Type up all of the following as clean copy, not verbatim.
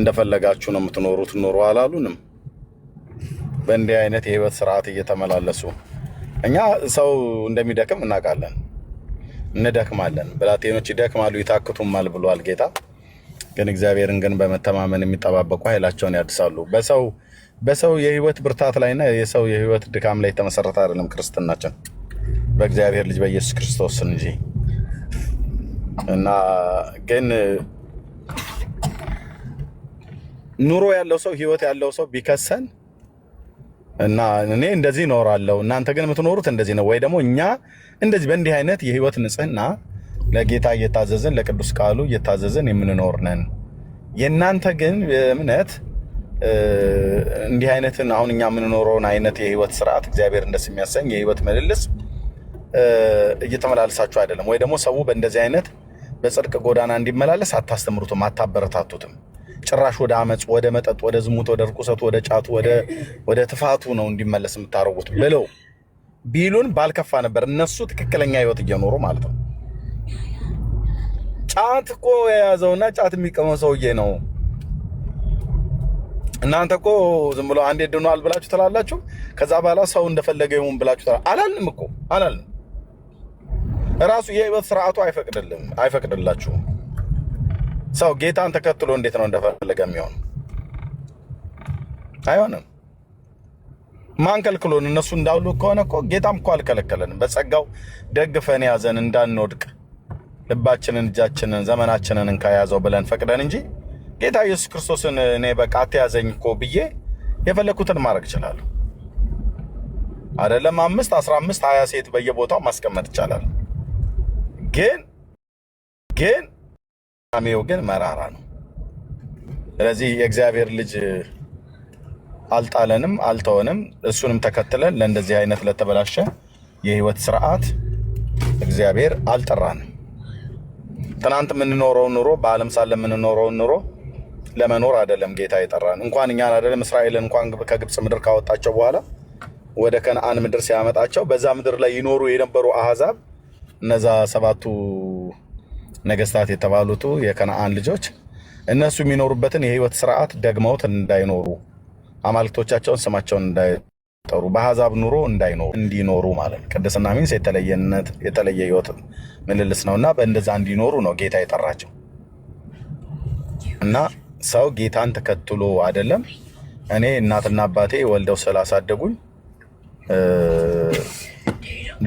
እንደፈለጋችሁ ነው የምትኖሩት ኑሮ አላሉንም። በእንዲህ አይነት የህይወት ስርዓት እየተመላለሱ እኛ ሰው እንደሚደክም እናውቃለን፣ እንደክማለን። ብላቴኖች ይደክማሉ ይታክቱማል ብሏል ጌታ። ግን እግዚአብሔርን ግን በመተማመን የሚጠባበቁ ኃይላቸውን ያድሳሉ። በሰው የህይወት ብርታት ላይና የሰው የህይወት ድካም ላይ የተመሰረተ አይደለም ክርስትናችን፣ በእግዚአብሔር ልጅ በኢየሱስ ክርስቶስ እንጂ። እና ግን ኑሮ ያለው ሰው ህይወት ያለው ሰው ቢከሰን እና እኔ እንደዚህ እኖራለሁ እናንተ ግን የምትኖሩት እንደዚህ ነው ወይ ደግሞ እኛ እንደዚህ በእንዲህ አይነት የህይወት ንጽህና ለጌታ እየታዘዝን ለቅዱስ ቃሉ እየታዘዝን የምንኖር ነን። የእናንተ ግን እምነት እንዲህ አይነትን አሁን እኛ የምንኖረውን አይነት የህይወት ስርዓት እግዚአብሔር እንደስ የሚያሰኝ የህይወት ምልልስ እየተመላለሳችሁ አይደለም ወይ ደግሞ ሰው በእንደዚህ አይነት በጽድቅ ጎዳና እንዲመላለስ አታስተምሩትም፣ አታበረታቱትም። ጭራሽ ወደ አመጽ፣ ወደ መጠጥ፣ ወደ ዝሙት፣ ወደ ርኩሰቱ፣ ወደ ጫቱ፣ ወደ ትፋቱ ነው እንዲመለስ የምታረጉት ብለው ቢሉን ባልከፋ ነበር። እነሱ ትክክለኛ ህይወት እየኖሩ ማለት ነው። ጫት እኮ የያዘውና ጫት የሚቀመው ሰውዬ ነው። እናንተ እኮ ዝም ብሎ አንዴ ድኗል ብላችሁ ትላላችሁ። ከዛ በኋላ ሰው እንደፈለገ ይሁን ብላችሁ አላልንም እኮ አላልንም። ራሱ የህይወት ስርዓቱ አይፈቅድላችሁም። ሰው ጌታን ተከትሎ እንዴት ነው እንደፈለገ የሚሆን? አይሆንም። ማን ከልክሎን? እነሱ እንዳሉ ከሆነ እኮ ጌታም እኮ አልከለከለንም። በጸጋው ደግፈን ያዘን እንዳንወድቅ ልባችንን፣ እጃችንን፣ ዘመናችንን እንካያዘው ብለን ፈቅደን እንጂ ጌታ ኢየሱስ ክርስቶስን እኔ በቃ አትያዘኝ እኮ ብዬ የፈለኩትን ማድረግ እችላለሁ። አይደለም 5፣ 15፣ 20 ሴት በየቦታው ማስቀመጥ ይቻላል። ግን አሜው ግን መራራ ነው። ስለዚህ የእግዚአብሔር ልጅ አልጣለንም፣ አልተወንም። እሱንም ተከትለን ለእንደዚህ አይነት ለተበላሸ የህይወት ስርዓት እግዚአብሔር አልጠራንም። ትናንት የምንኖረው ኑሮ በዓለም ሳለ የምንኖረው ኑሮ ለመኖር አይደለም ጌታ የጠራን። እንኳን እኛን አይደለም እስራኤልን እንኳን ከግብፅ ምድር ካወጣቸው በኋላ ወደ ከነአን ምድር ሲያመጣቸው በዛ ምድር ላይ ይኖሩ የነበሩ አህዛብ እነዛ 7ቱ ነገስታት የተባሉት የከነአን ልጆች እነሱ የሚኖሩበትን የህይወት ስርዓት ደግመውት እንዳይኖሩ፣ አማልክቶቻቸውን ስማቸውን እንዳይጠሩ፣ በአህዛብ ኑሮ እንዲኖሩ ማለት ነው። ቅድስና ሚንስ የተለየ ህይወት ምልልስ ነውና በእንደዛ እንዲኖሩ ነው ጌታ የጠራቸው። እና ሰው ጌታን ተከትሎ አይደለም። እኔ እናትና አባቴ ወልደው ስላሳደጉኝ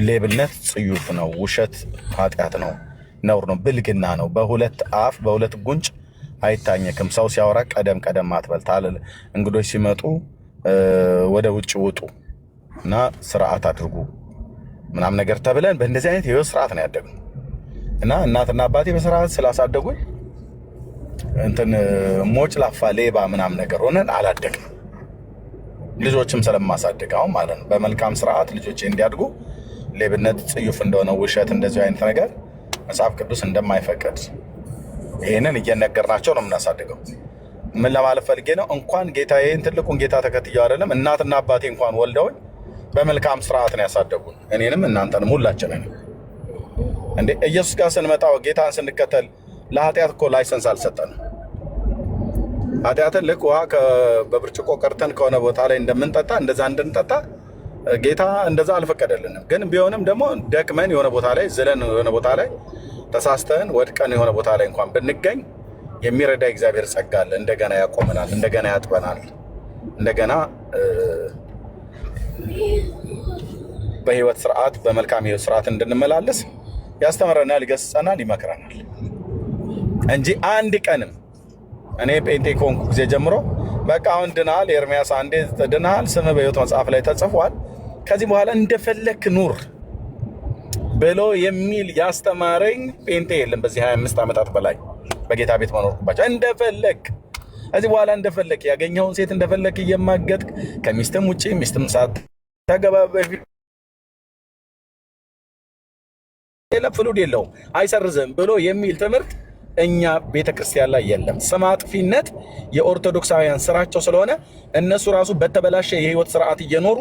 ሌብነት ጽዩፍ ነው፣ ውሸት ኃጢአት ነው፣ ነውር ነው፣ ብልግና ነው። በሁለት አፍ በሁለት ጉንጭ አይታኘክም። ሰው ሲያወራ ቀደም አትበል። እንግዶች ሲመጡ ወደ ውጭ ውጡ እና ስርዓት አድርጉ ምናምን ነገር ተብለን በእንደዚህ አይነት የህይወት ስርዓት ነው ያደግነው። እና እናትና አባቴ በስርዓት ስላሳደጉኝ እንትን ሞጭ ላፋ ሌባ ምናምን ነገር ሆነን አላደግንም። ልጆችም ስለማሳደግ አሁን ማለት ነው በመልካም ስርዓት ልጆቼ እንዲያድጉ ሌብነት ጽዩፍ እንደሆነ፣ ውሸት እንደዚህ አይነት ነገር መጽሐፍ ቅዱስ እንደማይፈቅድ ይህንን እየነገርናቸው ነው የምናሳድገው። ምን ለማለት ፈልጌ ነው? እንኳን ጌታዬን ትልቁን ጌታ ተከትየው አይደለም እናትና አባቴ እንኳን ወልደውኝ በመልካም ስርዓት ነው ያሳደጉን። እኔንም እናንተንም ሁላችንን። እንዴ ኢየሱስ ጋር ስንመጣው ጌታን ስንከተል ለኃጢአት እኮ ላይሰንስ አልሰጠንም። ኃጢአትን ልክ ውሃ በብርጭቆ ቀርተን ከሆነ ቦታ ላይ እንደምንጠጣ እንደዛ እንድንጠጣ ጌታ እንደዛ አልፈቀደልንም። ግን ቢሆንም ደግሞ ደክመን የሆነ ቦታ ላይ ዝለን የሆነ ቦታ ላይ ተሳስተን ወድቀን የሆነ ቦታ ላይ እንኳን ብንገኝ የሚረዳ እግዚአብሔር ጸጋ አለ። እንደገና ያቆመናል፣ እንደገና ያጥበናል፣ እንደገና በህይወት ስርዓት በመልካም ህይወት ስርዓት እንድንመላለስ ያስተምረናል፣ ይገስጸናል፣ ይመክረናል እንጂ አንድ ቀንም እኔ ጴንጤ ከሆንኩ ጊዜ ጀምሮ በቃ አሁን ድናል፣ ኤርሚያስ አንዴ ድናል፣ ስምህ በሕይወት መጽሐፍ ላይ ተጽፏል፣ ከዚህ በኋላ እንደፈለክ ኑር ብሎ የሚል ያስተማረኝ ጴንጤ የለም። በዚህ 25 ዓመታት በላይ በጌታ ቤት መኖርኩባቸው እንደፈለክ ከዚህ በኋላ እንደፈለክ ያገኘውን ሴት እንደፈለክ እየማገጥክ ከሚስትም ውጪ ሚስትም ሳታገባ በፊት ፍሉድ የለውም አይሰርዝም ብሎ የሚል ትምህርት እኛ ቤተክርስቲያን ላይ የለም። ስም አጥፊነት የኦርቶዶክሳውያን ስራቸው ስለሆነ እነሱ ራሱ በተበላሸ የህይወት ስርዓት እየኖሩ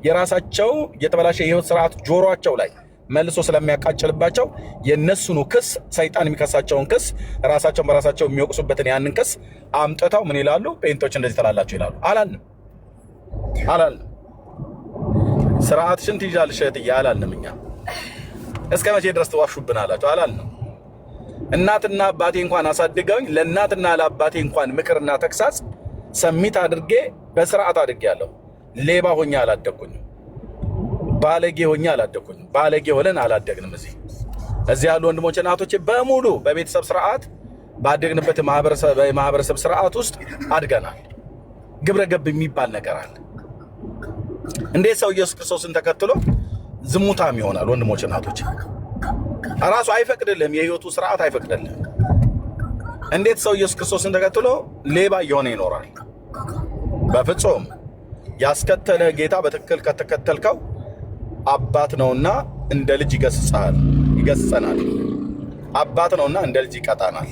የራሳቸው የተበላሸ የህይወት ስርዓት ጆሮአቸው ላይ መልሶ ስለሚያቃጭልባቸው የነሱኑ ክስ ሰይጣን የሚከሳቸውን ክስ ራሳቸውን በራሳቸው የሚወቅሱበትን ያንን ክስ አምጥተው ምን ይላሉ? ጴንቶች እንደዚህ ትላላችሁ ይላሉ። አላልንም። ስርዓትሽን ትይዣለሽ እህትዬ አላልንም። እኛ እስከ መቼ ድረስ ትዋሹብን አላችሁ? አላልንም። እናትና አባቴ እንኳን አሳድገውኝ ለእናትና ለአባቴ እንኳን ምክርና ተግሳጽ ሰሚት አድርጌ በስርዓት አድርጌያለሁ። ሌባ ሆኜ አላደግኩኝም። ባለጌ ሆኜ አላደግኩኝም። ባለጌ ሆነን አላደግንም። እዚህ ያሉ ወንድሞች እናቶቼ በሙሉ በቤተሰብ ስርዓት ባደግንበት የማህበረሰብ ስርዓት ውስጥ አድገናል። ግብረ ገብ የሚባል ነገር አለ። እንዴት ሰው ኢየሱስ ክርስቶስን ተከትሎ ዝሙታም ይሆናል? ወንድሞች እናቶቼ ራሱ አይፈቅድልህም። የህይወቱ ስርዓት አይፈቅድልህም። እንዴት ሰው ኢየሱስ ክርስቶስን ተከትሎ ሌባ እየሆነ ይኖራል? በፍጹም። ያስከተለ ጌታ በትክክል ከተከተልከው አባት ነውና እንደ ልጅ ይገስጸናል። አባት ነውና እንደ ልጅ ይቀጣናል።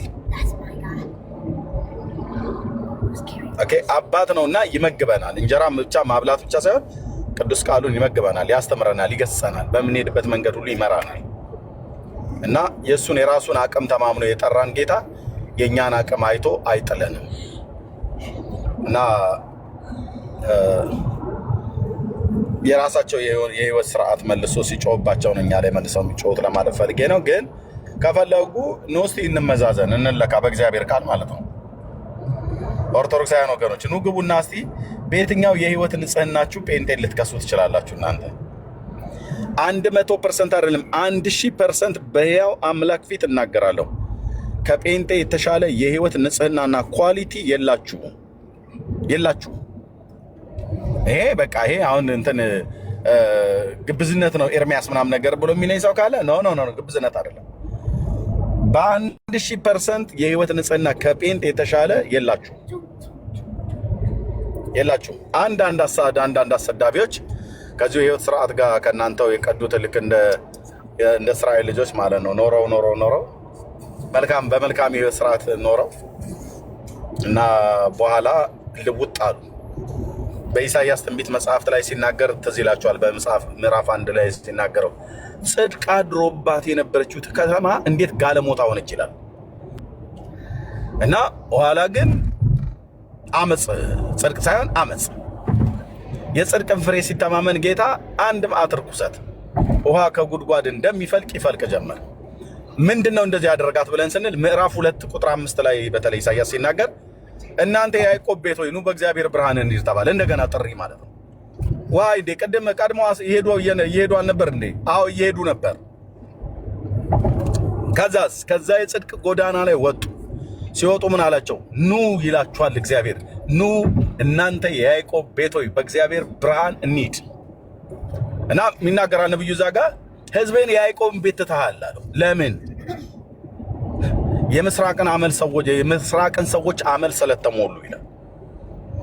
ኦኬ፣ አባት ነውና ይመግበናል። እንጀራ ብቻ ማብላት ብቻ ሳይሆን ቅዱስ ቃሉን ይመግበናል፣ ያስተምረናል፣ ይገስጸናል፣ በምንሄድበት መንገድ ሁሉ ይመራናል። እና የእሱን የራሱን አቅም ተማምኖ የጠራን ጌታ የእኛን አቅም አይቶ አይጥለንም። እና የራሳቸው የህይወት ስርዓት መልሶ ሲጮህባቸው ነው እኛ ላይ መልሰው የሚጮሁት ለማለት ፈልጌ ነው። ግን ከፈለጉ ኑ እስቲ እንመዛዘን፣ እንለካ በእግዚአብሔር ቃል ማለት ነው። ኦርቶዶክሳውያን ወገኖች ኑ ግቡና እስቲ በየትኛው የህይወት ንጽህናችሁ ጴንጤን ልትከሱ ትችላላችሁ? እናንተ 100% አይደለም 1000% በሕያው አምላክ ፊት እናገራለሁ፣ ከጴንጤ የተሻለ የህይወት ንጽህናና ኳሊቲ የላችሁ። ይሄ በቃ ይሄ አሁን እንትን ግብዝነት ነው ኤርሚያስ ምናምን ነገር ብሎ የሚለኝ ሰው ካለ ኖ ግብዝነት አይደለም። በ1000% የህይወት ንጽህና ከጴንጤ የተሻለ የላችሁ። አንዳንድ አሰዳቢዎች ከዚሁ የህይወት ስርዓት ጋር ከእናንተው የቀዱት ልክ እንደ እስራኤል ልጆች ማለት ነው ኖረው በመልካም የህይወት ስርዓት ኖረው እና በኋላ ልውጥ አሉ። በኢሳይያስ ትንቢት መጽሐፍት ላይ ሲናገር ትዝ ይላችኋል። በመጽሐፍ ምዕራፍ 1 ላይ ሲናገረው ጽድቅ አድሮባት የነበረችው ከተማ እንዴት ጋለሞታ ሆነች ይላል። እና በኋላ ግን አመፅ፣ ጽድቅ ሳይሆን አመፅ፣ የጽድቅን ፍሬ ሲተማመን ጌታ አንድ መዓት ርኩሰት ውሃ ከጉድጓድ እንደሚፈልቅ ይፈልቅ ጀመር። ምንድነው እንደዚህ ያደረጋት ብለን ስንል ምዕራፍ 2 ቁጥር 5 ላይ በተለይ ኢሳይያስ ሲናገር እናንተ የያዕቆብ ቤት ሆይ ኑ በእግዚአብሔር ብርሃን እንሂድ ተባለ። እንደገና ጥሪ ማለት ነው። ዋይ እንዴ ቀድሞ ይሄዱ አልነበር እንዴ? አዎ እየሄዱ ነበር። ከዛ የጽድቅ ጎዳና ላይ ወጡ። ሲወጡ ምን አላቸው? ኑ ይላችኋል እግዚአብሔር። ኑ እናንተ የያዕቆብ ቤት ሆይ በእግዚአብሔር ብርሃን እንሂድ። እና የሚናገራ ነብዩ እዛ ጋር ህዝቤን የያዕቆብን ቤት ትተሃል አለው። ለምን? የምስራቅን ሰዎች አመል ስለተሞሉ ይላል።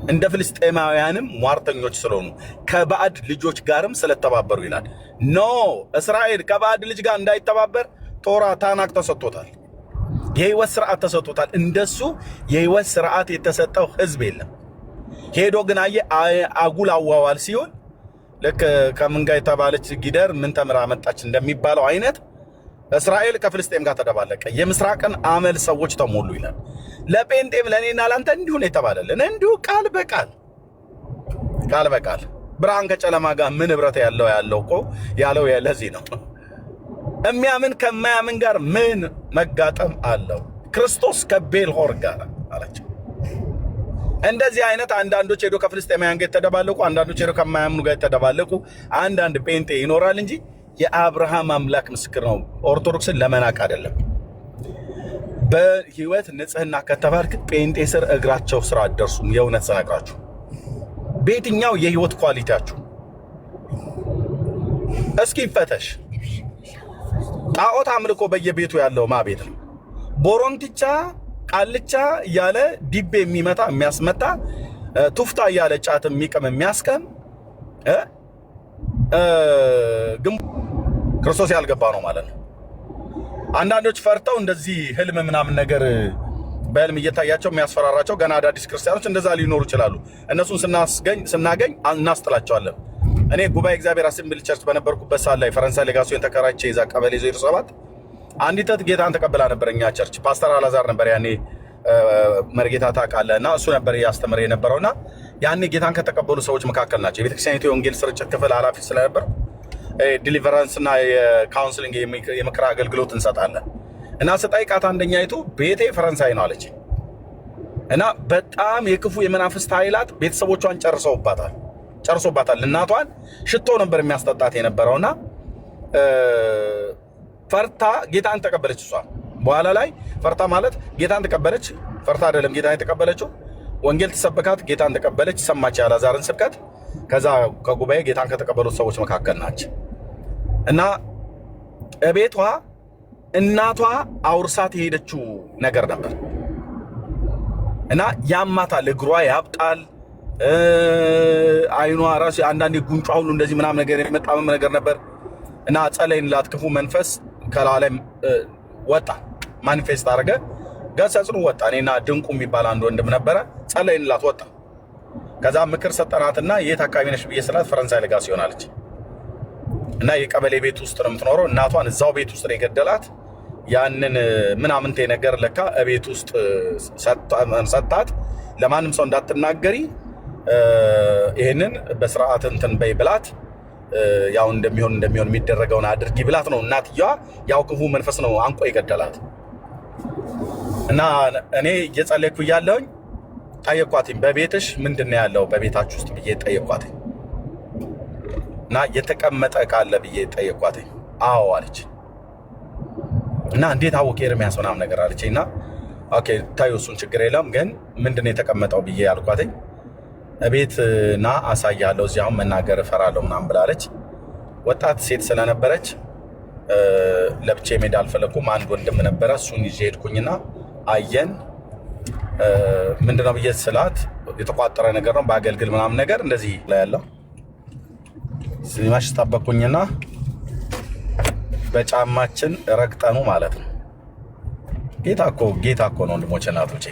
እንደ ፍልስጤማውያንም ሟርተኞች ስለሆኑ ከባዕድ ልጆች ጋርም ስለተባበሩ ይላል። ኖ እስራኤል ከባዕድ ልጅ ጋር እንዳይተባበር ቶራ ታናቅ ተሰጥቶታል። የህይወት ስርዓት ተሰጥቶታል። እንደሱ የህይወት ስርዓት የተሰጠው ህዝብ የለም። ሄዶ ግን አጉል አዋዋል ሲሆን ልክ ከምን ጋር የተባለች ጊደር ምን ተምራ መጣች እንደሚባለው አይነት እስራኤል ከፍልስጤም ጋር ተደባለቀ። የምስራቅን አመል ሰዎች ተሞሉ ይላል። ለጴንጤም ለእኔና ላንተ እንዲሁ ነው የተባለልን። እንዲሁ ቃል በቃል ብርሃን ከጨለማ ጋር ምን ህብረት ያለው እኮ ያለው ለዚህ ነው። የሚያምን ከማያምን ጋር ምን መጋጠም አለው? ክርስቶስ ከቤልሆር ጋር አላቸው። እንደዚህ አይነት አንዳንዶች ሄዶ ከፍልስጤማውያን ጋር የተደባለቁ፣ አንዳንዶች ሄዶ ከማያምኑ ጋር የተደባለቁ አንዳንድ ጴንጤ ይኖራል እንጂ የአብርሃም አምላክ ምስክር ነው። ኦርቶዶክስን ለመናቅ አይደለም። በህይወት ንጽህና ከተባልክ ጴንጤ ስር እግራቸው ስራ አደርሱም። የእውነት ስነግራችሁ በየትኛው የህይወት ኳሊቲያችሁ እስኪ ይፈተሽ። ጣዖት አምልኮ በየቤቱ ያለው ማቤት ነው። ቦሮንቲቻ ቃልቻ እያለ ዲቤ የሚመታ የሚያስመታ፣ ቱፍታ እያለ ጫት የሚቅም የሚያስቀም ክርስቶስ ያልገባ ነው ማለት ነው። አንዳንዶች ፈርተው እንደዚህ ህልም ምናምን ነገር በህልም እየታያቸው የሚያስፈራራቸው ገና አዳዲስ ክርስቲያኖች እንደዛ ሊኖሩ ይችላሉ። እነሱን ስናገኝ እናስጥላቸዋለን። እኔ ጉባኤ እግዚአብሔር አሴምብል ቸርች በነበርኩበት ሰዓት ላይ ፈረንሳይ ሌጋሲዮን ተከራይቼ እዛ ቀበሌ 07 አንዲት እህት ጌታን ተቀብላ ነበር። እኛ ቸርች ፓስተር አላዛር ነበር ያኔ መርጌታ ታውቃለህ፣ እና እሱ ነበር ያስተምር የነበረውና ያኔ ጌታን ከተቀበሉ ሰዎች መካከል ናቸው። የቤተክርስቲያኒቱ የወንጌል ስርጭት ክፍል ኃላፊ ስለነበር ዲሊቨራንስ እና የካውንስሊንግ የምክር አገልግሎት እንሰጣለን። እና ስጠይቃት አንደኛይቱ ቤቴ ፈረንሳይ ነው አለች። እና በጣም የክፉ የመናፍስት ኃይላት ቤተሰቦቿን ጨርሶባታል። እናቷን ሽቶ ነበር የሚያስጠጣት የነበረውና ፈርታ ጌታን ተቀበለች። እሷ በኋላ ላይ ፈርታ ማለት ጌታን ተቀበለች፣ ፈርታ አይደለም ጌታን የተቀበለችው። ወንጌል ተሰበካት፣ ጌታን ተቀበለች፣ ሰማች የአልዓዛርን ስብከት። ከዛ ከጉባኤ ጌታን ከተቀበሉት ሰዎች መካከል ናቸው። እና እቤቷ እናቷ አውርሳት የሄደችው ነገር ነበር። እና ያማታል፣ እግሯ ያብጣል፣ አይኗ ራሱ አንዳንዴ ጉንጯ ሁሉ እንደዚህ ምናምን ነገር የመጣመም ነገር ነበር። እና ጸለይንላት፣ ክፉ መንፈስ ከላለም ወጣ፣ ማኒፌስት አደረገ፣ ገሰጽኑ ወጣ። እኔና ድንቁ የሚባል አንድ ወንድም ነበረ፣ ጸለይንላት ወጣ። ከዛ ምክር ሰጠናትና የት አካባቢ ነሽ ብዬ ስላት ፈረንሳይ ሌጋሲዮን አለች። እና የቀበሌ ቤት ውስጥ ነው የምትኖረው። እናቷን እዛው ቤት ውስጥ ነው የገደላት። ያንን ምናምንቴ ነገር ለካ ቤት ውስጥ ሰጣት፣ ለማንም ሰው እንዳትናገሪ ይሄንን በስርዓት እንትን በይ ብላት፣ ያው እንደሚሆን የሚደረገውን አድርጊ ብላት ነው እናትየዋ። ያው ክፉ መንፈስ ነው አንቆ የገደላት። እና እኔ እየጸለይኩ እያለሁኝ ጠየኳትኝ፣ በቤትሽ ምንድን ነው ያለው በቤታችሁ ውስጥ ብዬ ጠየኳትኝ። እና የተቀመጠ ቃለ ብዬ ጠየኳትኝ። አዎ አለች። እና እንዴት አወቅ ኤርሚያስ ምናምን ነገር አለችኝ። እና ኦኬ ታዩ እሱን ችግር የለም ግን ምንድን ነው የተቀመጠው ብዬ አልኳትኝ። እቤት ና አሳያለሁ፣ እዚህ አሁን መናገር እፈራለሁ ምናምን ብላለች። ወጣት ሴት ስለነበረች ለብቻ ሜዳ አልፈለኩም። አንድ ወንድም ነበረ፣ እሱን ይዤ ሄድኩኝና አየን። ምንድነው ብዬ ስላት የተቋጠረ ነገር ነው በአገልግል ምናምን ነገር እንደዚህ ላይ ያለው ሲማሽ ተጣበቁኝና በጫማችን ረግጠኑ ማለት ነው። ጌታ እኮ ነው ወንድሞቼ እናቶቼ።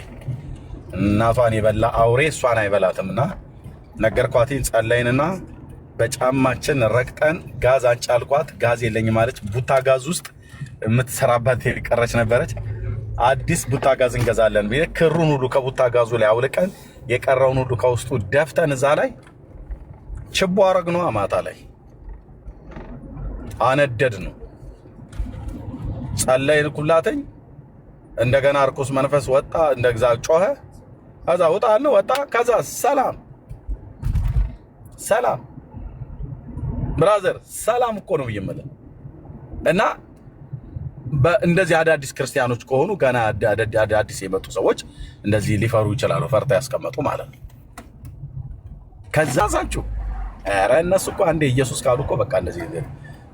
እናቷን የበላ አውሬ እሷን አይበላትምና ነገርኳትኝ። ጸለይንና በጫማችን ረግጠን ጋዝ አንጫልኳት። ጋዝ የለኝ ማለች። ቡታ ጋዝ ውስጥ የምትሰራባት የቀረች ነበረች። አዲስ ቡታ ጋዝ እንገዛለን ብዬ ክሩን ሁሉ ከቡታ ጋዙ ላይ አውልቀን የቀረውን ሁሉ ከውስጡ ደፍተን እዛ ላይ ችቦ አረግነው። ማታ ላይ አነደድ ነው። ጸለይን ኩላተኝ። እንደገና እርኩስ መንፈስ ወጣ፣ እንደግዛ ጮኸ። ከዛ ወጣ። ከዛ ሰላም ብራዘር ሰላም እኮ ነው ብዬመለ እና እንደዚህ አዳዲስ ክርስቲያኖች ከሆኑ ገና አዳዲስ የመጡ ሰዎች እንደዚህ ሊፈሩ ይችላሉ። ፈርታ ያስቀመጡ ማለት ነው። ከዛ ሳችሁ ኧረ እነሱ እኮ አንዴ ኢየሱስ ካሉ እኮ በቃ እንደዚህ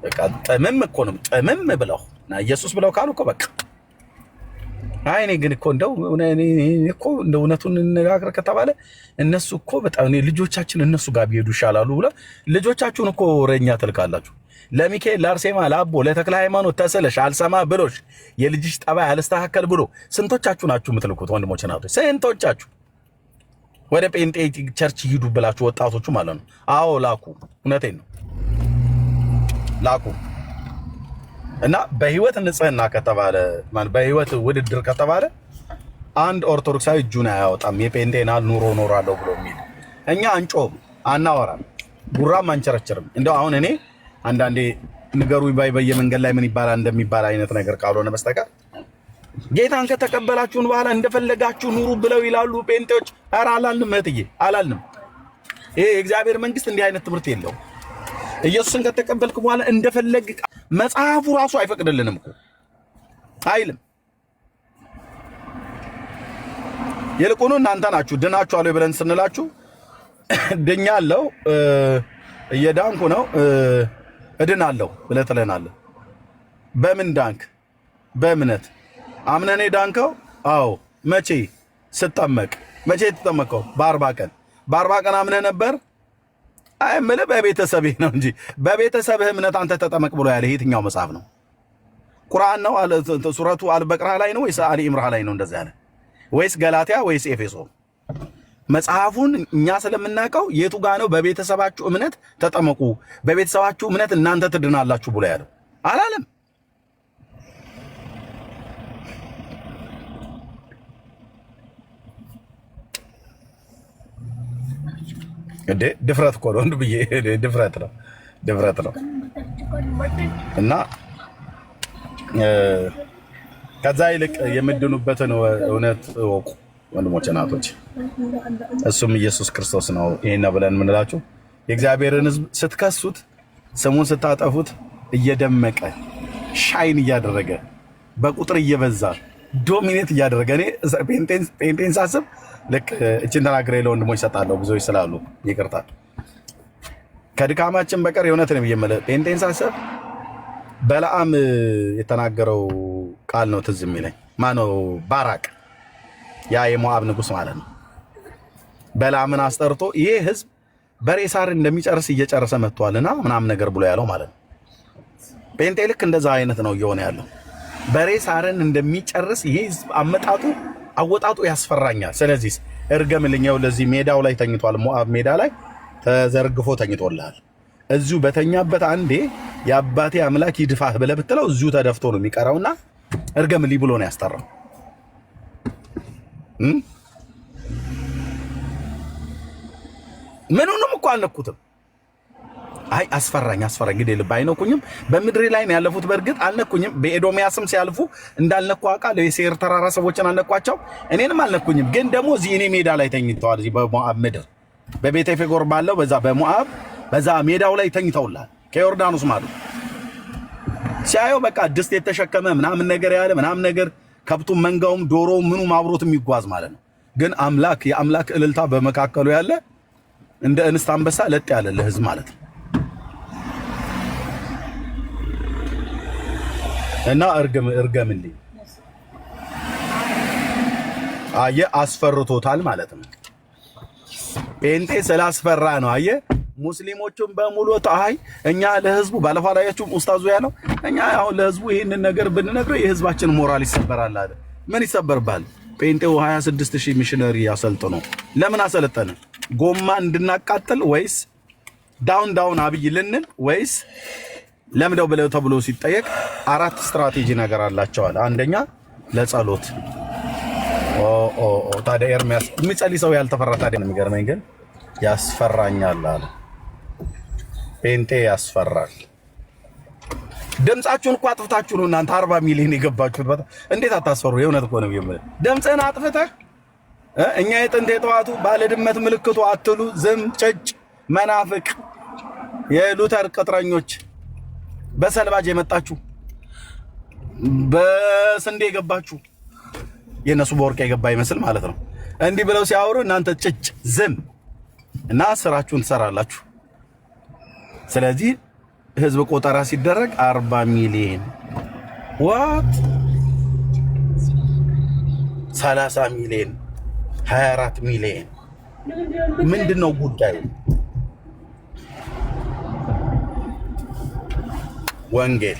በቃ ጥምም እኮ ነው ጥምም ብለው እና ኢየሱስ ብለው ካሉ እኮ በቃ አይ እኔ ግን እኮ እንደው እውነቱን እንነጋገር ከተባለ እነሱ እኮ በጣም ልጆቻችን እነሱ ጋር ቢሄዱ ይሻላሉ ብለ ልጆቻችሁን እኮ ወረኛ ትልካላችሁ። ለሚካኤል ለአርሴማ ለአቦ ለተክለ ሃይማኖት ተሰለሽ አልሰማ ብሎሽ የልጅሽ ጠባይ አልስተካከል ብሎ ስንቶቻችሁ ናችሁ የምትልኩት? ወንድሞቼ ናችሁ ስንቶቻችሁ ወደ ጴንጤ ቸርች ይሄዱ ብላችሁ ወጣቶቹ ማለት ነው? አዎ ላኩ። እውነቴን ነው ላኩ። እና በህይወት ንጽህና ከተባለ በህይወት ውድድር ከተባለ አንድ ኦርቶዶክሳዊ እጁን አያወጣም። የጴንጤና ኑሮ ኖራለሁ ብሎ የሚል እኛ አንጮም አናወራም፣ ጉራም አንቸረችርም። እንደው አሁን እኔ አንዳንዴ ንገሩኝ ባይ በየመንገድ ላይ ምን ይባላል እንደሚባል አይነት ነገር ካልሆነ በስተቀር ጌታን ከተቀበላችሁን በኋላ እንደፈለጋችሁ ኑሩ ብለው ይላሉ ጴንጤዎች። ኧረ አላልንም እህትዬ አላልንም። ይሄ የእግዚአብሔር መንግስት እንዲህ አይነት ትምህርት የለውም። ኢየሱስን ከተቀበልክ በኋላ እንደፈለግ መጽሐፉ ራሱ አይፈቅድልንም እኮ አይልም። ይልቁኑ እናንተ ናችሁ ድናችኋል ብለን ስንላችሁ ድኛለሁ እየዳንኩ ነው እድናለሁ ብለህ ትለናለህ። በምን ዳንክ? በእምነት አምነኔ ዳንከው? አዎ። መቼ ስጠመቅ? መቼ የተጠመቀው? በ40 ቀን አምነህ ነበር? አይ እምልህ በቤተሰብህ ነው እንጂ በቤተሰብህ እምነት አንተ ተጠመቅ ብሎ ያለ የትኛው መጽሐፍ ነው? ቁርአን ነው? ሱረቱ አልበቅራ ላይ ነው ወይስ አሊ ኢምራን ላይ ነው እንደዛ ያለ? ወይስ ገላትያ ወይስ ኤፌሶን? መጽሐፉን እኛ ስለምናውቀው የቱ ጋ ነው በቤተሰባችሁ እምነት ተጠመቁ፣ በቤተሰባችሁ እምነት እናንተ ትድናላችሁ ብሎ ያለው? አላለም። እንዴ ድፍረት እኮ ነው ወንድ ብዬ ድፍረት ነው። እና ከዛ ይልቅ የምድኑበትን እውነት እወቁ ወንድሞች እናቶች፣ እሱም ኢየሱስ ክርስቶስ ነው። ይሄን ብለን የምንላችሁ የእግዚአብሔርን ሕዝብ ስትከሱት፣ ስሙን ስታጠፉት እየደመቀ ሻይን እያደረገ በቁጥር እየበዛ ዶሚኔት እያደረገ እኔ ጴንጤን ሳስብ ልክ እችን ተናግሬ ለወንድሞች እሰጣለሁ ብዙዎች ስላሉ ይቅርታ ከድካማችን በቀር የእውነት ነው የሚየመለ ጴንጤን ሳስብ በለዓም የተናገረው ቃል ነው ትዝ የሚለኝ። ማነው? ባራቅ፣ ያ የሞዓብ ንጉስ ማለት ነው። በለዓምን አስጠርቶ ይሄ ህዝብ በሬ ሳር እንደሚጨርስ እየጨረሰ መጥቷልና ምናምን ነገር ብሎ ያለው ማለት ነው። ጴንጤ ልክ እንደዛ አይነት ነው እየሆነ ያለው። በሬ ሳርን እንደሚጨርስ ይሄ ህዝብ አወጣጡ ያስፈራኛል። ስለዚህ እርገምልኛው ለዚህ ሜዳው ላይ ተኝቷል። ሞዓብ ሜዳ ላይ ተዘርግፎ ተኝቶልሃል። እዚሁ በተኛበት አንዴ የአባቴ አምላክ ይድፋህ ብለህ ብትለው እዚሁ ተደፍቶ ነው የሚቀረውና እርገምልኝ ብሎ ነው ያስጠራው። ምኑንም እኮ አልነኩትም። አይ አስፈራኝ እንግዲህ ልብ አይነኩኝም። በምድሬ ላይ ነው ያለፉት፣ በእርግጥ አልነኩኝም። በኤዶሚያስም ሲያልፉ እንዳልነኩ አውቃለሁ። የሴር ተራራ ሰዎችን አልነኳቸው፣ እኔንም አልነኩኝም። ግን ደግሞ እዚህ እኔ ሜዳ ላይ ተኝተዋል። እዚህ በሞዓብ ምድር በቤተ ፌጎር ባለው በዛ በሞዓብ በዛ ሜዳው ላይ ተኝተውላል። ከዮርዳኖስ ማለት ሲያየው በቃ ድስት የተሸከመ ምናምን ነገር ያለ ምናምን ነገር ከብቱም መንጋውም ዶሮው ምኑ ማብሮት የሚጓዝ ማለት ነው። ግን የአምላክ እልልታ በመካከሉ ያለ እንደ እንስት አንበሳ ለጥ ያለ ለህዝብ ማለት ነው። እና እርገምልኝ አየ አስፈርቶታል ማለት ነው። ጴንጤ ስላስፈራ ነው። አየ ሙስሊሞቹም በሙሉ አይ እኛ ለህዝቡ ባለፈው ላያችሁም ኡስታዙ ያለው እኛ አሁን ለህዝቡ ይሄንን ነገር ብንነግረው የህዝባችን ሞራል ይሰበራል አለ። ምን ይሰበርባል? ጴንጤው 26000 ሚሽነሪ ያሰልጥነው ለምን አሰለጠነ? ጎማ እንድናቃጥል ወይስ ዳውን አብይ ልንል ወይስ ለምደው ብለው ተብሎ ሲጠየቅ 4 ስትራቴጂ ነገር አላቸዋል። አንደኛ ለጸሎት ታዲያ ኤርሚያስ የሚጸልይ ሰው ያልተፈራ ታዲያ ነው የሚገርመኝ። ግን ያስፈራኛል አለ። ጴንጤ ያስፈራል። ድምጻችሁን እኮ አጥፍታችሁ ነው እናንተ 40 ሚሊዮን የገባችሁት። እንዴት አታስፈሩ? የእውነት እኮ ነው የምልህ። ድምፅህን አጥፍተህ እኛ የጥንት የጠዋቱ ባለድመት ምልክቱ አትሉ ዝም ጭጭ መናፍቅ የሉተር ቅጥረኞች በሰልባጅ የመጣችሁ በስንዴ የገባችሁ የነሱ በወርቅ የገባ ይመስል ማለት ነው። እንዲህ ብለው ሲያወሩ እናንተ ጭጭ ዝም እና ስራችሁን ትሰራላችሁ። ስለዚህ ህዝብ ቆጠራ ሲደረግ 40 ሚሊዮን ዋት 30 ሚሊዮን 24 ሚሊዮን ምንድነው ጉዳዩ? ወንጌል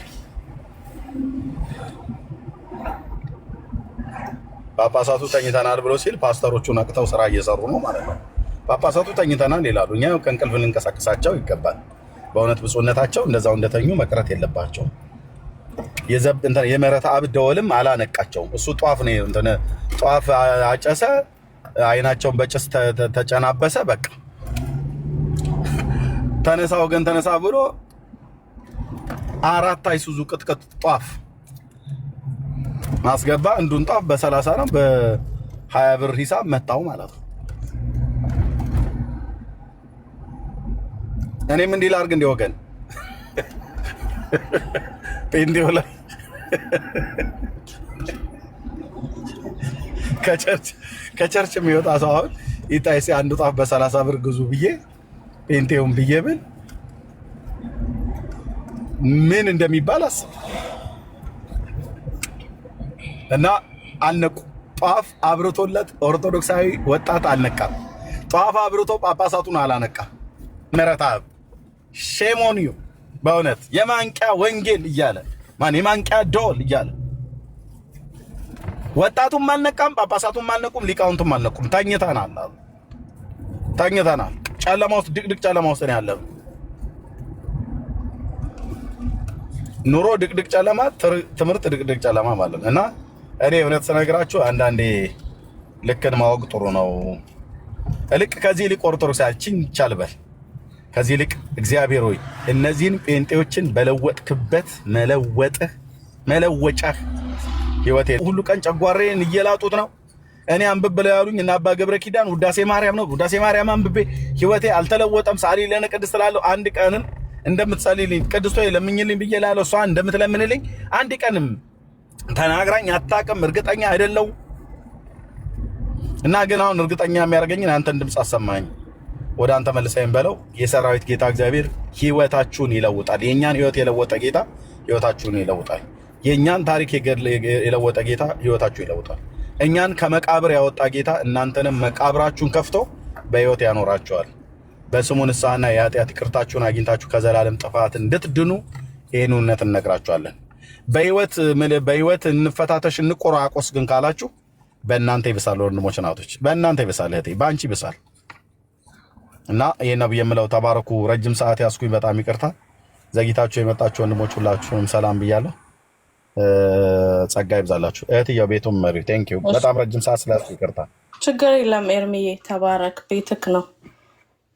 ጳጳሳቱ ተኝተናል ብሎ ሲል ፓስተሮቹ ነቅተው ስራ እየሰሩ ነው ማለት ነው። ጳጳሳቱ ተኝተናል ይላሉ። እኛ ከእንቅልፍ ልንቀሳቀሳቸው ይገባል። በእውነት ብፁዕነታቸው እንደዛው እንደተኙ መቅረት የለባቸው። የምህረት አብ ደወልም አላነቃቸውም። እሱ ጧፍ ነው ጧፍ አጨሰ፣ አይናቸውን በጭስ ተጨናበሰ። በቃ ተነሳ ወገን ተነሳ ብሎ 4 አይሱዙ ቅጥቅጥ ጧፍ ማስገባ። አንዱን ጧፍ በ30 ነው በ20 ብር ሂሳብ መጣው ማለት ነው። እኔም እንዲህ ላድርግ እንደ ወገን ጴንጤው ላይ ከቸርች የሚወጣ ሰው አሁን ይታይሲ አንዱ ጧፍ በ30 ብር ግዙ ብዬ ጴንጤውን ብዬ ብል ምን እንደሚባል አስብ። እና አልነቁ። ጧፍ አብርቶለት ኦርቶዶክሳዊ ወጣት አልነቃም። ጧፍ አብርቶ ጳጳሳቱን አላነቃም። መረታብ ሼሞኒዮ በእውነት የማንቂያ ወንጌል እያለ የማንቂያ ደወል እያለ ወጣቱም አልነቃም፣ ጳጳሳቱም አልነቁም፣ ሊቃውንቱም አልነቁም። ተኝተናል አሉ። ተኝተናል። ጨለማ ውስጥ ድቅድቅ ጨለማ ውስጥ ነው ያለው ኑሮ ድቅድቅ ጨለማ ትምህርት ድቅድቅ ጨለማ ማለት ነው። እና እኔ እውነት ስነግራችሁ አንዳንዴ ልክን ማወቅ ጥሩ ነው። ልክ ከዚህ ልቅ ኦርቶዶክሳችን ይቻልበል ከዚህ ልቅ እግዚአብሔር ሆይ እነዚህን ጴንጤዎችን በለወጥክበት መለወጫህ ህይወቴ ሁሉ ቀን ጨጓሬን እየላጡት ነው። እኔ አንብብ ብለው ያሉኝ እና አባ ገብረ ኪዳን ውዳሴ ማርያም ነው። ውዳሴ ማርያም አንብቤ ህይወቴ አልተለወጠም። ሳሊ ለነ ቅድስት ላለው አንድ ቀንን እንደምትጸልይልኝ ቅድስት ሆይ ለምኝልኝ ብዬ ላለው እሷ እንደምትለምንልኝ አንድ ቀንም ተናግራኝ አታውቅም። እርግጠኛ አይደለው እና ግን አሁን እርግጠኛ የሚያደርገኝን አንተን ድምፅ አሰማኝ። ወደ አንተ መልሰኝ በለው። የሰራዊት ጌታ እግዚአብሔር ህይወታችሁን ይለውጣል። የኛን ህይወት የለወጠ ጌታ ህይወታችሁን ይለውጣል። የኛን ታሪክ የለወጠ ጌታ ህይወታችሁ ይለውጣል። እኛን ከመቃብር ያወጣ ጌታ እናንተንም መቃብራችሁን ከፍቶ በህይወት ያኖራችኋል። በስሙ ንስሐና የኃጢአት ይቅርታችሁን አግኝታችሁ ከዘላለም ጥፋት እንድትድኑ ይህን እውነት እንነግራችኋለን። በህይወት እንፈታተሽ እንቆራቆስ ግን ካላችሁ በእናንተ ይብሳል። ወንድሞች ናቶች በእናንተ ይብሳል። እህቴ በአንቺ ይብሳል። እና ይሄ ነው የምለው። ተባረኩ። ረጅም ሰዓት ያስኩኝ በጣም ይቅርታ። ዘግይታችሁ የመጣችሁ ወንድሞች ሁላችሁንም ሰላም ብያለሁ። ጸጋ ይብዛላችሁ። እህትየው ቤቱም መሪ ቴንኪው። በጣም ረጅም ሰዓት ስለያዝኩ ይቅርታ። ችግር የለም ኤርሚዬ፣ ተባረክ። ቤትክ ነው።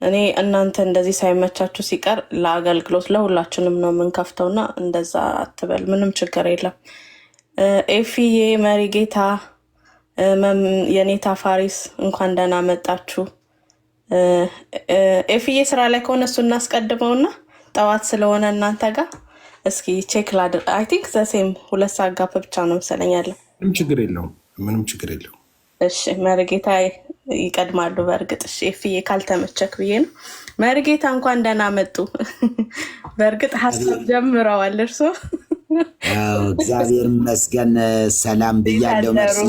እኔ እናንተ እንደዚህ ሳይመቻችሁ ሲቀር ለአገልግሎት ለሁላችንም ነው የምንከፍተውና እንደዛ አትበል። ምንም ችግር የለም። ኤፊዬ፣ መሪ ጌታ፣ የኔታ ፋሪስ እንኳን ደህና መጣችሁ። ኤፊዬ ስራ ላይ ከሆነ እሱ እናስቀድመውና ጠዋት ስለሆነ እናንተ ጋር እስኪ ቼክ ላድር። አይ ቲንክ ዘሴም 2 ሰዓት ጋፕ ብቻ ነው መሰለኝ ያለው። ምንም ችግር የለውም። እሺ መርጌታ ይቀድማሉ በእርግጥ። እሺ ኤፍዬ ካልተመቸክ ብዬ ነው። መርጌታ እንኳን ደህና መጡ። በእርግጥ ሀሳብ ጀምረዋል እርሶ። እግዚአብሔር ይመስገን ሰላም ብያለሁ። መርሲ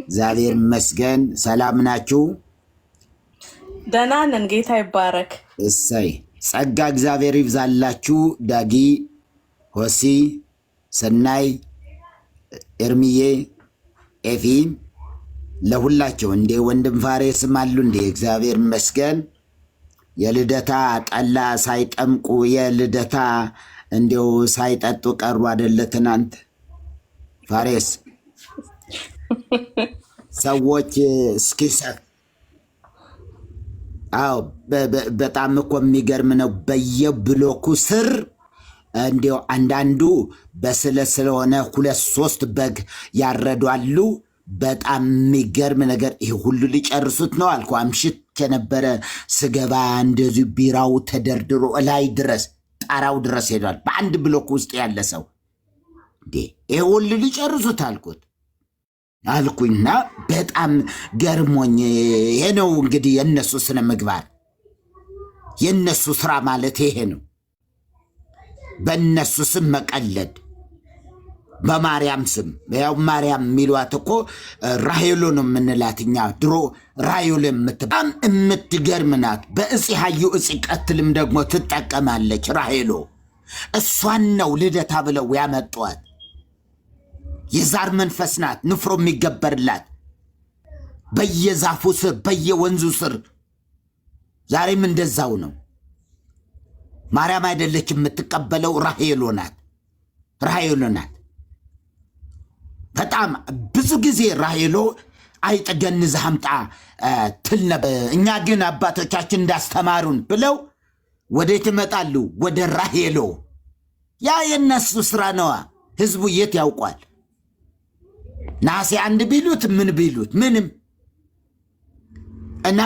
እግዚአብሔር ይመስገን። ሰላም ናችሁ? ደህና ነን፣ ጌታ ይባረክ። እሰይ ጸጋ እግዚአብሔር ይብዛላችሁ። ዳጊ፣ ሆሲ፣ ሰናይ፣ ኤርሚዬ፣ ኤፊ ለሁላቸው እንዴ ወንድም ፋሬስም አሉ እንዴ። እግዚአብሔር ይመስገን። የልደታ ጠላ ሳይጠምቁ የልደታ እንዴው ሳይጠጡ ቀሩ አይደለ? ትናንት ፋሬስ ሰዎች እስኪሰፍ አው በጣም እኮ የሚገርም ነው። በየብሎኩ ስር እንዴው አንዳንዱ ስለሆነ 2-3 በግ ያረዷሉ። በጣም የሚገርም ነገር። ይሄ ሁሉ ሊጨርሱት ነው አልኩ። አምሽት የነበረ ስገባ እንደዚህ ቢራው ተደርድሮ ላይ ድረስ ጣራው ድረስ ሄዷል። በአንድ ብሎክ ውስጥ ያለ ሰው እንዴ ይሄ ሁሉ ሊጨርሱት አልኩኝና በጣም ገርሞኝ። ይሄ ነው እንግዲህ የነሱ ስነ ምግባር፣ የነሱ ስራ ማለት ይሄ ነው። በነሱ ስም መቀለድ፣ በማርያም ስም። ያው ማርያም የሚሏት እኮ ራሄሎ ነው የምንላት እኛ ድሮ። ራሄሎ በጣም የምትገርም ናት። በእጽ ሀዩ እጽ ቀትልም ደግሞ ትጠቀማለች ራሄሎ። እሷን ነው ልደታ ብለው ያመጧት። የዛር መንፈስ ናት፣ ንፍሮ የሚገበርላት በየዛፉ ስር በየወንዙ ስር። ዛሬም እንደዛው ነው። ማርያም አይደለች የምትቀበለው፣ ራሄሎ ናት። በጣም ብዙ ጊዜ ራሄሎ አይጠገንዝህ አምጣ ትል ነበር። እኛ ግን አባቶቻችን እንዳስተማሩን ብለው ወዴት ይመጣሉ? ወደ ራሄሎ። ያ የነሱ ስራ ነዋ። ህዝቡ የት ያውቋል? ናሴ አንድ ቢሉት ምን ቢሉት ምንም። እና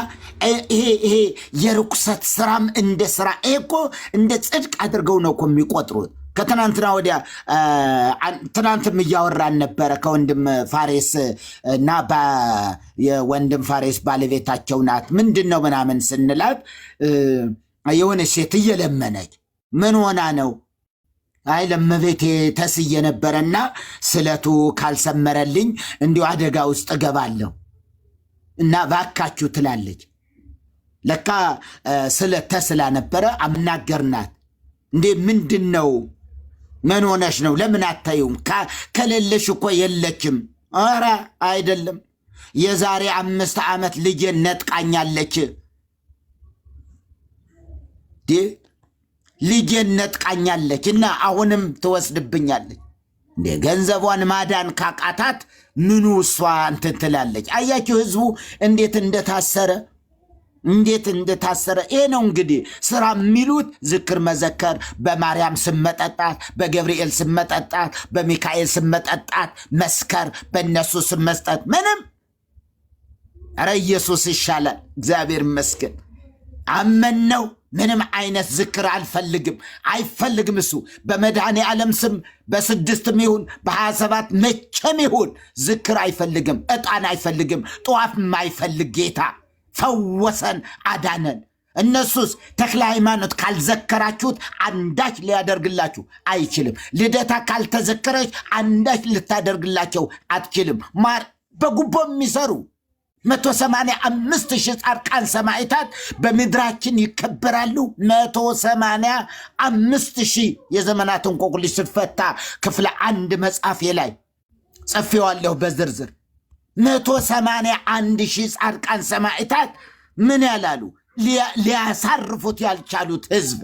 ይሄ የርኩሰት ስራም እንደ ስራ ይሄ እኮ እንደ ጽድቅ አድርገው ነው እኮ የሚቆጥሩት። ከትናንትና ወዲያ ትናንትም እያወራን ነበረ ከወንድም ፋሬስ እና የወንድም ፋሬስ ባለቤታቸው ናት ምንድን ነው ምናምን ስንላት የሆነ ሴት እየለመነች ምን ሆና ነው? አይ ለመቤቴ ተስዬ ነበረና ስለቱ ካልሰመረልኝ እንዲሁ አደጋ ውስጥ እገባለሁ እና ባካችሁ ትላለች። ለካ ስለት ተስላ ነበረ። አምናገርናት። እንዴ ምንድን ነው? ምን ሆነሽ ነው? ለምን አታዩም? ከሌለሽ እኮ የለችም። ኧረ አይደለም፣ የዛሬ 5 ዓመት ልጄ ነጥቃኛለች ልጄን ነጥቃኛለች እና አሁንም ትወስድብኛለች። እንደ ገንዘቧን ማዳን ካቃታት ምኑ እሷ እንትን ትላለች። አያችሁ ህዝቡ እንዴት እንደታሰረ። ይሄ ነው እንግዲህ ስራ የሚሉት። ዝክር መዘከር፣ በማርያም ስም መጠጣት፣ በገብርኤል ስም መጠጣት፣ በሚካኤል ስም መጠጣት፣ መስከር፣ በእነሱ ስም መስጠት ምንም። ኧረ ኢየሱስ ይሻላል። እግዚአብሔር ይመስገን። አመነው። ምንም አይነት ዝክር አይፈልግም እሱ። በመድኃኔ ዓለም ስም በ6 ይሁን በ27 መቼም ይሁን ዝክር አይፈልግም፣ ዕጣን አይፈልግም፣ ጠዋፍ የማይፈልግ ጌታ ፈወሰን፣ አዳነን። እነሱስ ተክለ ሃይማኖት ካልዘከራችሁት አንዳች ሊያደርግላችሁ አይችልም። ልደታ ካልተዘከረች አንዳች ልታደርግላቸው አትችልም። በጉቦ የሚሰሩ 185,000 ጻድቃን ሰማዕታት በምድራችን ይከበራሉ። 185,000 የዘመናት እንቆቅልሽ ስትፈታ ክፍለ 1 መጽሐፌ ላይ ጽፌዋለሁ በዝርዝር። 181,000 ጻድቃን ሰማዕታት ምን ያላሉ? ሊያሳርፉት ያልቻሉት ህዝብ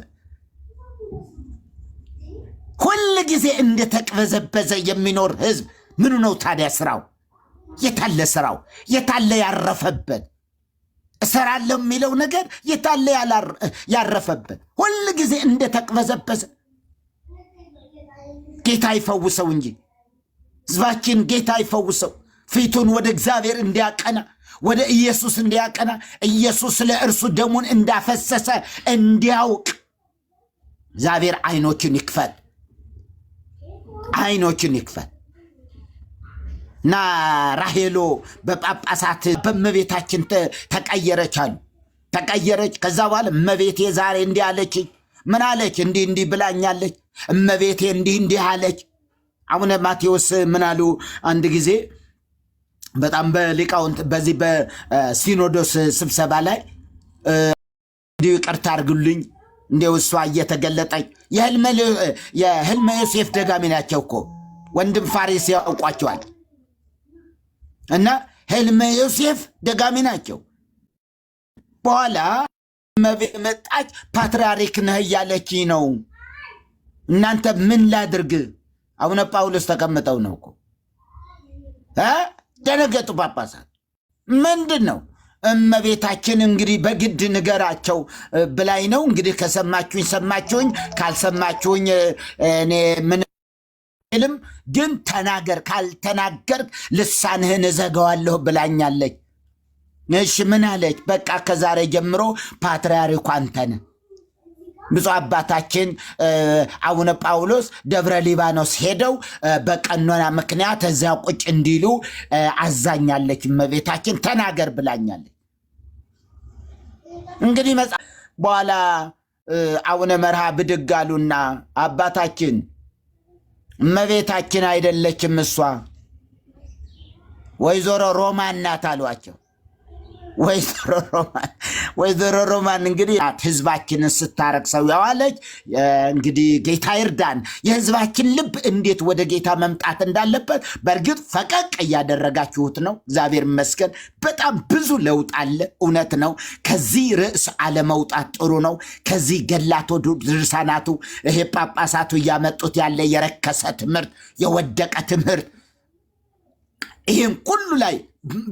ሁል ጊዜ እንደተቅበዘበዘ የሚኖር ህዝብ ምኑ ነው ታዲያ ስራው? የታለ ስራው? የታለ ያረፈበት? እሰራለሁ የሚለው ነገር የታለ ያረፈበት? ሁል ጊዜ እንደተቅበዘበዘ። ጌታ ይፈውሰው እንጂ ህዝባችን ጌታ ይፈውሰው። ፊቱን ወደ እግዚአብሔር እንዲያቀና፣ ወደ ኢየሱስ እንዲያቀና፣ ኢየሱስ ለእርሱ ደሙን እንዳፈሰሰ እንዲያውቅ እግዚአብሔር አይኖችን ይክፈል። እና ራሄሎ በጳጳሳት በእመቤታችን ተቀየረች አሉ። ተቀየረች። ከዛ በኋላ እመቤቴ ዛሬ እንዲህ አለች። ምን አለች? እንዲህ ብላኛለች እመቤቴ፣ እንዲህ አለች። አቡነ ማቴዎስ ምን አሉ? አንድ ጊዜ በጣም በሊቃውንት በዚህ በሲኖዶስ ስብሰባ ላይ እንዲሁ ይቅርታ አድርጉልኝ፣ እንዲሁ እሷ እየተገለጠች የህልመ ዮሴፍ ደጋሚ ናቸው እኮ ወንድም ፋሪስ ያውቋቸዋል። እና ህልመ ዮሴፍ ደጋሚ ናቸው። በኋላ መጣች፣ ፓትርያርክ ነህ እያለች ነው። እናንተ ምን ላድርግ? አቡነ ጳውሎስ ተቀምጠው ነው እኮ ደነገጡ ጳጳሳት። ምንድን ነው? እመቤታችን እንግዲህ በግድ ንገራቸው ብላይ ነው። እንግዲህ ከሰማችሁኝ ሰማችሁኝ፣ ካልሰማችሁኝ እኔ ምን ልም፣ ግን ተናገር፣ ካልተናገርክ ልሳንህን እዘጋዋለሁ ብላኛለች። እሺ ምን አለች? በቃ ከዛሬ ጀምሮ ፓትርያርኩ አንተ ነህ። ብፁዕ አባታችን አቡነ ጳውሎስ ደብረ ሊባኖስ ሄደው በቀኖና ምክንያት እዚያ ቁጭ እንዲሉ አዛኛለች እመቤታችን። ተናገር ብላኛለች። እንግዲህ በኋላ አቡነ መርሃ ብድግ አሉና አባታችን እመቤታችን አይደለችም እሷ ወይዘሮ ሮማን ናት አሏቸው። ወይዘሮ ሮማን እንግዲህ ህዝባችንን ስታረቅ ሰው ያዋለች። እንግዲህ ጌታ ይርዳን። የህዝባችን ልብ እንዴት ወደ ጌታ መምጣት እንዳለበት በእርግጥ ፈቀቅ እያደረጋችሁት ነው። እግዚአብሔር ይመስገን። በጣም ብዙ ለውጥ አለ። እውነት ነው። ከዚህ ርዕስ አለመውጣት ጥሩ ነው። ከዚህ ገላቶ ድርሳናቱ ይሄ ጳጳሳቱ እያመጡት ያለ የረከሰ ትምህርት፣ የወደቀ ትምህርት ይህን ሁሉ ላይ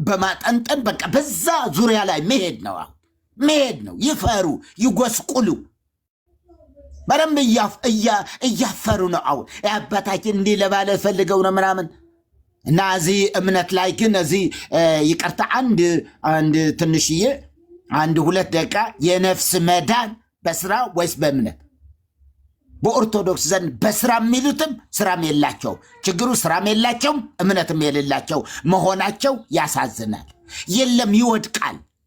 በማጠንጠን በቃ በዛ ዙሪያ ላይ መሄድ ነው። ይፈሩ፣ ይጎስቁሉ። በደንብ እያፈሩ ነው። አሁን አባታችን እንዲህ ለማለት ፈልገው ነው ምናምን እና እዚህ እምነት ላይ ግን እዚህ ይቅርታ አንድ ትንሽዬ 1-2 ደቂቃ የነፍስ መዳን በስራ ወይስ በእምነት? በኦርቶዶክስ ዘንድ በስራ የሚሉትም ስራም የላቸው። ችግሩ ስራም የላቸውም እምነትም የሌላቸው መሆናቸው ያሳዝናል። የለም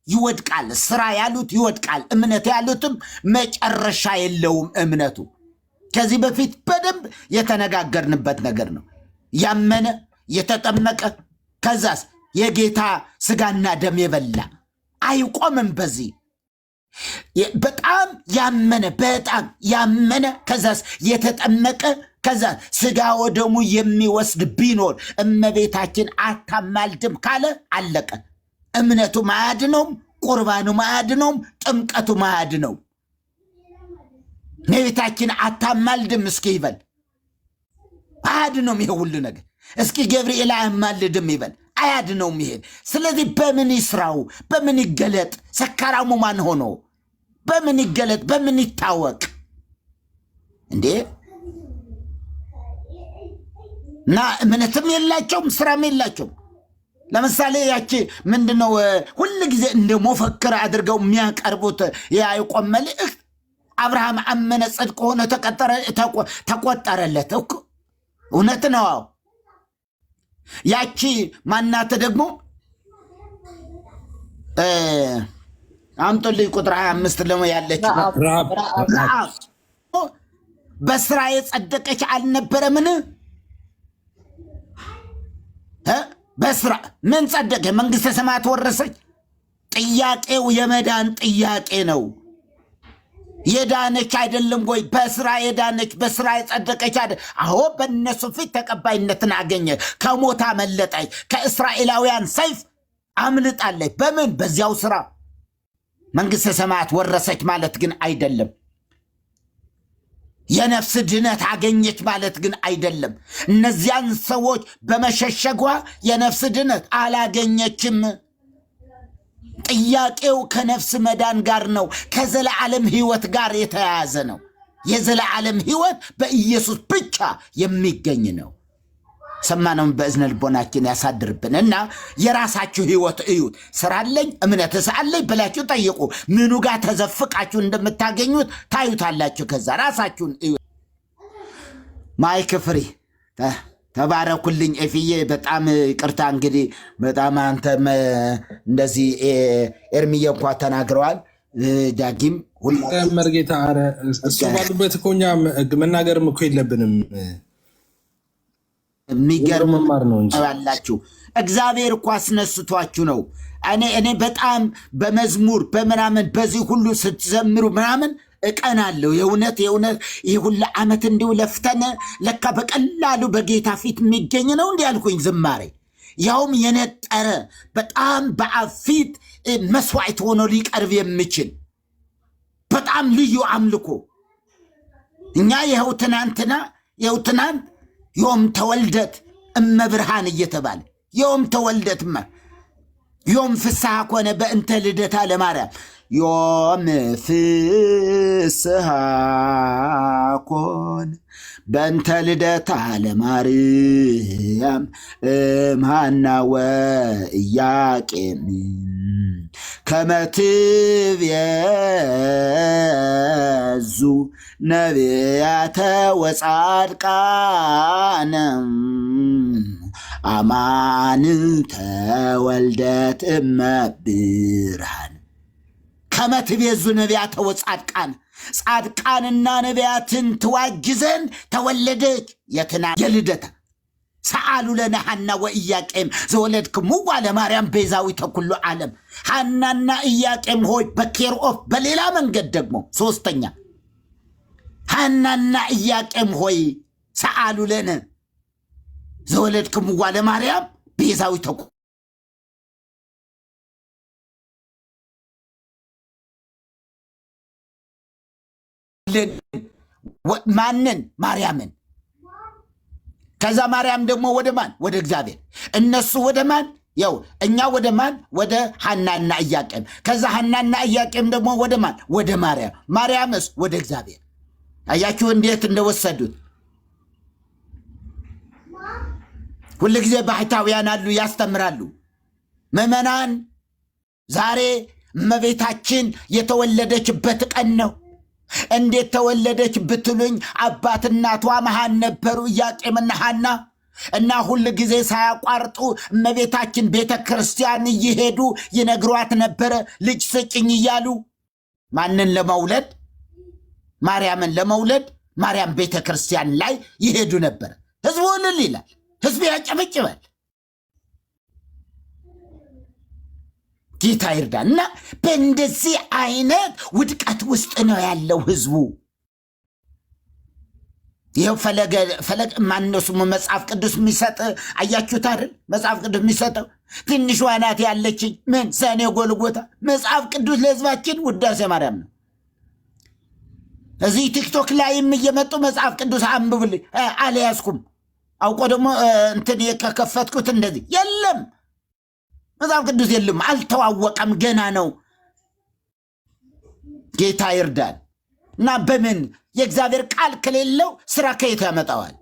ይወድቃል። ስራ ያሉት ይወድቃል። እምነት ያሉትም መጨረሻ የለውም እምነቱ። ከዚህ በፊት በደንብ የተነጋገርንበት ነገር ነው። ያመነ የተጠመቀ ከዛስ የጌታ ስጋና ደም የበላ አይቆምም። በዚህ በጣም ያመነ ከዛስ የተጠመቀ ከዛ ስጋ ወደሙ የሚወስድ ቢኖር እመቤታችን አታማልድም ካለ አለቀ። እምነቱ ማያድነውም፣ ቁርባኑ ማያድነውም፣ ጥምቀቱ ማያድነውም። እመቤታችን አታማልድም እስኪ ይበል። አያድነውም ይሄ ሁሉ ነገር። እስኪ ገብርኤል አያማልድም ይበል። አያድነውም ይሄ። ስለዚህ በምን ይስራው? በምን ይገለጥ? ሰካራሙ ማን ሆኖ በምን ይገለጥ? በምን ይታወቅ እንዴ? እና እምነትም የላቸውም ስራም የላቸውም። ለምሳሌ ያቺ ምንድነው ሁሉ ጊዜ እንደ መፈክር አድርገው የሚያቀርቡት የያዕቆብ መልእክት አብርሃም አመነ ጽድቅ ሆነ ተቆጠረለት እኮ እውነት ነው። ያቺ ማናተ ደግሞ አምጦልኝ ቁጥር 25 ለሞ ያለች በስራ የጸደቀች አልነበረምን? በስራ ምን ጸደቀ? መንግሥተ ሰማያት ወረሰች። ጥያቄው የመዳን ጥያቄ ነው። የዳነች አይደለም ወይ? በስራ የዳነች በስራ የጸደቀች አይደል? አዎ በእነሱ ፊት ተቀባይነትን አገኘ። ከሞት አመለጠች። ከእስራኤላውያን ሰይፍ አምልጣለች። በምን? በዚያው ስራ። መንግሥተ ሰማያት ወረሰች ማለት ግን አይደለም። የነፍስ ድነት አገኘች ማለት ግን አይደለም። እነዚያን ሰዎች በመሸሸጓ የነፍስ ድነት አላገኘችም። ጥያቄው ከነፍስ መዳን ጋር ነው። ከዘላለም ሕይወት ጋር የተያያዘ ነው። የዘላለም ሕይወት በኢየሱስ ብቻ የሚገኝ ነው። ሰማነውን በእዝነ ልቦናችን ያሳድርብን እና የራሳችሁ ሕይወት እዩት። ስራ አለኝ እምነትስ አለኝ ብላችሁ ጠይቁ። ምኑ ጋር ተዘፍቃችሁ እንደምታገኙት ታዩታላችሁ። ከዛ ራሳችሁን እዩት። ማይክ ፍሪ ተባረኩልኝ። ኤፍዬ በጣም ይቅርታ እንግዲህ በጣም አንተም እንደዚህ ኤርሚዬ እንኳ ተናግረዋል። ዳጊም መርጌታ እሱ ባሉበት እኮ እኛ መናገርም እኮ የለብንም። የሚገርም ነው ያላችሁ። እግዚአብሔር እኮ አስነስቷችሁ ነው። እኔ በጣም በመዝሙር በምናምን በዚህ ሁሉ ስትዘምሩ ምናምን እቀናለሁ። የእውነት ይህ ሁሉ ዓመት እንዲሁ ለፍተን ለካ በቀላሉ በጌታ ፊት የሚገኝ ነው እንዲህ ያልኩኝ ዝማሬ፣ ያውም የነጠረ በጣም በአብ ፊት መስዋዕት ሆኖ ሊቀርብ የሚችል በጣም ልዩ አምልኮ። እኛ ይኸው ትናንት ዮም ተወልደት እመብርሃን እየተባለ ዮም ተወልደት ዮም ፍስሐ ኮነ በእንተ ልደታ ለማርያም ዮም ፍስሐ ኮነ በእንተ ልደታ ለማርያም እምሃና ወኢያቄም ከመ ትቤዙ ነቢያተ ወጻድቃነ አማን ተወልደት እመብርሃን ከመ ትቤዙ ነቢያተ ወጻድቃነ ጻድቃንና ነቢያትን ትዋጅ ዘንድ ተወለደች። የልደታ ሰአሉ ለነ ሐና ወኢያቄም ዘወለድክሙዋ ለማርያም ቤዛዊተ ኩሉ ዓለም። ሐናና ኢያቄም ሆይ በኬርኦፍ በሌላ መንገድ ደግሞ ሶስተኛ ሐናና ኢያቄም ሆይ ሰአሉ ለነ ዘወለድክሙዋ ለማርያም ቤዛዊተ ኩሉ ማንን? ማርያምን። ከዛ ማርያም ደግሞ ወደ ማን? ወደ እግዚአብሔር። እነሱ ወደ ማን? ያው እኛ ወደ ማን? ወደ ሐናና ኢያቄም። ከዛ ሐናና ኢያቄም ደግሞ ወደ ማን? ወደ ማርያም። ማርያምስ ወደ እግዚአብሔር። አያችሁ እንዴት እንደወሰዱት። ሁሉ ጊዜ ባህታውያን አሉ ያስተምራሉ። ምዕመናን ዛሬ እመቤታችን የተወለደችበት ቀን ነው። እንዴት ተወለደች ብትሉኝ አባት እናቷ መሃን ነበሩ ኢያቄምና ሐና እና ሁሉ ጊዜ ሳያቋርጡ እመቤታችን ቤተ ክርስቲያን እየሄዱ ይነግሯት ነበረ ልጅ ስጭኝ እያሉ። ማንን ለመውለድ? ማርያምን ለመውለድ ማርያም ቤተ ክርስቲያን ላይ ይሄዱ ነበር። ህዝቡ እልል ይላል፣ ህዝቡ ያጨበጭባል። ጌታ ይርዳን። እና በእንደዚህ አይነት ውድቀት ውስጥ ነው ያለው ህዝቡ። ይኸው ፈለገ ማነሱ መጽሐፍ ቅዱስ የሚሰጥ አያችሁት አይደል? መጽሐፍ ቅዱስ የሚሰጠው ትንሿ ናት ያለችኝ ምን ሰኔ ጎልጎታ። መጽሐፍ ቅዱስ ለህዝባችን ውዳሴ ማርያም ነው። እዚህ ቲክቶክ ላይም እየመጡ መጽሐፍ ቅዱስ አንብብልኝ አልያዝኩም። አውቆ ደግሞ እንትን ከከፈትኩት እንደዚህ የለም፣ መጽሐፍ ቅዱስ የለም፣ አልተዋወቀም፣ ገና ነው። ጌታ ይርዳል። እና በምን የእግዚአብሔር ቃል ከሌለው ስራ ከየት ያመጣዋል?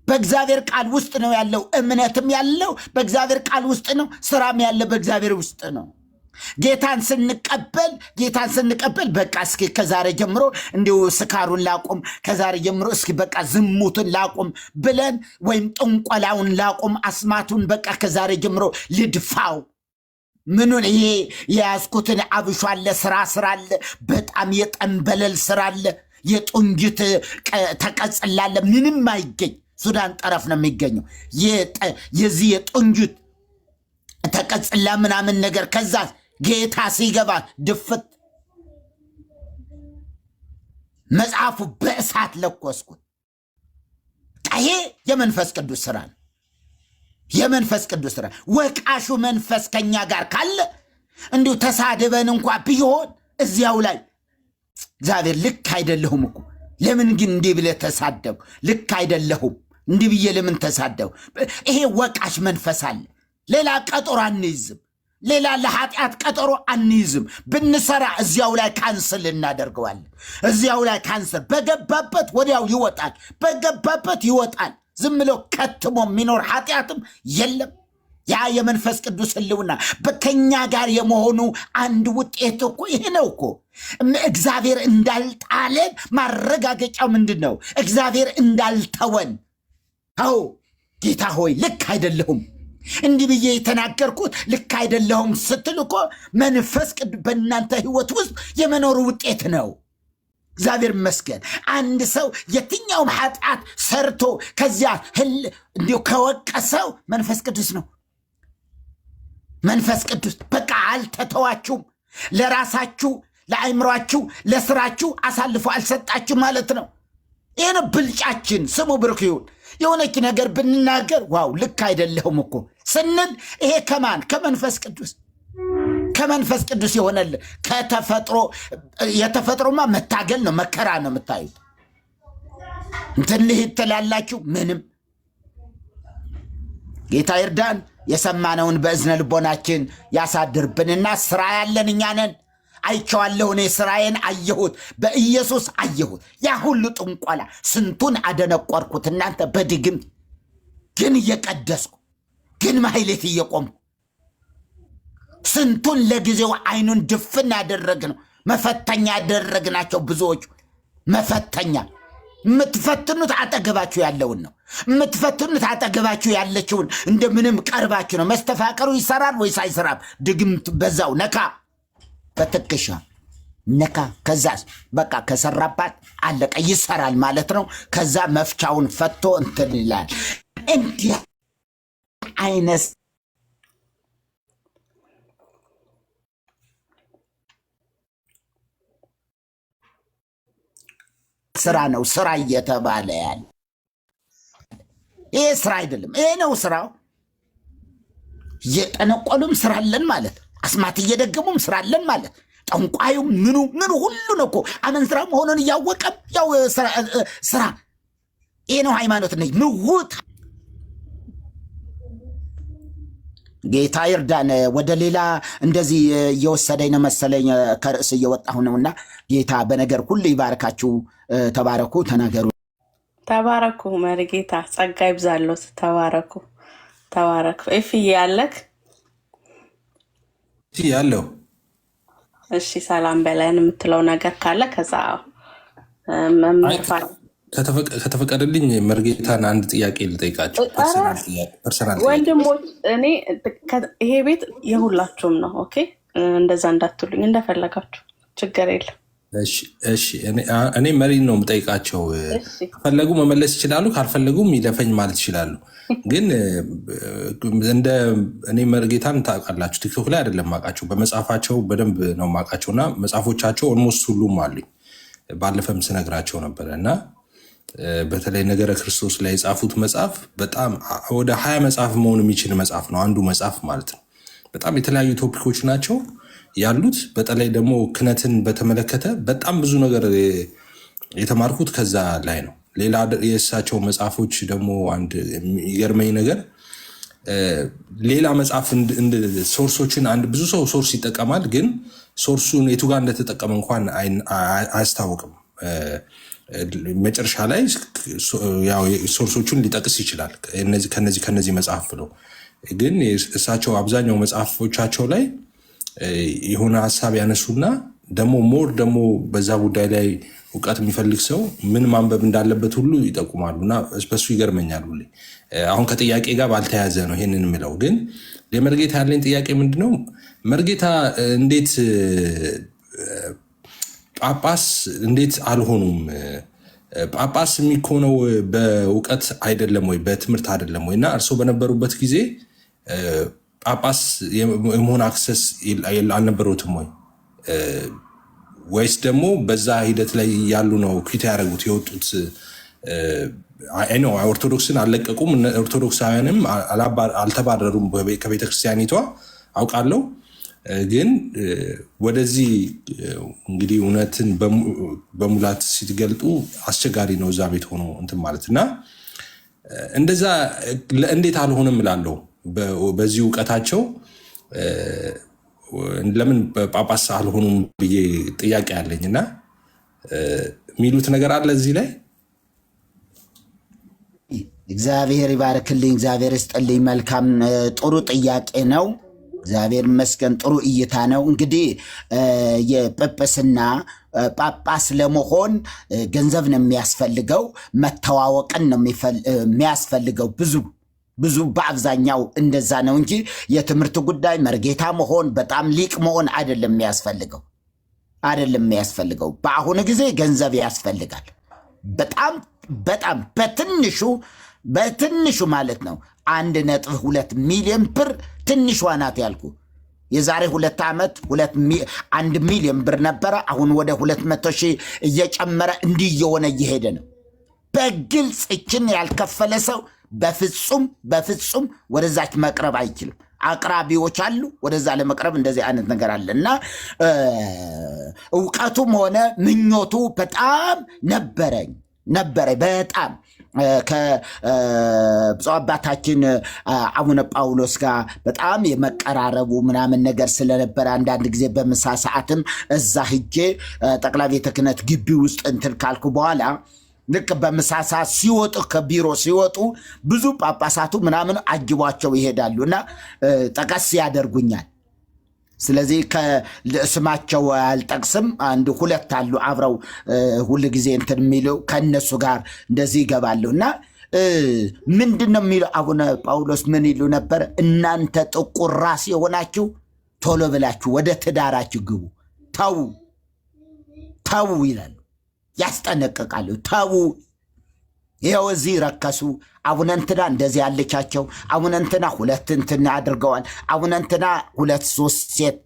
በእግዚአብሔር ቃል ውስጥ ነው ያለው። እምነትም ያለው በእግዚአብሔር ቃል ውስጥ ነው። ስራም ያለ በእግዚአብሔር ውስጥ ነው። ጌታን ስንቀበል በቃ እስኪ ከዛሬ ጀምሮ እንዲሁ ስካሩን ላቁም፣ ከዛሬ ጀምሮ እስኪ በቃ ዝሙትን ላቁም ብለን ወይም ጥንቆላውን ላቁም፣ አስማቱን በቃ ከዛሬ ጀምሮ ልድፋው፣ ምኑን ይሄ የያዝኩትን አብሾ አለ፣ ስራ አለ፣ በጣም የጠንበለል ስራ አለ፣ የጡንጅት ተቀጽላለ፣ ምንም አይገኝ። ሱዳን ጠረፍ ነው የሚገኘው የዚህ የጡንጅት ተቀጽላ ምናምን ነገር። ከዛ ጌታ ሲገባ ድፍት መጽሐፉ በእሳት ለኮስኩት። ይሄ የመንፈስ ቅዱስ ስራ ነው። የመንፈስ ቅዱስ ስራ። ወቃሹ መንፈስ ከኛ ጋር ካለ እንዲሁ ተሳድበን እንኳ ቢሆን እዚያው ላይ እግዚአብሔር ልክ አይደለሁም እኮ ለምን ግን እንዲህ ብለህ ተሳደቡ? ልክ አይደለሁም እንዲህ ብዬ ለምን ተሳደቡ? ይሄ ወቃሽ መንፈስ አለ። ሌላ ቀጠሮ አንይዝም። ሌላ ለኃጢአት ቀጠሮ አንይዝም። ብንሰራ እዚያው ላይ ካንስል እናደርገዋለን። እዚያው ላይ ካንስል በገባበት ወዲያው ይወጣል። በገባበት ይወጣል። ዝም ብሎ ከትሞ የሚኖር ኃጢአትም የለም። ያ የመንፈስ ቅዱስ ህልውና በከኛ ጋር የመሆኑ አንድ ውጤት እኮ ይሄ ነው እኮ። እግዚአብሔር እንዳልጣለን ማረጋገጫው ምንድን ነው? እግዚአብሔር እንዳልተወን። አዎ ጌታ ሆይ ልክ አይደለሁም እንዲህ ብዬ የተናገርኩት ልክ አይደለሁም ስትል እኮ መንፈስ ቅዱስ በእናንተ ህይወት ውስጥ የመኖሩ ውጤት ነው። እግዚአብሔር ይመስገን። አንድ ሰው የትኛውም ኃጢአት ሰርቶ ከዚያ እንዲሁ ከወቀሰው መንፈስ ቅዱስ ነው። መንፈስ ቅዱስ በቃ አልተተዋችሁም። ለራሳችሁ፣ ለአእምሯችሁ፣ ለስራችሁ አሳልፎ አልሰጣችሁ ማለት ነው። ይህን ብልጫችን ስሙ ብሩክ ይሁን። የሆነች ነገር ብንናገር ዋው ልክ አይደለሁም እኮ ስንል ይሄ ከማን? ከመንፈስ ቅዱስ። ከመንፈስ ቅዱስ የሆነልን የተፈጥሮማ መታገል ነው፣ መከራ ነው የምታዩት። እንትን ልሂድ ትላላችሁ ምንም። ጌታ ይርዳን። የሰማነውን በእዝነ ልቦናችን ያሳድርብንና ስራ ያለን እኛ ነን። አይቼዋለሁ፣ እኔ ስራዬን አየሁት፣ በኢየሱስ አየሁት። ያ ሁሉ ጥንቆላ ስንቱን አደነቆርኩት እናንተ በድግምት ግን እየቀደስኩ ግን ማህሌት እየቆምኩ ስንቱን ለጊዜው አይኑን ድፍን ያደረግነው መፈተኛ ያደረግናቸው ብዙዎቹ መፈተኛ። የምትፈትኑት አጠገባችሁ ያለውን ነው። የምትፈትኑት አጠገባችሁ ያለችውን እንደምንም ቀርባችሁ ነው። መስተፋቀሩ ይሰራል ወይስ አይሰራም? ድግምት በዛው ነካ በትከሻ ነካ። ከዛ በቃ ከሰራባት አለቀ፣ ይሰራል ማለት ነው። ከዛ መፍቻውን ፈቶ እንትን ይላል። እንዲህ አይነት ስራ ነው ስራ እየተባለ ያለ ይሄ ስራ አይደለም። ይሄ ነው ስራው። እየጠነቆሉም ስራ አለን ማለት፣ አስማት እየደገሙም ስራ አለን ማለት፣ ጠንቋዩ ምኑ ሁሉ ነው እኮ አመንዝራ መሆኑን እያወቀም ያው ስራ። ይሄ ነው ሃይማኖት ነኝ ምውት። ጌታ ይርዳን። ወደ ሌላ እንደዚህ እየወሰደኝ ነው መሰለኝ፣ ከርዕስ እየወጣሁ ነውና ጌታ በነገር ሁሉ ይባርካችሁ። ተባረኩ፣ ተናገሩ። ተባረኩ። መሪጌታ ጸጋ ይብዛሎት። ተባረኩ። ኤፍዬ ያለክ ያለው እሺ፣ ሰላም በለን የምትለው ነገር ካለ ከዛ ከተፈቀደልኝ መርጌታን አንድ ጥያቄ ልጠይቃቸው። ወንድሞች፣ እኔ ይሄ ቤት የሁላችሁም ነው። ኦኬ፣ እንደዛ እንዳትሉኝ፣ እንደፈለጋችሁ ችግር የለም። እሺ፣ እኔ መሪን ነው የምጠይቃቸው። ከፈለጉ መመለስ ይችላሉ፣ ካልፈለጉም ይለፈኝ ማለት ይችላሉ። ግን እንደ እኔ መርጌታን ታውቃላችሁ፣ ቲክቶክ ላይ አይደለም ማውቃቸው፣ በመጽሐፋቸው በደንብ ነው ማውቃቸው እና መጽሐፎቻቸው ኦልሞስት ሁሉም አሉኝ። ባለፈም ስነግራቸው ነበረ እና በተለይ ነገረ ክርስቶስ ላይ የጻፉት መጽሐፍ በጣም ወደ 20 መጽሐፍ መሆን የሚችል መጽሐፍ ነው አንዱ መጽሐፍ ማለት ነው። በጣም የተለያዩ ቶፒኮች ናቸው ያሉት። በተለይ ደግሞ ክህነትን በተመለከተ በጣም ብዙ ነገር የተማርኩት ከዛ ላይ ነው። ሌላ የእሳቸው መጽሐፎች ደግሞ አንድ የሚገርመኝ ነገር ሌላ መጽሐፍ ሶርሶችን አንድ ብዙ ሰው ሶርስ ይጠቀማል፣ ግን ሶርሱን የቱ ጋር እንደተጠቀመ እንኳን አያስታውቅም። መጨረሻ ላይ ሶርሶቹን ሊጠቅስ ይችላል ከነዚህ መጽሐፍ ብሎ፣ ግን እሳቸው አብዛኛው መጽሐፎቻቸው ላይ የሆነ ሀሳብ ያነሱና ደግሞ ሞር ደግሞ በዛ ጉዳይ ላይ እውቀት የሚፈልግ ሰው ምን ማንበብ እንዳለበት ሁሉ ይጠቁማሉ እና በሱ ይገርመኛል። አሁን ከጥያቄ ጋር ባልተያዘ ነው ይሄንን የምለው፣ ግን ለመርጌታ ያለኝ ጥያቄ ምንድነው፣ መርጌታ እንዴት ጳጳስ እንዴት አልሆኑም? ጳጳስ የሚኮነው በእውቀት አይደለም ወይ በትምህርት አይደለም ወይ? እና እርስዎ በነበሩበት ጊዜ ጳጳስ የመሆን አክሰስ አልነበሩትም ወይ? ወይስ ደግሞ በዛ ሂደት ላይ ያሉ ነው ኩዊት ያደረጉት የወጡት? ኦርቶዶክስን አልለቀቁም፣ ኦርቶዶክሳውያንም አልተባረሩም ከቤተክርስቲያኒቷ አውቃለሁ። ግን ወደዚህ እንግዲህ እውነትን በሙላት ሲትገልጡ አስቸጋሪ ነው እዛ ቤት ሆኖ እንትን ማለት እና እንደዛ እንዴት አልሆነም እላለሁ። በዚህ እውቀታቸው ለምን ጳጳስ አልሆኑም ብዬ ጥያቄ አለኝ እና የሚሉት ነገር አለ እዚህ ላይ። እግዚአብሔር ይባርክልኝ፣ እግዚአብሔር ይስጥልኝ። መልካም ጥሩ ጥያቄ ነው። እግዚአብሔር ይመስገን፣ ጥሩ እይታ ነው። እንግዲህ የጵጵስና ጳጳስ ለመሆን ገንዘብ ነው የሚያስፈልገው፣ መተዋወቅን ነው የሚያስፈልገው። ብዙ በአብዛኛው እንደዛ ነው እንጂ የትምህርት ጉዳይ መርጌታ መሆን በጣም ሊቅ መሆን አይደለም የሚያስፈልገው። በአሁኑ ጊዜ ገንዘብ ያስፈልጋል። በጣም በትንሹ ማለት ነው 1.2 ሚሊዮን ብር ትንሿ ናት ያልኩ። የዛሬ 2 ዓመት 1 ሚሊዮን ብር ነበረ። አሁን ወደ 200 ሺህ እየጨመረ እንዲህ እየሆነ እየሄደ ነው። በግልጽ እችን ያልከፈለ ሰው በፍጹም ወደዛች መቅረብ አይችልም። አቅራቢዎች አሉ፣ ወደዛ ለመቅረብ እንደዚህ አይነት ነገር አለ እና እውቀቱም ሆነ ምኞቱ በጣም ነበረኝ በጣም ከብፁዕ አባታችን አቡነ ጳውሎስ ጋር በጣም የመቀራረቡ ምናምን ነገር ስለነበረ አንዳንድ ጊዜ በምሳ ሰዓትም እዛ ሂጄ ጠቅላይ ቤተ ክህነት ግቢ ውስጥ እንትን ካልኩ በኋላ ልክ በምሳ ሰዓት ሲወጡ ከቢሮ ሲወጡ ብዙ ጳጳሳቱ ምናምን አጅቧቸው ይሄዳሉ እና ጠቀስ ያደርጉኛል። ስለዚህ ከስማቸው አልጠቅስም፣ 1-2 አሉ አብረው ሁሉ ጊዜ እንትን የሚለው ከነሱ ጋር እንደዚህ ይገባሉ እና ምንድነው የሚለው አቡነ ጳውሎስ ምን ይሉ ነበር? እናንተ ጥቁር ራስ የሆናችሁ ቶሎ ብላችሁ ወደ ትዳራችሁ ግቡ፣ ተው ይላሉ፣ ያስጠነቅቃሉ። ተው፣ ይኸው እዚህ ረከሱ። አቡነ እንትና እንደዚህ ያለቻቸው፣ አቡነ እንትና 2 እንትና አድርገዋል፣ አቡነ እንትና 2-3 ሴት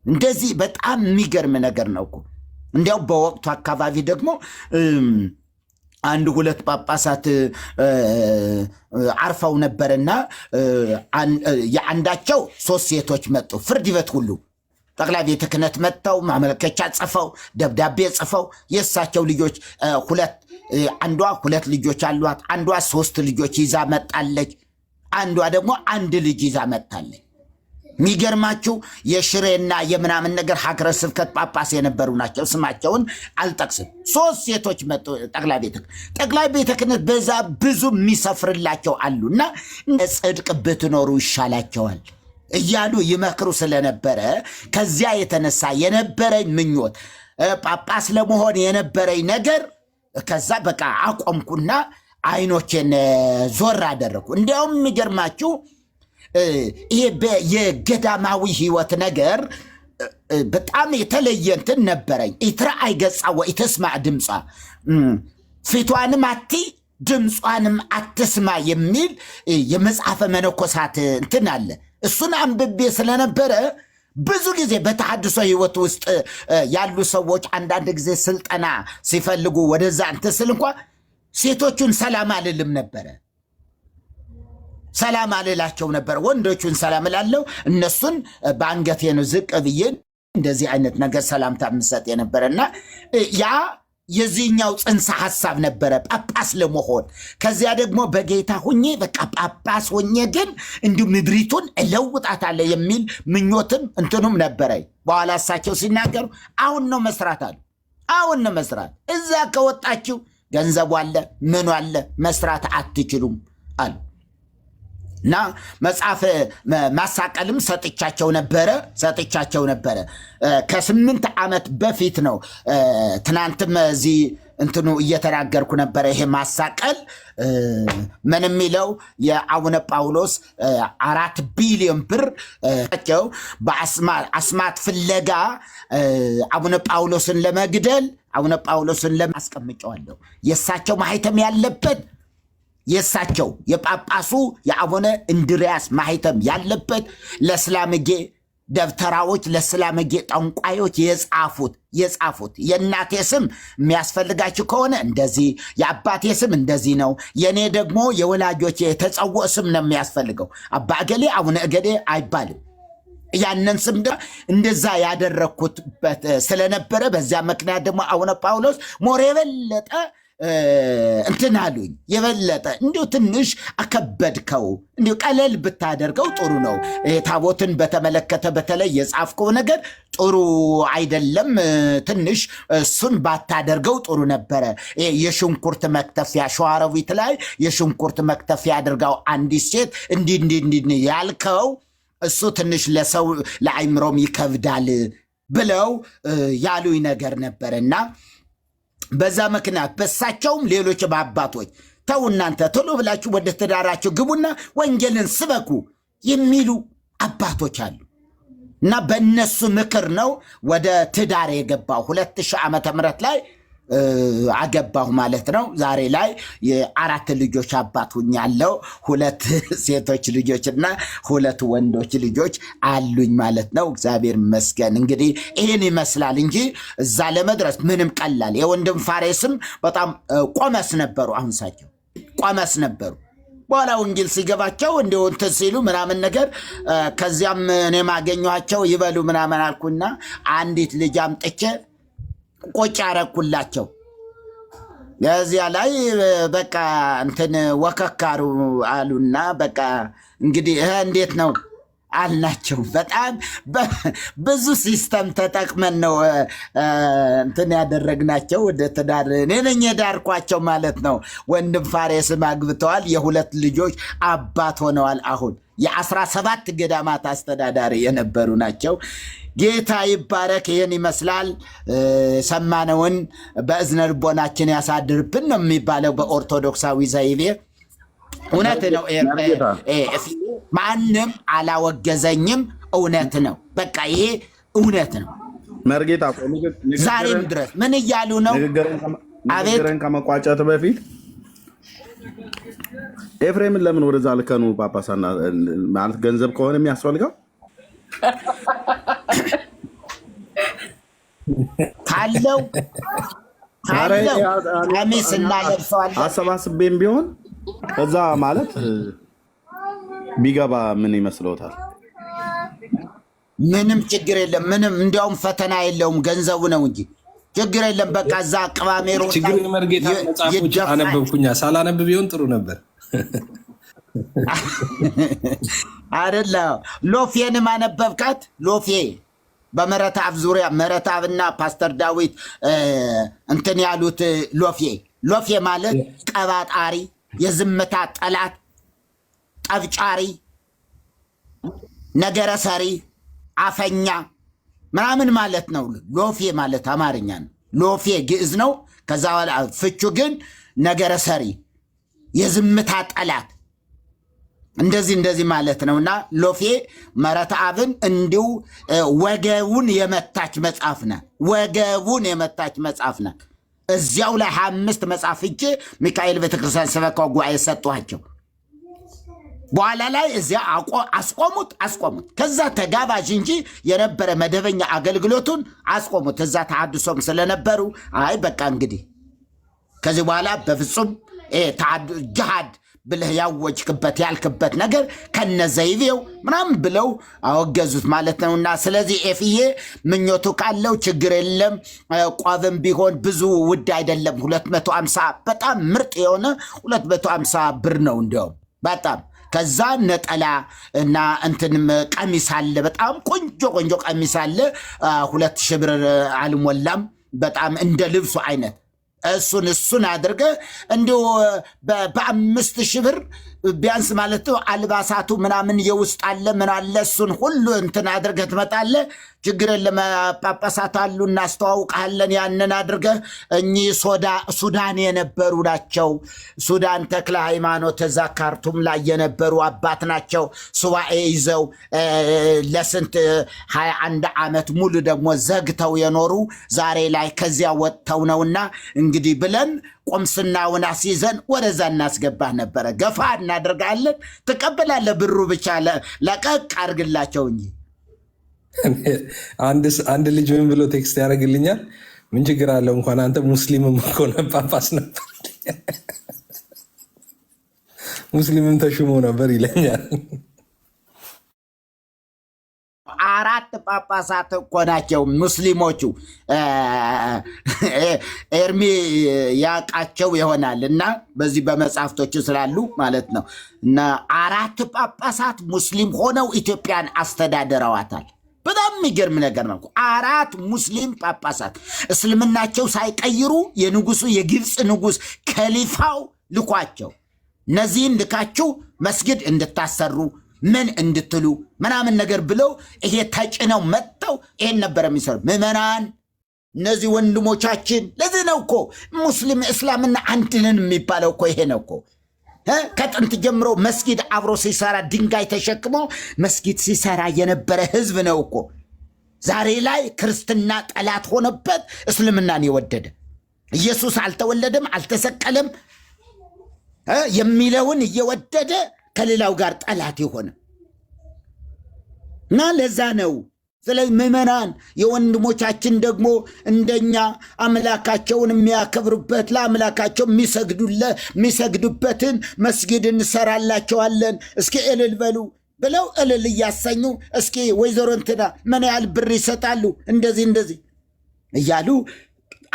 እንደዚህ። በጣም የሚገርም ነገር ነው እኮ። እንዲያው በወቅቱ አካባቢ ደግሞ 1-2 ጳጳሳት አርፈው ነበርና የአንዳቸው 3 ሴቶች መጡ። ፍርድ ቤት ሁሉ ጠቅላይ ቤተ ክህነት መጥተው ማመልከቻ ጽፈው ደብዳቤ ጽፈው የእሳቸው ልጆች አንዷ 2 ልጆች አሏት፣ አንዷ 3 ልጆች ይዛ መጣለች፣ አንዷ ደግሞ 1 ልጅ ይዛ መጣለች። የሚገርማችሁ የሽሬና የምናምን ነገር ሀገረ ስብከት ጳጳስ የነበሩ ናቸው። ስማቸውን አልጠቅስም። 3 ሴቶች መጡ ጠቅላይ ቤተ ክህነት በዛ ብዙ የሚሰፍርላቸው አሉና ጽድቅ ብትኖሩ ይሻላቸዋል እያሉ ይመክሩ ስለነበረ ከዚያ የተነሳ የነበረኝ ምኞት ጳጳስ ለመሆን የነበረኝ ነገር ከዛ በቃ አቆምኩና አይኖቼን ዞር አደረኩ። እንዲያውም የሚገርማችሁ ይሄ የገዳማዊ ህይወት ነገር በጣም የተለየ እንትን ነበረኝ። ኢትረአይ ገጻ ወኢትስማዕ ድምጿ፣ ፊቷንም አቲ ድምጿንም አትስማ የሚል የመጽሐፈ መነኮሳት እንትን አለ። እሱን አንብቤ ስለነበረ ብዙ ጊዜ በተሐድሶ ህይወት ውስጥ ያሉ ሰዎች አንዳንድ ጊዜ ስልጠና ሲፈልጉ ወደዛ እንትን ስል እንኳ ሴቶቹን ሰላም አልልም ነበረ፣ ሰላም አልላቸው ነበር። ወንዶቹን ሰላም እላለሁ፣ እነሱን በአንገቴ ነው ዝቅ ብዬ እንደዚህ አይነት ነገር ሰላምታ የምሰጥ የነበረና ያ የዚህኛው ጽንሰ ሐሳብ ነበረ ጳጳስ ለመሆን። ከዚያ ደግሞ በጌታ ሁኜ በቃ ጳጳስ ሆኜ ግን እንዲሁ ምድሪቱን እለውጣታለሁ የሚል ምኞትም እንትኑም ነበረ። በኋላ እሳቸው ሲናገሩ አሁን ነው መስራት አሉ። አሁን ነው መስራት። እዛ ከወጣችሁ ገንዘቡ አለ ምኑ አለ፣ መስራት አትችሉም አሉ። እና መጽሐፍ ማሳቀልም ሰጥቻቸው ነበረ። ከ8 ዓመት በፊት ነው። ትናንትም እዚህ እንትኑ እየተናገርኩ ነበረ። ይሄ ማሳቀል ምን የሚለው የአቡነ ጳውሎስ 4 ቢሊዮን ብር በአስማት ፍለጋ አቡነ ጳውሎስን ለመግደል አቡነ ጳውሎስን አስቀምጨዋለሁ። የእሳቸው ማህተም ያለበት የእሳቸው የጳጳሱ የአቡነ እንድርያስ ማህተም ያለበት ለእስላምጌ ደብተራዎች ለእስላምጌ ጠንቋዮች የጻፉት የእናቴ ስም የሚያስፈልጋችሁ ከሆነ እንደዚህ፣ የአባቴ ስም እንደዚህ ነው፣ የእኔ ደግሞ የወላጆች የተጸውዖ ስም ነው የሚያስፈልገው። አባ እገሌ አቡነ እገሌ አይባልም። ያንን ስም እንደዛ ያደረግኩበት ስለነበረ በዚያ ምክንያት ደግሞ አቡነ ጳውሎስ ሞር የበለጠ እንትን አሉኝ። የበለጠ እንዲሁ ትንሽ አከበድከው፣ እንዲሁ ቀለል ብታደርገው ጥሩ ነው። ታቦትን በተመለከተ በተለይ የጻፍከው ነገር ጥሩ አይደለም፣ ትንሽ እሱን ባታደርገው ጥሩ ነበረ። የሽንኩርት መክተፊያ ሸዋሮቢት ላይ የሽንኩርት መክተፊያ አድርጋው አንዲት ሴት እንዲህ ያልከው እሱ ትንሽ ለሰው ለአይምሮም ይከብዳል ብለው ያሉኝ ነገር ነበረና በዛ ምክንያት በሳቸውም ሌሎች በአባቶች ተው እናንተ ቶሎ ብላችሁ ወደ ትዳራችሁ ግቡና ወንጌልን ስበኩ የሚሉ አባቶች አሉ። እና በእነሱ ምክር ነው ወደ ትዳር የገባው። 2000 ዓመተ ምህረት ላይ አገባሁ ማለት ነው። ዛሬ ላይ የ4 ልጆች አባት ሆኛለሁ። 2 ሴቶች ልጆችና 2 ወንዶች ልጆች አሉኝ ማለት ነው። እግዚአብሔር ይመስገን። እንግዲህ ይህን ይመስላል እንጂ እዛ ለመድረስ ምንም ቀላል። የወንድም ፋሬስም በጣም ቆመስ ነበሩ። አሁን ሳቸው ቆመስ ነበሩ። በኋላ ወንጌል ሲገባቸው እንዲሁ እንትን ሲሉ ምናምን ነገር ከዚያም እኔ ማገኘኋቸው ይበሉ ምናምን አልኩና አንዲት ልጅ አምጥቼ ቆጭ አረኩላቸው። ለዚያ ላይ በቃ እንትን ወከካሩ አሉና በቃ እንግዲህ እንዴት ነው አልናቸው። በጣም ብዙ ሲስተም ተጠቅመን ነው እንትን ያደረግናቸው ወደ ትዳር። እኔ ነኝ የዳርኳቸው ማለት ነው። ወንድም ፋሬስም አግብተዋል። የ2 ልጆች አባት ሆነዋል። አሁን የ17 ገዳማት አስተዳዳሪ የነበሩ ናቸው። ጌታ ይባረክ። ይህን ይመስላል። ሰማነውን በእዝነ ልቦናችን ያሳድርብን ነው የሚባለው በኦርቶዶክሳዊ ዘይቤ። እውነት ነው። ማንም አላወገዘኝም። እውነት ነው። በቃ ይሄ እውነት ነው። መርጌታ ዛሬም ድረስ ምን እያሉ ነው? ንግግርን ከመቋጨት በፊት ኤፍሬምን ለምን ወደዛ ልከኑ ጳጳሳና ማለት ገንዘብ ከሆነ የሚያስፈልገው ካለው ቀሚስ እናለብሰዋለን። አሰባስቤም ቢሆን እዛ ማለት ቢገባ ምን ይመስለውታል? ምንም ችግር የለም። ምንም እንዲያውም ፈተና የለውም። ገንዘቡ ነው እንጂ ችግር የለም። በቃ እዛ ቅባሜሮ ችግር መርጌታ መጽሐፎች አነበብኩኛ። ሳላነብ ቢሆን ጥሩ ነበር። አይደለ? ሎፌንም አነበብካት? ሎፌ በመረታብ ዙሪያ መረታብና ፓስተር ዳዊት እንትን ያሉት ሎፌ ማለት ቀባጣሪ፣ የዝምታ ጠላት፣ ጠብጫሪ፣ ነገረ ሰሪ፣ አፈኛ ምናምን ማለት ነው። ሎፌ ማለት አማርኛ ነው። ሎፌ ግዕዝ ነው። ከዛ ፍቹ ግን ነገረ ሰሪ፣ የዝምታ ጠላት እንደዚህ ማለት ነውና ሎፌ መረታብን እንዲሁ ወገቡን የመታች መጽሐፍ ናት። ወገቡን የመታች መጽሐፍ ናት። እዚያው ላይ 25 መጽሐፍ እጅ ሚካኤል ቤተክርስቲያን ሰበካው ጉባኤ ሰጧቸው። በኋላ ላይ እዚያ አስቆሙት። ከዛ ተጋባዥ እንጂ የነበረ መደበኛ አገልግሎቱን አስቆሙት። እዛ ተሐድሶም ስለነበሩ አይ በቃ እንግዲህ ከዚህ በኋላ በፍጹም ጅሃድ ብለህ ያወጅክበት ያልክበት ነገር ከነዘይቤው ምናምን ብለው አወገዙት ማለት ነውና ስለዚህ ኤፍዬ ምኞቱ ካለው ችግር የለም። ቋብም ቢሆን ብዙ ውድ አይደለም 250 በጣም ምርጥ የሆነ 250 ብር ነው እንደውም በጣም ከዛ ነጠላ እና እንትንም ቀሚስ አለ በጣም ቆንጆ ቀሚስ አለ 2000 ብር አልሞላም በጣም እንደ ልብሱ አይነት እሱን አድርገ እንዲሁ በ5000 ብር ቢያንስ ማለት ነው አልባሳቱ ምናምን የውስጥ አለ ምን አለ እሱን ሁሉ እንትን አድርገ ትመጣለ ችግር የለም ጳጳሳት አሉ እናስተዋውቃለን ያንን አድርገ እኚህ ሱዳን የነበሩ ናቸው ሱዳን ተክለ ሃይማኖት እዛ ካርቱም ላይ የነበሩ አባት ናቸው ሱባኤ ይዘው ለስንት 21 ዓመት ሙሉ ደግሞ ዘግተው የኖሩ ዛሬ ላይ ከዚያ ወጥተው ነውና እንግዲህ ብለን ቆምስናውን አስይዘን ወደዛ እናስገባህ ነበረ ገፋ እናደርጋለን ተቀበላለህ ብሩ ብቻ ለቀቅ አድርግላቸው እንጂ አንድ ልጅ ምን ብሎ ቴክስት ያደርግልኛል ምን ችግር አለው እንኳን አንተ ሙስሊምም ከሆነ ጳጳስ ነበር ሙስሊምም ተሹሞ ነበር ይለኛል 4 ጳጳሳት እኮ ናቸው ሙስሊሞቹ ኤርሚ ያቃቸው ይሆናል እና በዚህ በመጽሐፍቶቹ ስላሉ ማለት ነው እና 4 ጳጳሳት ሙስሊም ሆነው ኢትዮጵያን አስተዳደረዋታል በጣም የሚገርም ነገር ነው 4 ሙስሊም ጳጳሳት እስልምናቸው ሳይቀይሩ የንጉሱ የግብፅ ንጉስ ከሊፋው ልኳቸው እነዚህን ልካችሁ መስጊድ እንድታሰሩ ምን እንድትሉ ምናምን ነገር ብለው ይሄ ተጭነው መጥተው ይሄን ነበር የሚሰሩ ምዕመናን እነዚህ ወንድሞቻችን ለዚህ ነው እኮ ሙስሊም እስላምና አንድነን የሚባለው እኮ ይሄ ነው እኮ ከጥንት ጀምሮ መስጊድ አብሮ ሲሰራ ድንጋይ ተሸክሞ መስጊድ ሲሰራ የነበረ ህዝብ ነው እኮ ዛሬ ላይ ክርስትና ጠላት ሆነበት እስልምናን የወደደ ኢየሱስ አልተወለደም አልተሰቀለም የሚለውን እየወደደ ከሌላው ጋር ጠላት የሆነ እና ለዛ ነው ስለዚህ ምዕመናን የወንድሞቻችን ደግሞ እንደኛ አምላካቸውን የሚያከብሩበት ለአምላካቸው የሚሰግዱበትን መስጊድ እንሰራላቸዋለን እስኪ እልል በሉ ብለው እልል እያሰኙ እስኪ ወይዘሮ እንትና ምን ያህል ብር ይሰጣሉ እንደዚህ እያሉ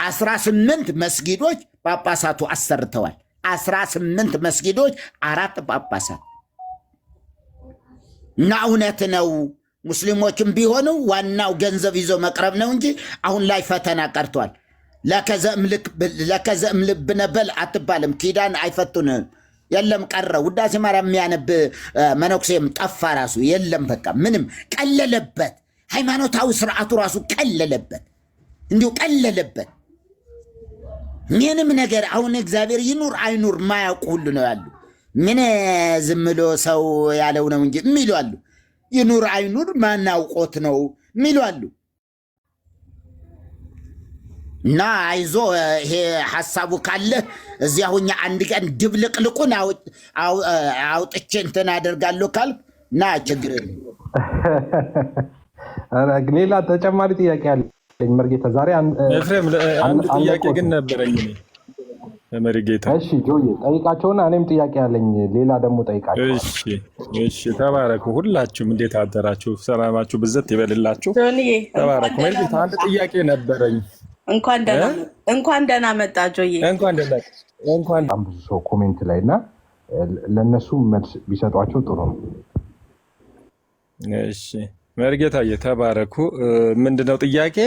18 መስጊዶች ጳጳሳቱ አሰርተዋል 18 መስጊዶች 4 ጳጳሳት እና እውነት ነው ሙስሊሞችም ቢሆኑ ዋናው ገንዘብ ይዞ መቅረብ ነው እንጂ አሁን ላይ ፈተና ቀርቷል ለከዘም ልብ ነበል አትባልም ኪዳን አይፈቱንም የለም ቀረ ውዳሴ ማርያም የሚያነብ መነኩሴም ጠፋ ራሱ የለም በቃ ምንም ቀለለበት ሃይማኖታዊ ስርዓቱ ራሱ ቀለለበት እንዲሁ ቀለለበት ምንም ነገር አሁን እግዚአብሔር ይኑር አይኑር ማያውቁ ሁሉ ነው ያሉ ምን ዝም ብሎ ሰው ያለው ነው እንጂ የሚሉ አሉ ይኑር አይኑር ማናውቆት ነው የሚሉ አሉ እና አይዞ ይሄ ሐሳቡ ካለ እዚያ ሁኛ አንድ ቀን ድብልቅልቁን አውጥቼ እንትን አደርጋለሁ ካል ና ችግር ሌላ ተጨማሪ ጥያቄ አለ መርጌታ ዛሬ አንድ ጥያቄ ግን ነበረኝ መርጌታ እሺ ጆዬ ጠይቃቸውና እኔም ጥያቄ አለኝ ሌላ ደግሞ ጠይቃቸው እሺ ተባረኩ ሁላችሁም እንዴት አደራችሁ ሰላማችሁ ብዘት ይበልላችሁ ተባረኩ መርጌታ አንድ ጥያቄ ነበረኝ እንኳን ደህና መጣ ጆዬ እንኳን ብዙ ሰው ኮሜንት ላይና ለነሱ መልስ ቢሰጧቸው ጥሩ ነው እሺ መርጌታ የተባረኩ ምንድነው ጥያቄ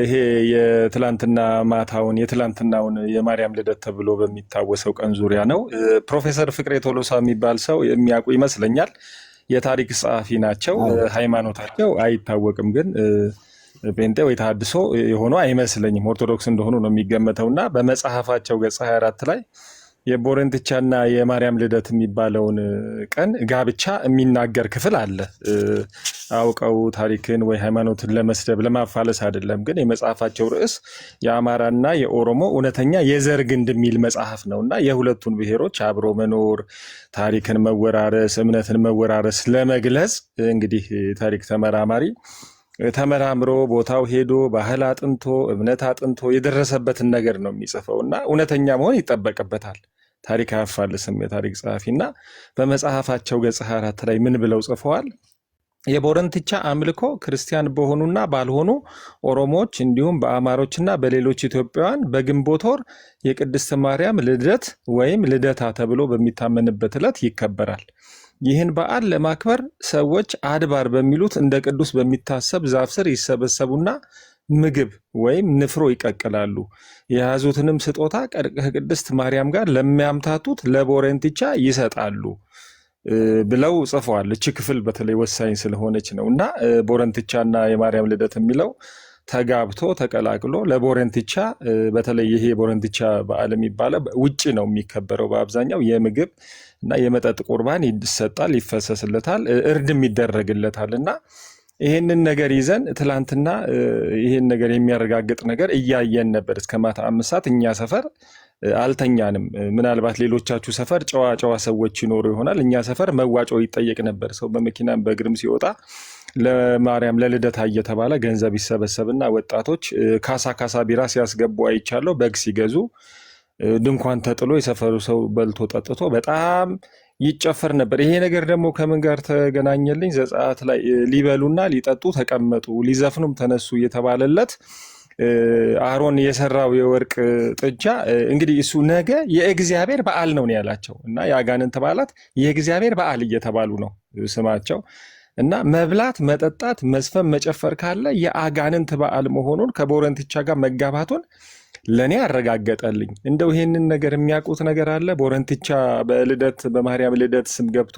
ይሄ የትላንትና ማታውን የትላንትናውን የማርያም ልደት ተብሎ በሚታወሰው ቀን ዙሪያ ነው ፕሮፌሰር ፍቅሬ ቶሎሳ የሚባል ሰው የሚያውቁ ይመስለኛል የታሪክ ጸሐፊ ናቸው ሃይማኖታቸው አይታወቅም ግን ጴንጤ ወይ ተሐድሶ የሆኑ አይመስለኝም ኦርቶዶክስ እንደሆኑ ነው የሚገመተውና በመጽሐፋቸው ገጽ 24 ላይ የቦረንትቻና የማርያም ልደት የሚባለውን ቀን ጋብቻ የሚናገር ክፍል አለ አውቀው ታሪክን ወይ ሃይማኖትን ለመስደብ ለማፋለስ አይደለም ግን የመጽሐፋቸው ርዕስ የአማራና የኦሮሞ እውነተኛ የዘር ግንድ የሚል መጽሐፍ ነውና የሁለቱን ብሔሮች አብሮ መኖር ታሪክን መወራረስ እምነትን መወራረስ ለመግለጽ እንግዲህ ታሪክ ተመራማሪ ተመራምሮ ቦታው ሄዶ ባህል አጥንቶ እምነት አጥንቶ የደረሰበትን ነገር ነው የሚጽፈውና እውነተኛ መሆን ይጠበቅበታል ታሪክ አያፋልስም የታሪክ ጸሐፊና በመጽሐፋቸው ገጽ 24 ላይ ምን ብለው ጽፈዋል? የቦረንትቻ አምልኮ ክርስቲያን በሆኑና ባልሆኑ ኦሮሞዎች እንዲሁም በአማሮችና በሌሎች ኢትዮጵያውያን በግንቦት ወር የቅድስት ማርያም ልደት ወይም ልደታ ተብሎ በሚታመንበት ዕለት ይከበራል። ይህን በዓል ለማክበር ሰዎች አድባር በሚሉት እንደ ቅዱስ በሚታሰብ ዛፍ ስር ይሰበሰቡና ምግብ ወይም ንፍሮ ይቀቅላሉ። የያዙትንም ስጦታ ከቅድስት ማርያም ጋር ለሚያምታቱት ለቦረንትቻ ይሰጣሉ ብለው ጽፈዋል። እቺ ክፍል በተለይ ወሳኝ ስለሆነች ነው እና ቦረንትቻና የማርያም ልደት የሚለው ተጋብቶ ተቀላቅሎ ለቦረንትቻ በተለይ ይሄ ቦረንትቻ በዓል የሚባለው ውጭ ነው የሚከበረው። በአብዛኛው የምግብ እና የመጠጥ ቁርባን ይሰጣል፣ ይፈሰስለታል፣ እርድም ይደረግለታል እና ይህንን ነገር ይዘን ትላንትና ይህን ነገር የሚያረጋግጥ ነገር እያየን ነበር እስከ ማታ 5 ሰዓት። እኛ ሰፈር አልተኛንም። ምናልባት ሌሎቻችሁ ሰፈር ጨዋ ሰዎች ይኖሩ ይሆናል። እኛ ሰፈር መዋጮ ይጠየቅ ነበር። ሰው በመኪናም በእግርም ሲወጣ ለማርያም ለልደታ እየተባለ ገንዘብ ይሰበሰብና ወጣቶች ካሳ ቢራ ሲያስገቡ አይቻለሁ። በግ ሲገዙ ድንኳን ተጥሎ የሰፈሩ ሰው በልቶ ጠጥቶ በጣም ይጨፈር ነበር። ይሄ ነገር ደግሞ ከምን ጋር ተገናኘልኝ? ዘጸአት ላይ ሊበሉና ሊጠጡ ተቀመጡ፣ ሊዘፍኑም ተነሱ እየተባለለት አሮን የሰራው የወርቅ ጥጃ እንግዲህ እሱ ነገ የእግዚአብሔር በዓል ነው ያላቸው እና የአጋንንት በዓላት የእግዚአብሔር በዓል እየተባሉ ነው ስማቸው እና መብላት፣ መጠጣት፣ መዝፈን፣ መጨፈር ካለ የአጋንንት በዓል መሆኑን ከቦረንትቻ ጋር መጋባቱን ለእኔ አረጋገጠልኝ። እንደው ይሄንን ነገር የሚያውቁት ነገር አለ? ቦረንትቻ በልደት በማርያም ልደት ስም ገብቶ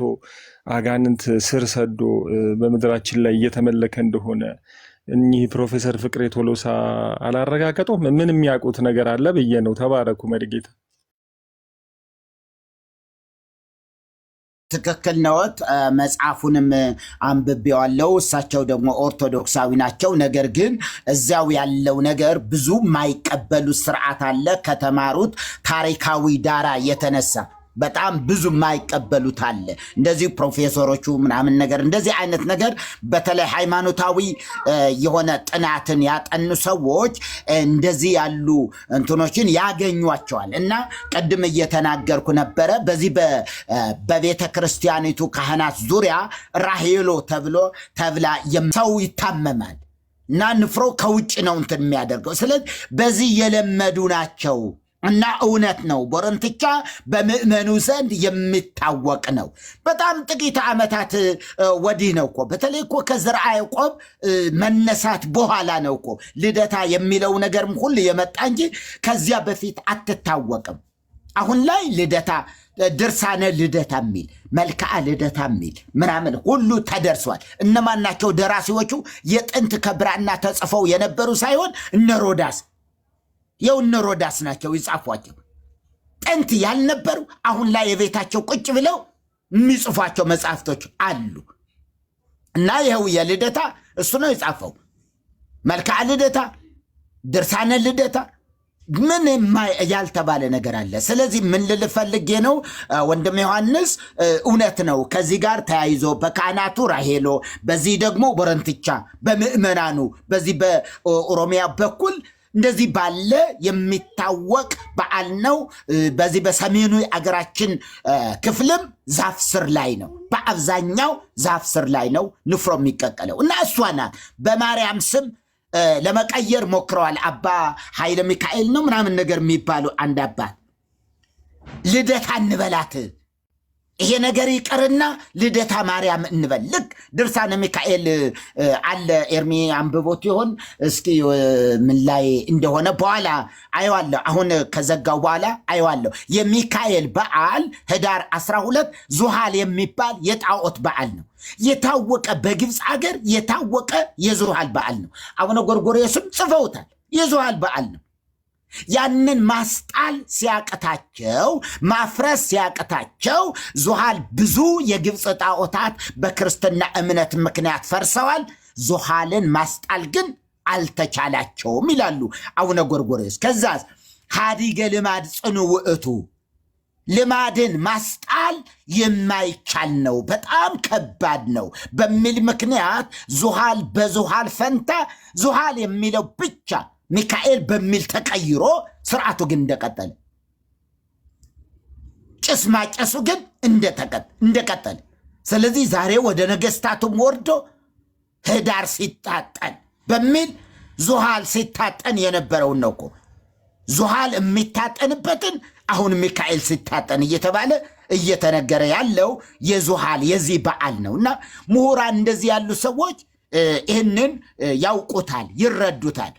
አጋንንት ስር ሰዶ በምድራችን ላይ እየተመለከ እንደሆነ እኚህ ፕሮፌሰር ፍቅሬ ቶሎሳ አላረጋገጡም? ምን የሚያውቁት ነገር አለ ብዬ ነው። ተባረኩ መድጌታ። ትክክል ነዎት። መጽሐፉንም አንብቤዋለሁ። እሳቸው ደግሞ ኦርቶዶክሳዊ ናቸው። ነገር ግን እዚያው ያለው ነገር ብዙ የማይቀበሉት ስርዓት አለ። ከተማሩት ታሪካዊ ዳራ የተነሳ በጣም ብዙ የማይቀበሉት አለ። እንደዚህ ፕሮፌሰሮቹ ምናምን ነገር እንደዚህ አይነት ነገር በተለይ ሃይማኖታዊ የሆነ ጥናትን ያጠኑ ሰዎች እንደዚህ ያሉ እንትኖችን ያገኟቸዋል። እና ቅድም እየተናገርኩ ነበረ በዚህ በቤተ ክርስቲያኒቱ ካህናት ዙሪያ ራሄሎ ተብላ ሰው ይታመማል እና ንፍሮ ከውጭ ነው እንትን የሚያደርገው። ስለዚህ በዚህ የለመዱ ናቸው። እና እውነት ነው ቦረንትቻ በምእመኑ ዘንድ የሚታወቅ ነው። በጣም ጥቂት ዓመታት ወዲህ ነው እኮ በተለይ እኮ ከዘርዓ ያዕቆብ መነሳት በኋላ ነው እኮ ልደታ የሚለው ነገርም ሁሉ የመጣ እንጂ ከዚያ በፊት አትታወቅም። አሁን ላይ ልደታ ድርሳነ ልደታ የሚል መልክዓ ልደታ የሚል ምናምን ሁሉ ተደርሷል። እነማን ናቸው ደራሲዎቹ? የጥንት ከብራና ተጽፈው የነበሩ ሳይሆን እነ ሮዳስ የውነ ሮዳስ ናቸው ይጻፏቸው። ጥንት ያልነበሩ አሁን ላይ የቤታቸው ቁጭ ብለው የሚጽፏቸው መጽሐፍቶች አሉ። እና ይኸው የልደታ እሱ ነው የጻፈው። መልክዓ ልደታ፣ ድርሳነ ልደታ ምን ያልተባለ ነገር አለ? ስለዚህ ምን ልፈልጌ ነው ወንድም ዮሐንስ፣ እውነት ነው። ከዚህ ጋር ተያይዞ በካህናቱ ራሄሎ፣ በዚህ ደግሞ ቦረንትቻ በምእመናኑ በዚህ በኦሮሚያ በኩል እንደዚህ ባለ የሚታወቅ በዓል ነው። በዚህ በሰሜኑ የአገራችን ክፍልም ዛፍ ስር ላይ ነው፣ በአብዛኛው ዛፍ ስር ላይ ነው ንፍሮ የሚቀቀለው እና እሷ ናት በማርያም ስም ለመቀየር ሞክረዋል። አባ ኃይለ ሚካኤል ነው ምናምን ነገር የሚባሉ አንድ አባት ልደታ እንበላት ይሄ ነገር ይቀርና ልደታ ማርያም እንበል። ልክ ድርሳነ ሚካኤል አለ። ኤርሚ አንብቦት ይሆን እስኪ ምን ላይ እንደሆነ በኋላ አየዋለሁ። አሁን ከዘጋው በኋላ አየዋለሁ። የሚካኤል በዓል ህዳር 12 ዙሃል የሚባል የጣዖት በዓል ነው። የታወቀ በግብፅ አገር የታወቀ የዙሃል በዓል ነው። አቡነ ጎርጎርዮስም ጽፈውታል። የዙሃል በዓል ነው። ያንን ማስጣል ሲያቅታቸው ማፍረስ ሲያቅታቸው ዙሃል ብዙ የግብፅ ጣዖታት በክርስትና እምነት ምክንያት ፈርሰዋል። ዙሃልን ማስጣል ግን አልተቻላቸውም ይላሉ አቡነ ጎርጎርዮስ። ከዛ ሀዲገ ልማድ ጽኑ ውእቱ፣ ልማድን ማስጣል የማይቻል ነው፣ በጣም ከባድ ነው በሚል ምክንያት ዙሃል በዙሃል ፈንታ ዙሃል የሚለው ብቻ ሚካኤል በሚል ተቀይሮ ስርዓቱ ግን እንደቀጠለ ጭስ ማጨሱ ግን እንደቀጠለ። ስለዚህ ዛሬ ወደ ነገስታቱም ወርዶ ህዳር ሲታጠን በሚል ዙሃል ሲታጠን የነበረውን ነው እኮ ዙሃል የሚታጠንበትን አሁን ሚካኤል ሲታጠን እየተባለ እየተነገረ ያለው የዙሃል የዚህ በዓል ነው። እና ምሁራን እንደዚህ ያሉ ሰዎች ይህንን ያውቁታል፣ ይረዱታል።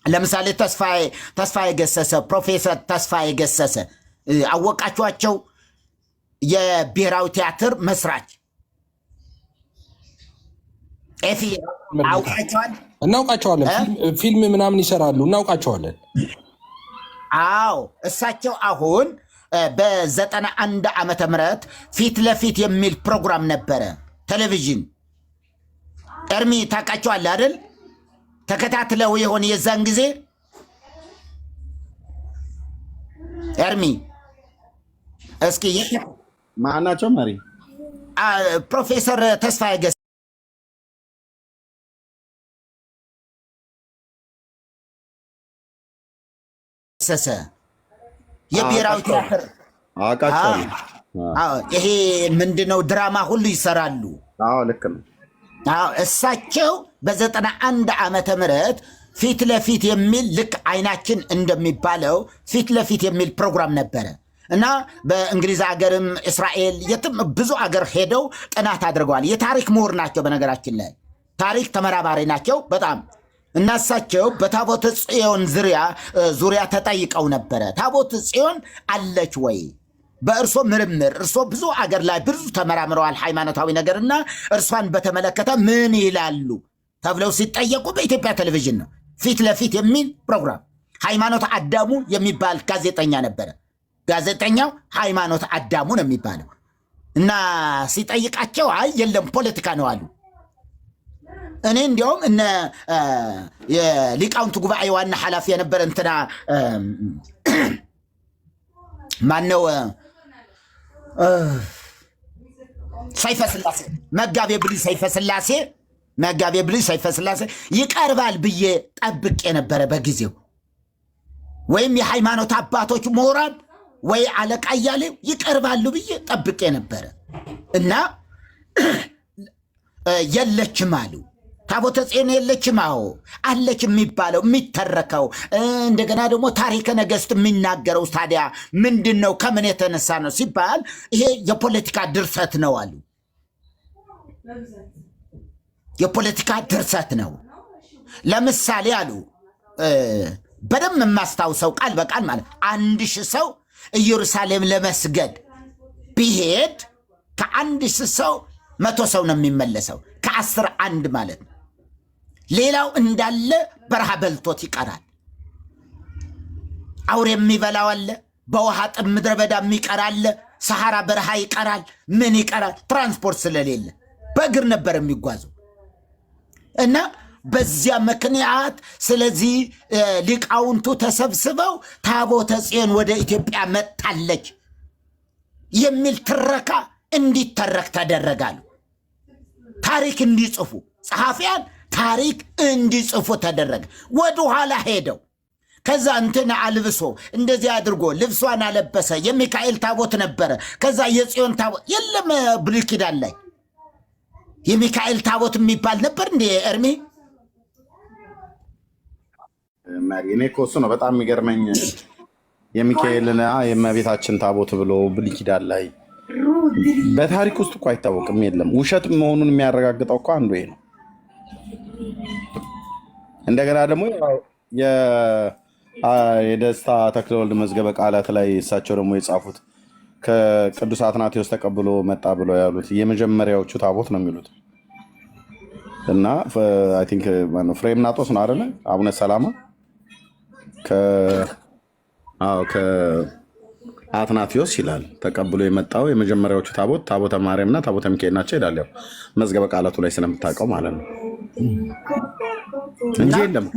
ለምሳሌ ተስፋዬ ገሰሰ፣ ፕሮፌሰር ተስፋዬ ገሰሰ አወቃችኋቸው? የብሔራዊ ቲያትር መስራች ኤፊ አውቃቸዋል? እናውቃቸዋለን። ፊልም ምናምን ይሰራሉ፣ እናውቃቸዋለን። አዎ እሳቸው አሁን በ91 ዓመተ ምህረት ፊት ለፊት የሚል ፕሮግራም ነበረ ቴሌቪዥን። ኤርሚ ታውቃቸዋለህ አይደል? ተከታትለው የሆነ የዛን ጊዜ ኤርሚ እስኪ ማናቸው መሪ? ፕሮፌሰር ተስፋዬ ገሰሰ የብሔራዊ ቲያትር ይሄ ምንድነው ድራማ ሁሉ ይሰራሉ። ልክ ነው። እሳቸው በ91 ዓመተ ምህረት ፊት ለፊት የሚል ልክ አይናችን እንደሚባለው ፊት ለፊት የሚል ፕሮግራም ነበረ እና በእንግሊዝ ሀገርም እስራኤል የትም ብዙ አገር ሄደው ጥናት አድርገዋል። የታሪክ ምሁር ናቸው። በነገራችን ላይ ታሪክ ተመራማሪ ናቸው በጣም። እና እሳቸው በታቦተ ጽዮን ዙሪያ ተጠይቀው ነበረ። ታቦተ ጽዮን አለች ወይ? በእርሶ ምርምር እርሶ ብዙ አገር ላይ ብዙ ተመራምረዋል ሃይማኖታዊ ነገርና እርሷን በተመለከተ ምን ይላሉ ተብለው ሲጠየቁ በኢትዮጵያ ቴሌቪዥን ነው ፊት ለፊት የሚል ፕሮግራም። ሃይማኖት አዳሙ የሚባል ጋዜጠኛ ነበረ። ጋዜጠኛው ሃይማኖት አዳሙ ነው የሚባለው። እና ሲጠይቃቸው አይ የለም ፖለቲካ ነው አሉ። እኔ እንዲያውም እነ የሊቃውንት ጉባኤ ዋና ኃላፊ የነበረ እንትና ማነው ሰይፈ ስላሴ መጋቤ ብሉይ ሰይፈ ስላሴ ይቀርባል ብዬ ጠብቄ ነበረ በጊዜው። ወይም የሃይማኖት አባቶች ምሁራን ወይ አለቃ እያሌው ይቀርባሉ ብዬ ጠብቄ ነበረ እና የለችም አሉ። ታቦተ ጽዮን የለችም። አዎ አለች የሚባለው የሚተረከው እንደገና ደግሞ ታሪከ ነገሥት የሚናገረው ታዲያ ምንድን ነው? ከምን የተነሳ ነው ሲባል ይሄ የፖለቲካ ድርሰት ነው አሉ። የፖለቲካ ድርሰት ነው። ለምሳሌ አሉ በደንብ የማስታውሰው ቃል በቃል ማለት 1000 ሰው ኢየሩሳሌም ለመስገድ ቢሄድ ከ1000 ሰው 100 ሰው ነው የሚመለሰው። ከ10 1 ማለት ነው። ሌላው እንዳለ በረሃ በልቶት ይቀራል። አውሬ የሚበላው አለ። በውሃ ጥም ምድረ በዳ የሚቀር አለ። ሰሐራ በረሃ ይቀራል። ምን ይቀራል? ትራንስፖርት ስለሌለ በእግር ነበር የሚጓዘው እና በዚያ ምክንያት ስለዚህ ሊቃውንቱ ተሰብስበው ታቦተ ጽዮን ወደ ኢትዮጵያ መጣለች የሚል ትረካ እንዲተረክ ተደረጋሉ። ታሪክ እንዲጽፉ ጸሐፊያን ታሪክ እንዲጽፉ ተደረገ። ወደ ኋላ ሄደው ከዛ እንትን አልብሶ እንደዚህ አድርጎ ልብሷን አለበሰ። የሚካኤል ታቦት ነበረ። ከዛ የጽዮን ታቦት የለም። ብሉይ ኪዳን ላይ የሚካኤል ታቦት የሚባል ነበር እንዴ ኤርሚ? እኔ እኮ እሱ ነው በጣም የሚገርመኝ። የሚካኤልና የእመቤታችን ታቦት ብሎ ብሉይ ኪዳን ላይ በታሪክ ውስጥ እኮ አይታወቅም። የለም ውሸት መሆኑን የሚያረጋግጠው እኮ አንዱ ይሄ ነው። እንደገና ደግሞ የደስታ ተክለወልድ መዝገበ ቃላት ላይ እሳቸው ደግሞ የጻፉት ከቅዱስ አትናቴዎስ ተቀብሎ መጣ ብሎ ያሉት የመጀመሪያዎቹ ታቦት ነው የሚሉት እና አይ ቲንክ ፍሬምናጦስ ነው አይደለ? አቡነ ሰላማ ከአትናቴዎስ ይላል ተቀብሎ የመጣው የመጀመሪያዎቹ ታቦት ታቦተ ማርያምና ታቦተ ሚካኤል ናቸው ይላል። ያው መዝገበ ቃላቱ ላይ ስለምታውቀው ማለት ነው እንጂ የለም።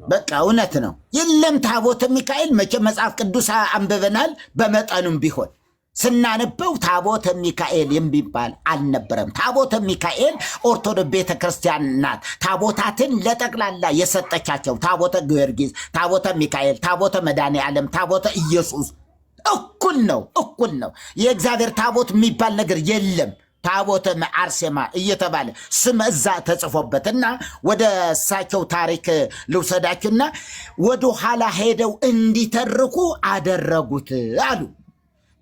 በቃ እውነት ነው የለም ታቦተ ሚካኤል። መቼ መጽሐፍ ቅዱስ አንብበናል። በመጠኑም ቢሆን ስናነበው ታቦተ ሚካኤል የሚባል አልነበረም። ታቦተ ሚካኤል ኦርቶዶክስ ቤተክርስቲያን ናት ታቦታትን ለጠቅላላ የሰጠቻቸው። ታቦተ ጊዮርጊስ፣ ታቦተ ሚካኤል፣ ታቦተ መድኃኔዓለም፣ ታቦተ ኢየሱስ እኩል ነው፣ እኩል ነው። የእግዚአብሔር ታቦት የሚባል ነገር የለም። ታቦተ አርሴማ እየተባለ ስም እዛ ተጽፎበትና ወደ እሳቸው ታሪክ ልውሰዳችሁና ወደ ኋላ ሄደው እንዲተርኩ አደረጉት አሉ።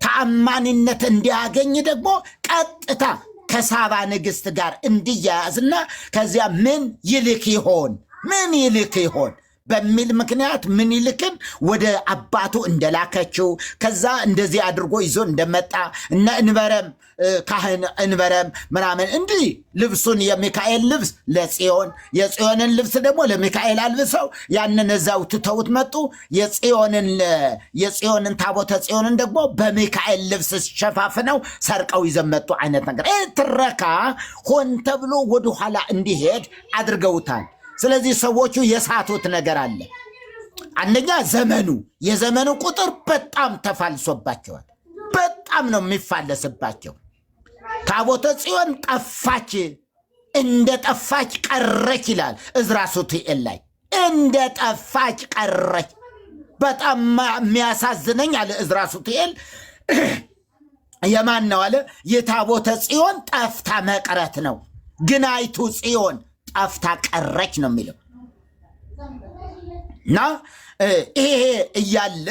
ተአማኒነት እንዲያገኝ ደግሞ ቀጥታ ከሳባ ንግሥት ጋር እንዲያያዝና ከዚያ ምን ይልክ ይሆን በሚል ምክንያት ምኒልክን ወደ አባቱ እንደላከችው ከዛ እንደዚህ አድርጎ ይዞ እንደመጣ እነ እንበረም ካህን እንበረም ምናምን እንዲህ ልብሱን የሚካኤል ልብስ ለጽዮን የጽዮንን ልብስ ደግሞ ለሚካኤል አልብሰው ያንን እዛው ትተውት መጡ። የጽዮንን ታቦተ ጽዮንን ደግሞ በሚካኤል ልብስ ሸፋፍነው ሰርቀው ይዘመጡ አይነት ነገር ትረካ ሆን ተብሎ ወደኋላ እንዲሄድ አድርገውታል። ስለዚህ ሰዎቹ የሳቱት ነገር አለ። አንደኛ የዘመኑ ቁጥር በጣም ተፋልሶባቸዋል። በጣም ነው የሚፋለስባቸው። ታቦተ ጽዮን ጠፋች፣ እንደ ጠፋች ቀረች ይላል ዕዝራ ሱቱኤል ላይ። እንደ ጠፋች ቀረች። በጣም የሚያሳዝነኝ አለ ዕዝራ ሱቱኤል የማን ነው አለ? የታቦተ ጽዮን ጠፍታ መቅረት ነው። ግናይቱ ጽዮን ጠፍታ ቀረች ነው የሚለው እና ይሄ እያለ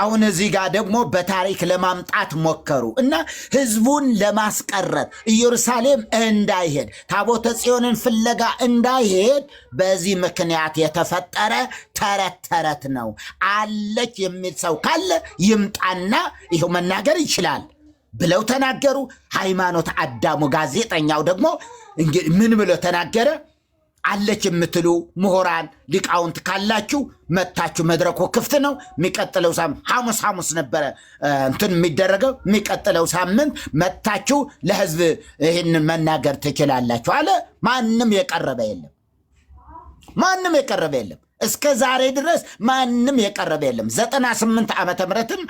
አሁን እዚህ ጋር ደግሞ በታሪክ ለማምጣት ሞከሩ እና ህዝቡን ለማስቀረት ኢየሩሳሌም እንዳይሄድ ታቦተ ጽዮንን ፍለጋ እንዳይሄድ በዚህ ምክንያት የተፈጠረ ተረት ነው። አለች የሚል ሰው ካለ ይምጣና ይኸው መናገር ይችላል ብለው ተናገሩ። ሃይማኖት አዳሙ ጋዜጠኛው ደግሞ እንግዲህ ምን ብሎ ተናገረ? አለች የምትሉ ምሁራን ሊቃውንት ካላችሁ መታችሁ፣ መድረኩ ክፍት ነው። የሚቀጥለው ሳምንት ሐሙስ ነበረ እንትን የሚደረገው። የሚቀጥለው ሳምንት መታችሁ ለህዝብ ይህንን መናገር ትችላላችሁ አለ። ማንም የቀረበ የለም። እስከ ዛሬ ድረስ ማንም የቀረበ የለም። 98 ዓመተ ምህረትም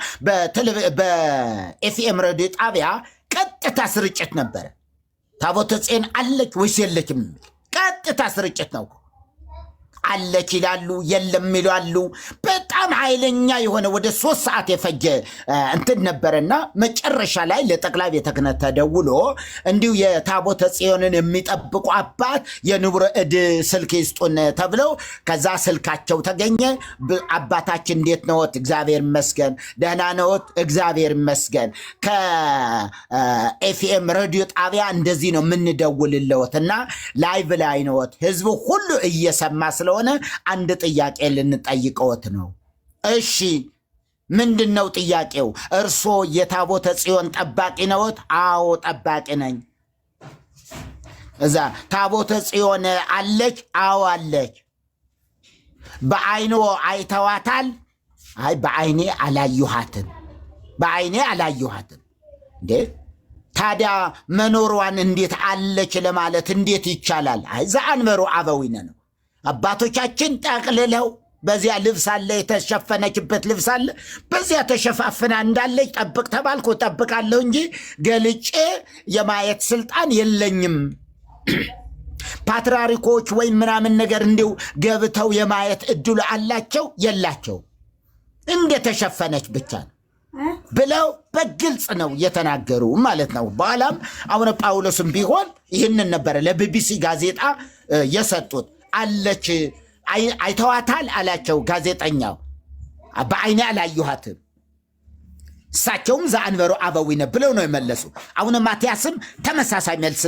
በኤፍኤም ሬዲዮ ጣቢያ ቀጥታ ስርጭት ነበረ። ታቦተ ጽዮን አለች ወይስ የለችም? ቀጥታ ስርጭት ነው። አለች ይላሉ፣ የለም ይላሉ። በጣም ኃይለኛ የሆነ ወደ 3 ሰዓት የፈጀ እንትን ነበረና መጨረሻ ላይ ለጠቅላይ ቤተ ክህነት ተደውሎ እንዲሁ የታቦተ ጽዮንን የሚጠብቁ አባት የንቡረ እድ ስልክ ይስጡን ተብለው ከዛ ስልካቸው ተገኘ። አባታችን እንዴት ነዎት? እግዚአብሔር ይመስገን። ደህና ነዎት? እግዚአብሔር ይመስገን። ከኤፍኤም ሬዲዮ ጣቢያ እንደዚህ ነው የምንደውልልዎት እና ላይቭ ላይ ነዎት፣ ህዝቡ ሁሉ እየሰማ ስለሆነ አንድ ጥያቄ ልንጠይቀዎት ነው። እሺ ምንድን ነው ጥያቄው? እርሶ የታቦተ ጽዮን ጠባቂ ነዎት? አዎ ጠባቂ ነኝ። እዛ ታቦተ ጽዮን አለች? አዎ አለች። በአይኖ አይተዋታል? አይ በአይኔ አላየኋትም። እንዴ ታዲያ መኖሯን እንዴት አለች ለማለት እንዴት ይቻላል? አይ ዘአንበሩ አበዊነ ነው። አባቶቻችን ጠቅልለው በዚያ ልብስ አለ፣ የተሸፈነችበት ልብስ አለ፣ በዚያ ተሸፋፍና እንዳለች ጠብቅ ተባልኩ፣ ጠብቃለሁ እንጂ ገልጬ የማየት ስልጣን የለኝም። ፓትርያርኮች ወይም ምናምን ነገር እንዲሁ ገብተው የማየት እድሉ አላቸው የላቸው? እንደተሸፈነች ብቻ ነው ብለው በግልጽ ነው የተናገሩ ማለት ነው። በኋላም አቡነ ጳውሎስም ቢሆን ይህንን ነበረ ለቢቢሲ ጋዜጣ የሰጡት። አለች አይተዋታል አላቸው ጋዜጠኛው። በአይኔ አላየኋትም። እሳቸውም ዘአንበሩ አበዊነ ብለው ነው የመለሱ። አቡነ ማትያስም ተመሳሳይ መልስ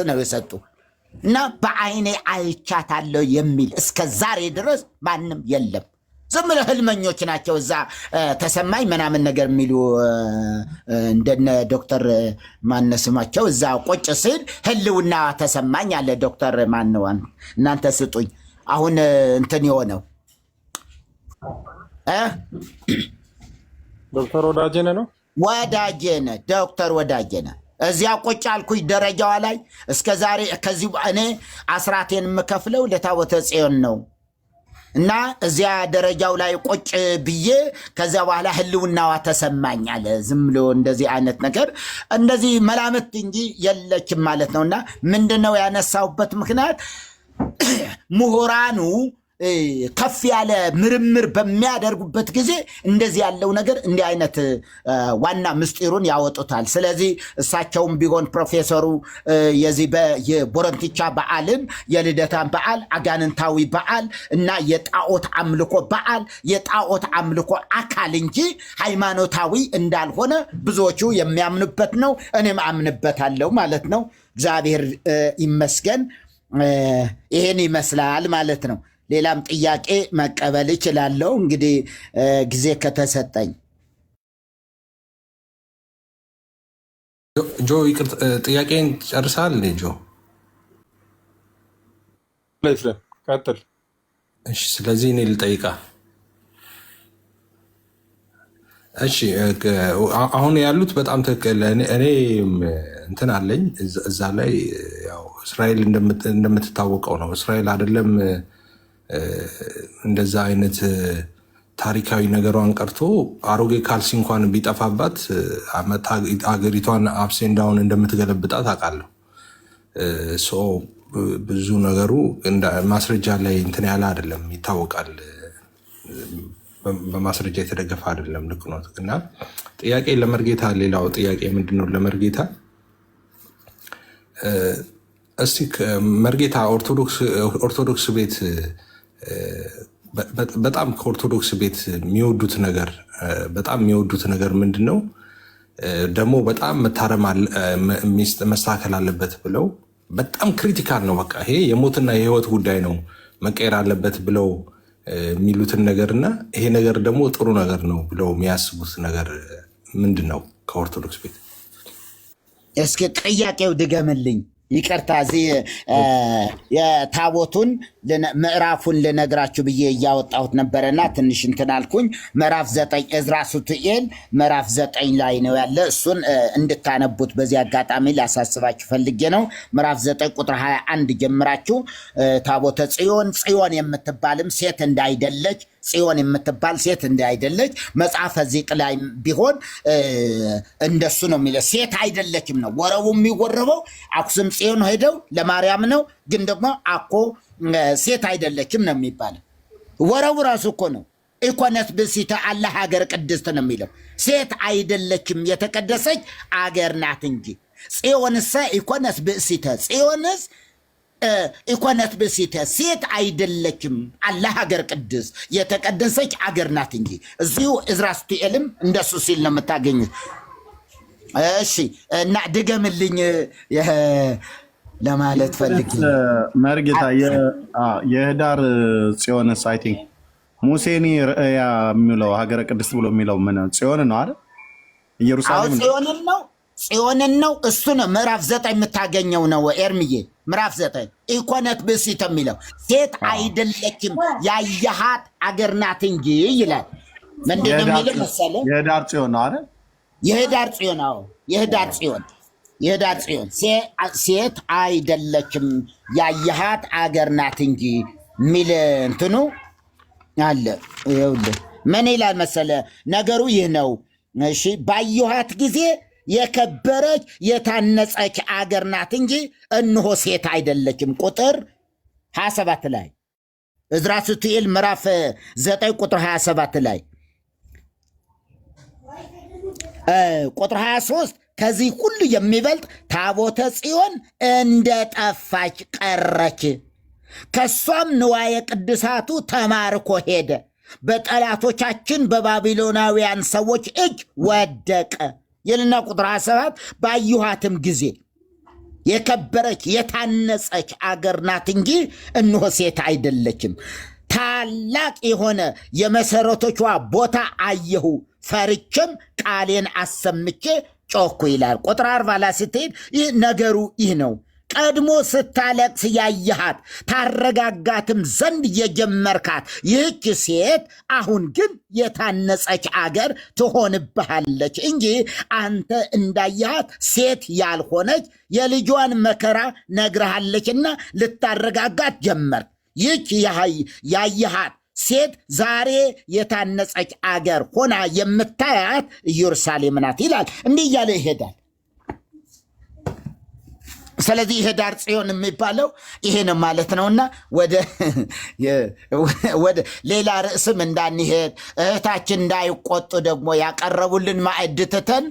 ነው የሰጡ እና በአይኔ አይቻታለሁ የሚል እስከ ዛሬ ድረስ ማንም የለም። ዝም ብለው ህልመኞች ናቸው። እዛ ተሰማኝ ምናምን ነገር የሚሉ እንደነ ዶክተር ማነስማቸው እዛ ቁጭ ሲል ህልውና ተሰማኝ አለ ዶክተር ማነው እናንተ ስጡኝ። አሁን እንትን የሆነው ዶክተር ወዳጄነ ዶክተር ወዳጄነ እዚያ ቁጭ አልኩኝ ደረጃዋ ላይ። እስከ ዛሬ ከዚህ እኔ አስራቴን የምከፍለው ለታቦተ ጽዮን ነው እና እዚያ ደረጃው ላይ ቁጭ ብዬ ከዚያ በኋላ ህልውናዋ ተሰማኝ አለ። ዝም ብሎ እንደዚህ አይነት ነገር እንደዚህ መላምት እንጂ የለችም ማለት ነውና ምንድነው ያነሳሁበት ምክንያት ምሁራኑ ከፍ ያለ ምርምር በሚያደርጉበት ጊዜ እንደዚህ ያለው ነገር እንዲህ አይነት ዋና ምስጢሩን ያወጡታል። ስለዚህ እሳቸውም ቢሆን ፕሮፌሰሩ የዚህ የቦረንቲቻ በዓልን የልደታን በዓል አጋንንታዊ በዓል እና የጣዖት አምልኮ በዓል የጣዖት አምልኮ አካል እንጂ ሃይማኖታዊ እንዳልሆነ ብዙዎቹ የሚያምኑበት ነው። እኔም አምንበታለሁ ማለት ነው። እግዚአብሔር ይመስገን። ይሄን ይመስላል ማለት ነው። ሌላም ጥያቄ መቀበል እችላለሁ እንግዲህ ጊዜ ከተሰጠኝ። ጆ ይቅር፣ ጥያቄን ጨርሳል ጆ? ቀጥል። እሺ፣ ስለዚህ እኔ ልጠይቃ። እሺ፣ አሁን ያሉት በጣም ትክክል። እኔ እንትን አለኝ እዛ ላይ ያው እስራኤል እንደምትታወቀው ነው። እስራኤል አይደለም እንደዛ አይነት ታሪካዊ ነገሯን ቀርቶ አሮጌ ካልሲ እንኳን ቢጠፋባት ሀገሪቷን አፕሴን ዳውን እንደምትገለብጣት አውቃለሁ። ብዙ ነገሩ ማስረጃ ላይ እንትን ያለ አይደለም፣ ይታወቃል። በማስረጃ የተደገፈ አይደለም። ልክ ነው። እና ጥያቄ ለመርጌታ፣ ሌላው ጥያቄ ምንድነው ለመርጌታ? እስቲ መርጌታ ኦርቶዶክስ ቤት በጣም ከኦርቶዶክስ ቤት የሚወዱት ነገር ምንድን ነው? ደግሞ በጣም መስተካከል አለበት ብለው በጣም ክሪቲካል ነው። በቃ ይሄ የሞትና የህይወት ጉዳይ ነው፣ መቀየር አለበት ብለው የሚሉትን ነገርና ይሄ ነገር ደግሞ ጥሩ ነገር ነው ብለው የሚያስቡት ነገር ምንድን ነው ከኦርቶዶክስ ቤት? እስኪ ጥያቄው ድገምልኝ። ይቅርታ፣ እዚህ የታቦቱን ምዕራፉን ልነግራችሁ ብዬ እያወጣሁት ነበረና ትንሽ እንትን አልኩኝ። ምዕራፍ 9 ዕዝራ ሱቱኤል ምዕራፍ 9 ላይ ነው ያለ። እሱን እንድታነቡት በዚህ አጋጣሚ ላሳስባችሁ ፈልጌ ነው። ምዕራፍ 9 ቁጥር 21 ጀምራችሁ ታቦተ ጽዮን የምትባልም ሴት እንዳይደለች፣ ጽዮን የምትባል ሴት እንዳይደለች መጽሐፈ ዚቅ ላይ ቢሆን እንደሱ ነው የሚለው። ሴት አይደለችም ነው ወረቡ የሚወረበው። አክሱም ጽዮን ሄደው ለማርያም ነው፣ ግን ደግሞ አኮ ሴት አይደለችም ነው የሚባለው። ወረቡ ራሱ እኮ ነው። ኢኮነት ብእሲተ አለ ሀገር ቅድስት ነው የሚለው። ሴት አይደለችም የተቀደሰች አገር ናት እንጂ። ጽዮንሰ ኢኮነት ብእሲተ፣ ጽዮንስ ኢኮነት ብእሲተ ሴት አይደለችም አለ ሀገር ቅድስት የተቀደሰች አገር ናት እንጂ። እዚሁ ዕዝራ ሱቱኤልም እንደሱ ሲል ነው የምታገኙት። እሺ፣ እና ድገምልኝ ለማለት ፈልግ መርጌታ። የህዳር ጽዮንስ አይ ቲንክ ሙሴኒ ርእያ የሚለው ሀገረ ቅድስት ብሎ የሚለው ምን ጽዮን ነው አይደል? ኢየሩሳሌም ጽዮንን ነው እሱ ነው። ምዕራፍ 9 የምታገኘው ነው ኤርምዬ። ምዕራፍ 9 ኢኮነት ብእሲተ የሚለው ሴት አይደለችም ያየሃት አገር ናት እንጂ ይላል። ምንድን ነው የሚለው መሰለህ? የህዳር ጽዮን ነው አይደል? የህዳር ጽዮን ነው። የህዳር ጽዮን ሴት አይደለችም ያየሃት አገር ናት እንጂ ሚል እንትኑ አለ። ይኸውልህ ምን ይላል መሰለህ? ነገሩ ይህ ነው። እሺ፣ ባየኋት ጊዜ የከበረች የታነጸች አገር ናት እንጂ እነሆ ሴት አይደለችም። ቁጥር 27 ላይ ዕዝራ ሱቱኤል ምዕራፍ 9 ቁጥር 27 ላይ ቁጥር 23 ከዚህ ሁሉ የሚበልጥ ታቦተ ጽዮን እንደ ጠፋች ቀረች፣ ከሷም ንዋየ ቅድሳቱ ተማርኮ ሄደ፣ በጠላቶቻችን በባቢሎናውያን ሰዎች እጅ ወደቀ ይልና ቁጥር 27 ባየኋትም ጊዜ የከበረች የታነጸች አገር ናት እንጂ እነሆ ሴት አይደለችም። ታላቅ የሆነ የመሰረቶቿ ቦታ አየሁ፣ ፈርቼም ቃሌን አሰምቼ ጮኩ ይላል። ቁጥር 40 ላይ ስትሄድ ይህ ነገሩ ይህ ነው። ቀድሞ ስታለቅስ ያየሃት ታረጋጋትም ዘንድ የጀመርካት ይህች ሴት አሁን ግን የታነጸች አገር ትሆንብሃለች እንጂ አንተ እንዳየሃት ሴት ያልሆነች የልጇን መከራ ነግረሃለችና ልታረጋጋት ጀመርክ። ይህች ያየሃት ሴት ዛሬ የታነጸች አገር ሆና የምታያት ኢየሩሳሌም ናት ይላል። እንዲህ እያለ ይሄዳል። ስለዚህ ይሄ ዳር ጽዮን የሚባለው ይሄ ነው ማለት ነውና ወደ ሌላ ርዕስም እንዳንሄድ እህታችን እንዳይቆጡ ደግሞ ያቀረቡልን ማዕድ ትተን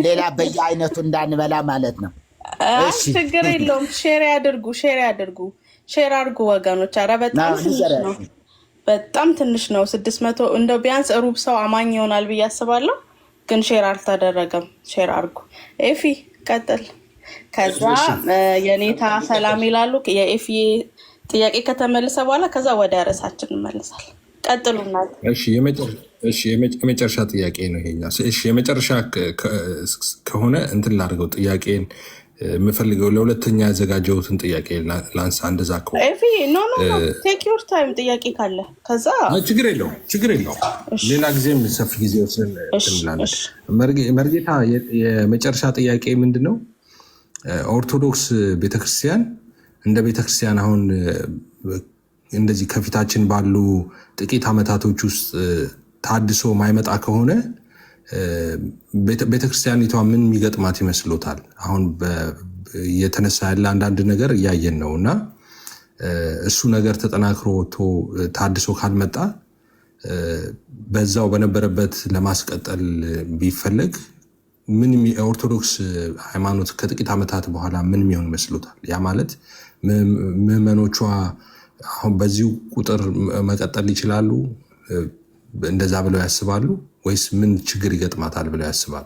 ሌላ በየአይነቱ እንዳንበላ ማለት ነው። ችግር የለውም። ሼር ያድርጉ ወገኖች። ኧረ በጣም ትንሽ ነው፣ በጣም ትንሽ ነው። 600 እንደው ቢያንስ ሩብ ሰው አማኝ ይሆናል ብዬ አስባለሁ። ግን ሼር አልተደረገም። ሼር አድርጉ። ኤፊ ቀጥል። ከዛ የኔታ ሰላም ይላሉ። የኤፊ ጥያቄ ከተመለሰ በኋላ ከዛ ወደ ርዕሳችን እንመለሳል። ቀጥሉና የመጨረሻ ጥያቄ ነው ይሄኛው። የመጨረሻ ከሆነ እንትን ላድርገው ጥያቄን የምፈልገው ለሁለተኛ ያዘጋጀሁትን ጥያቄ ላንሳ። እንደዛ ከሆነ ቴክ ዩር ታይም ጥያቄ ካለ ከዛ ችግር የለውም። ሌላ ጊዜም ሰፊ ጊዜ ወስደን እንላለን። መርጌታ የመጨረሻ ጥያቄ ምንድን ነው? ኦርቶዶክስ ቤተክርስቲያን እንደ ቤተክርስቲያን አሁን እንደዚህ ከፊታችን ባሉ ጥቂት ዓመታቶች ውስጥ ታድሶ ማይመጣ ከሆነ ቤተክርስቲያኒቷ ምን የሚገጥማት ይመስሎታል? አሁን እየተነሳ ያለ አንዳንድ ነገር እያየን ነው እና እሱ ነገር ተጠናክሮ ወጥቶ ታድሶ ካልመጣ በዛው በነበረበት ለማስቀጠል ቢፈለግ ምን ኦርቶዶክስ ሃይማኖት ከጥቂት ዓመታት በኋላ ምን የሚሆን ይመስሎታል? ያ ማለት ምዕመኖቿ አሁን በዚሁ ቁጥር መቀጠል ይችላሉ እንደዛ ብለው ያስባሉ ወይስ ምን ችግር ይገጥማታል ብለው ያስባሉ?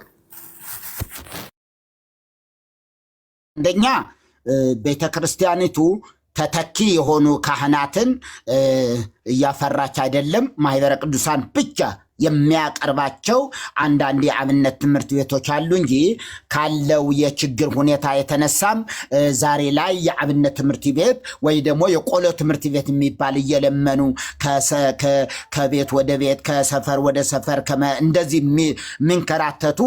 አንደኛ ቤተክርስቲያኒቱ ተተኪ የሆኑ ካህናትን እያፈራች አይደለም። ማህበረ ቅዱሳን ብቻ የሚያቀርባቸው አንዳንድ የአብነት ትምህርት ቤቶች አሉ እንጂ ካለው የችግር ሁኔታ የተነሳም ዛሬ ላይ የአብነት ትምህርት ቤት ወይ ደግሞ የቆሎ ትምህርት ቤት የሚባል እየለመኑ ከቤት ወደ ቤት ከሰፈር ወደ ሰፈር እንደዚህ የሚንከራተቱ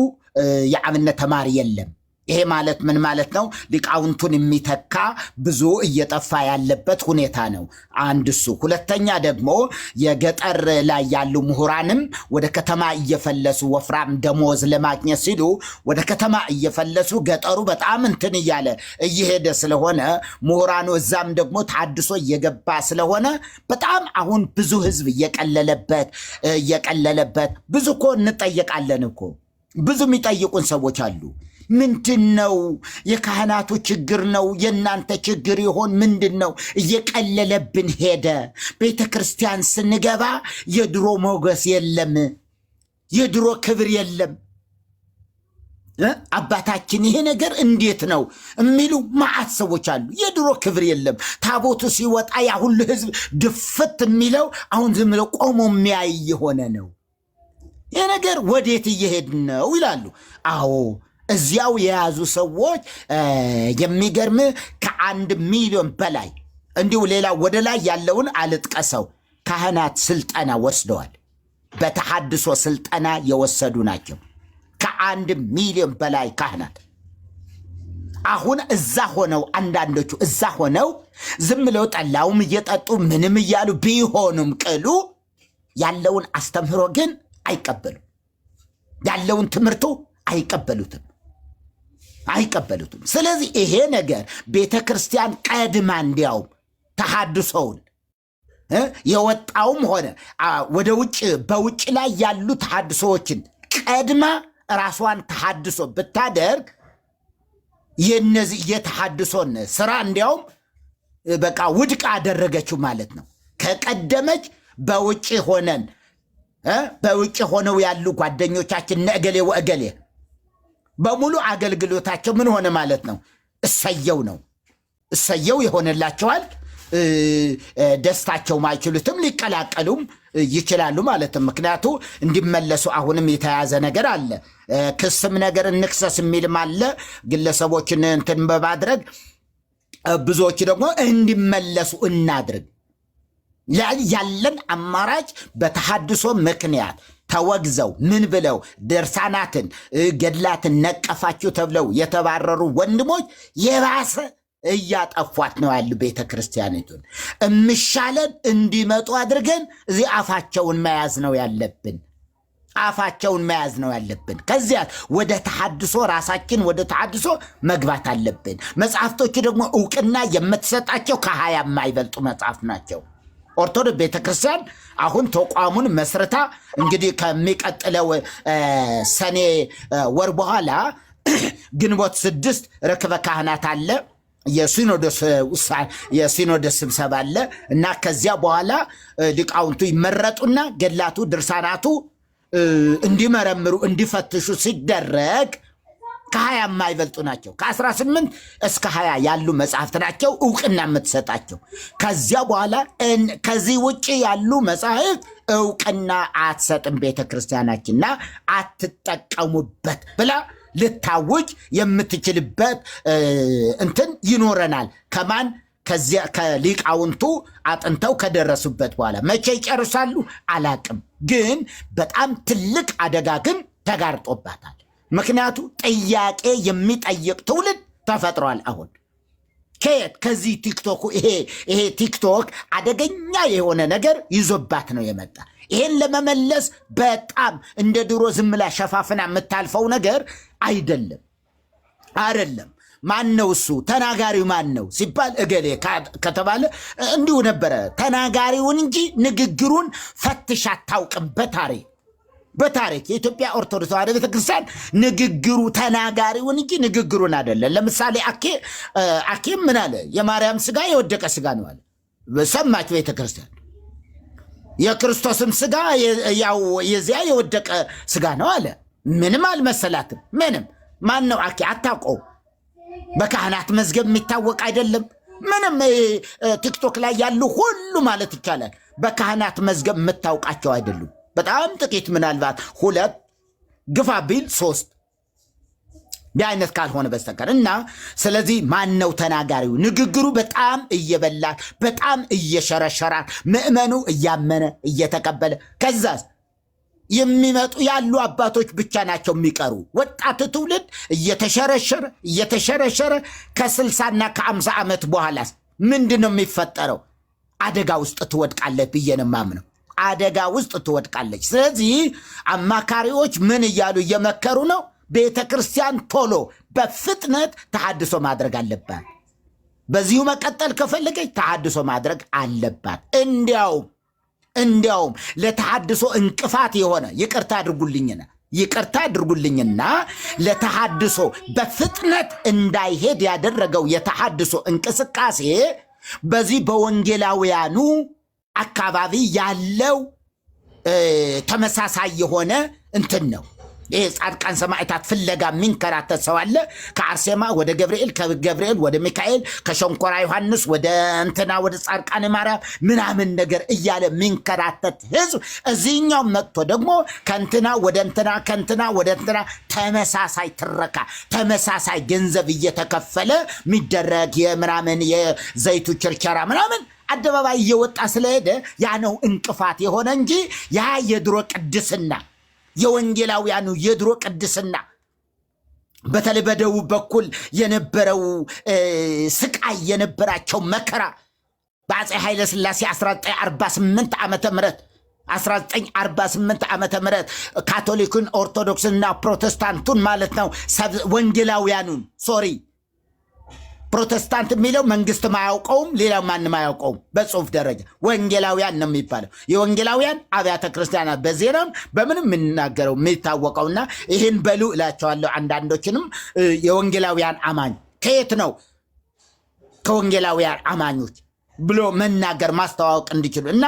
የአብነት ተማሪ የለም። ይሄ ማለት ምን ማለት ነው? ሊቃውንቱን የሚተካ ብዙ እየጠፋ ያለበት ሁኔታ ነው። አንድ እሱ። ሁለተኛ ደግሞ የገጠር ላይ ያሉ ምሁራንም ወደ ከተማ እየፈለሱ ወፍራም ደሞዝ ለማግኘት ሲሉ ወደ ከተማ እየፈለሱ ገጠሩ በጣም እንትን እያለ እየሄደ ስለሆነ ምሁራኑ እዛም ደግሞ ታድሶ እየገባ ስለሆነ በጣም አሁን ብዙ ህዝብ እየቀለለበት ብዙ እኮ እንጠየቃለን እኮ ብዙ የሚጠይቁን ሰዎች አሉ። ምንድን ነው የካህናቱ ችግር ነው የእናንተ ችግር ይሆን ምንድን ነው? እየቀለለብን ሄደ። ቤተ ክርስቲያን ስንገባ የድሮ ሞገስ የለም፣ የድሮ ክብር የለም። አባታችን ይሄ ነገር እንዴት ነው የሚሉ ማዕት ሰዎች አሉ። የድሮ ክብር የለም። ታቦቱ ሲወጣ ያ ሁሉ ህዝብ ድፍት የሚለው አሁን ዝም ብሎ ቆሞ የሚያይ የሆነ ነው። ይሄ ነገር ወዴት እየሄድን ነው ይላሉ። አዎ እዚያው የያዙ ሰዎች የሚገርም ከ1 ሚሊዮን በላይ እንዲሁ ሌላ ወደ ላይ ያለውን አልጥቀሰው ካህናት ስልጠና ወስደዋል። በተሐድሶ ስልጠና የወሰዱ ናቸው። ከ1 ሚሊዮን በላይ ካህናት አሁን እዛ ሆነው አንዳንዶቹ እዛ ሆነው ዝም ብለው ጠላውም እየጠጡ ምንም እያሉ ቢሆኑም ቅሉ ያለውን አስተምህሮ ግን አይቀበሉም። ያለውን ትምህርቱ አይቀበሉትም። ስለዚህ ይሄ ነገር ቤተ ክርስቲያን ቀድማ እንዲያውም ተሐድሶውን የወጣውም ሆነ ወደ ውጭ በውጭ ላይ ያሉ ተሐድሶዎችን ቀድማ ራሷን ተሐድሶ ብታደርግ የነዚህ የተሐድሶን ስራ እንዲያውም በቃ ውድቅ አደረገችው ማለት ነው። ከቀደመች በውጭ ሆነው ያሉ ጓደኞቻችን ነገሌ ወእገሌ በሙሉ አገልግሎታቸው ምን ሆነ ማለት ነው? እሰየው ይሆንላቸዋል። ደስታቸው ማይችሉትም ሊቀላቀሉም ይችላሉ ማለት ነው። ምክንያቱ እንዲመለሱ አሁንም የተያዘ ነገር አለ። ክስም ነገር እንክሰስ የሚልም አለ። ግለሰቦችን እንትን በማድረግ ብዙዎች ደግሞ እንዲመለሱ እናድርግ። ያለን አማራጭ በተሐድሶ ምክንያት ተወግዘው ምን ብለው ድርሳናትን ገድላትን ነቀፋችሁ ተብለው የተባረሩ ወንድሞች የባሰ እያጠፏት ነው ያሉ ቤተ ክርስቲያኒቱን። እምሻለን እንዲመጡ አድርገን እዚህ አፋቸውን መያዝ ነው ያለብን። አፋቸውን መያዝ ነው ያለብን። ከዚያ ወደ ተሐድሶ ራሳችን ወደ ተሐድሶ መግባት አለብን። መጽሐፍቶቹ ደግሞ ዕውቅና የምትሰጣቸው ከ20 የማይበልጡ መጽሐፍ ናቸው። ኦርቶዶክስ ቤተክርስቲያን አሁን ተቋሙን መስርታ እንግዲህ ከሚቀጥለው ሰኔ ወር በኋላ ግንቦት 6 ርክበ ካህናት አለ፣ የሲኖዶስ ስብሰባ አለ እና ከዚያ በኋላ ሊቃውንቱ ይመረጡና ገድላቱ ድርሳናቱ እንዲመረምሩ እንዲፈትሹ ሲደረግ ከ20 የማይበልጡ ናቸው። ከ18 እስከ 20 ያሉ መጽሐፍት ናቸው ዕውቅና የምትሰጣቸው። ከዚያ በኋላ ከዚህ ውጭ ያሉ መጽሐፍት ዕውቅና አትሰጥም ቤተክርስቲያናችንና አትጠቀሙበት ብላ ልታውጅ የምትችልበት እንትን ይኖረናል። ከማን? ከዚያ ከሊቃውንቱ አጥንተው ከደረሱበት በኋላ መቼ ይጨርሳሉ አላቅም። ግን በጣም ትልቅ አደጋ ግን ተጋርጦባታል። ምክንያቱ ጥያቄ የሚጠይቅ ትውልድ ተፈጥሯል። አሁን ከየት? ከዚህ ቲክቶክ ይሄ ቲክቶክ አደገኛ የሆነ ነገር ይዞባት ነው የመጣ። ይሄን ለመመለስ በጣም እንደ ድሮ ዝምላ ሸፋፍና የምታልፈው ነገር አይደለም። ማን ነው እሱ? ተናጋሪው ማን ነው ሲባል እገሌ ከተባለ እንዲሁ ነበረ። ተናጋሪውን እንጂ ንግግሩን ፈትሽ አታውቅም። በታሪክ የኢትዮጵያ ኦርቶዶክስ ተዋሕዶ ቤተክርስቲያን ንግግሩ ተናጋሪውን እንጂ ንግግሩን አይደለም። ለምሳሌ አኬ ምን አለ? የማርያም ስጋ የወደቀ ስጋ ነው አለ። ሰማች ቤተክርስቲያን። የክርስቶስም ስጋ ያው የዚያ የወደቀ ስጋ ነው አለ። ምንም አልመሰላትም። ምንም ማን ነው አኬ? አታውቀው። በካህናት መዝገብ የሚታወቅ አይደለም። ምንም ቲክቶክ ላይ ያሉ ሁሉ ማለት ይቻላል በካህናት መዝገብ የምታውቃቸው አይደሉም። በጣም ጥቂት፣ ምናልባት 2 ግፋ ቢል 3 የአይነት ካልሆነ በስተቀር እና ስለዚህ ማን ነው ተናጋሪው? ንግግሩ በጣም እየበላት በጣም እየሸረሸራት ምእመኑ እያመነ እየተቀበለ ከዛስ የሚመጡ ያሉ አባቶች ብቻ ናቸው የሚቀሩ። ወጣት ትውልድ እየተሸረሸረ ከ60 እና ከ50 ዓመት በኋላ ምንድን ነው የሚፈጠረው? አደጋ ውስጥ ትወድቃለች ብዬ ነው የማምነው። አደጋ ውስጥ ትወድቃለች። ስለዚህ አማካሪዎች ምን እያሉ እየመከሩ ነው? ቤተ ክርስቲያን ቶሎ በፍጥነት ተሐድሶ ማድረግ አለባት። በዚሁ መቀጠል ከፈለገች ተሐድሶ ማድረግ አለባት። እንዲያውም ለተሐድሶ እንቅፋት የሆነ ይቅርታ አድርጉልኝና ለተሐድሶ በፍጥነት እንዳይሄድ ያደረገው የተሐድሶ እንቅስቃሴ በዚህ በወንጌላውያኑ አካባቢ ያለው ተመሳሳይ የሆነ እንትን ነው። ይህ ጻድቃን ሰማዕታት ፍለጋ የሚንከራተት ሰው አለ። ከአርሴማ ወደ ገብርኤል፣ ከገብርኤል ወደ ሚካኤል፣ ከሸንኮራ ዮሐንስ ወደ እንትና ወደ ጻድቃን ማርያም ምናምን ነገር እያለ የሚንከራተት ህዝብ እዚህኛው መጥቶ ደግሞ ከእንትና ወደ እንትና ከእንትና ወደ እንትና ተመሳሳይ ትረካ ተመሳሳይ ገንዘብ እየተከፈለ የሚደረግ የምናምን የዘይቱ ችርቸራ ምናምን አደባባይ እየወጣ ስለሄደ ያ ነው እንቅፋት የሆነ እንጂ ያ የድሮ ቅድስና የወንጌላውያኑ የድሮ ቅድስና በተለይ በደቡብ በኩል የነበረው ስቃይ የነበራቸው መከራ በአፄ ኃይለ ሥላሴ 1948 ዓመተ ምህረት ካቶሊኩን ኦርቶዶክስና ፕሮቴስታንቱን ማለት ነው ወንጌላውያኑን ፕሮቴስታንት የሚለው መንግስት ማያውቀውም ሌላው ማንም አያውቀውም። በጽሁፍ ደረጃ ወንጌላውያን ነው የሚባለው። የወንጌላውያን አብያተ ክርስቲያናት በዜናም በምንም የምንናገረው የሚታወቀውና ይህን በሉ እላቸዋለሁ። አንዳንዶችንም የወንጌላውያን አማኝ ከየት ነው ከወንጌላውያን አማኞች ብሎ መናገር ማስተዋወቅ እንዲችሉ እና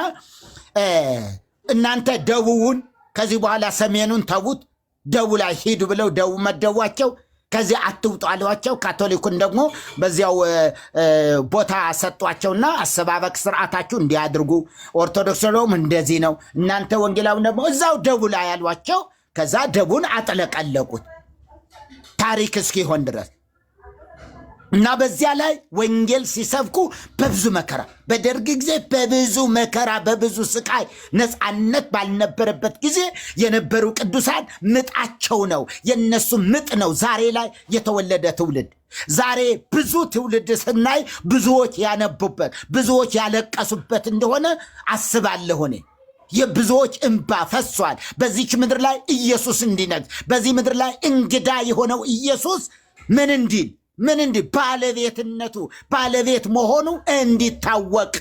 እናንተ ደቡቡን ከዚህ በኋላ ሰሜኑን ተዉት፣ ደቡብ ላይ ሂዱ ብለው ደቡብ መደቧቸው። ከዚህ አትውጡ አሏቸው። ካቶሊኩን ደግሞ በዚያው ቦታ ሰጧቸውና አሰባበቅ ስርዓታችሁ እንዲያድርጉ፣ ኦርቶዶክስ ደግሞ እንደዚህ ነው፣ እናንተ ወንጌላዊ ደግሞ እዛው ደቡብ ላይ ያሏቸው። ከዛ ደቡብን አጥለቀለቁት ታሪክ እስኪሆን ድረስ እና በዚያ ላይ ወንጌል ሲሰብኩ በብዙ መከራ፣ በደርግ ጊዜ በብዙ መከራ በብዙ ስቃይ ነፃነት ባልነበረበት ጊዜ የነበሩ ቅዱሳን ምጣቸው ነው፣ የነሱ ምጥ ነው ዛሬ ላይ የተወለደ ትውልድ። ዛሬ ብዙ ትውልድ ስናይ ብዙዎች ያነቡበት ብዙዎች ያለቀሱበት እንደሆነ አስባለሁ እኔ። የብዙዎች እንባ ፈሷል። በዚች ምድር ላይ ኢየሱስ እንዲነግስ፣ በዚህ ምድር ላይ እንግዳ የሆነው ኢየሱስ ምን እንዲል ባለቤትነቱ ባለቤት መሆኑ እንዲታወቅ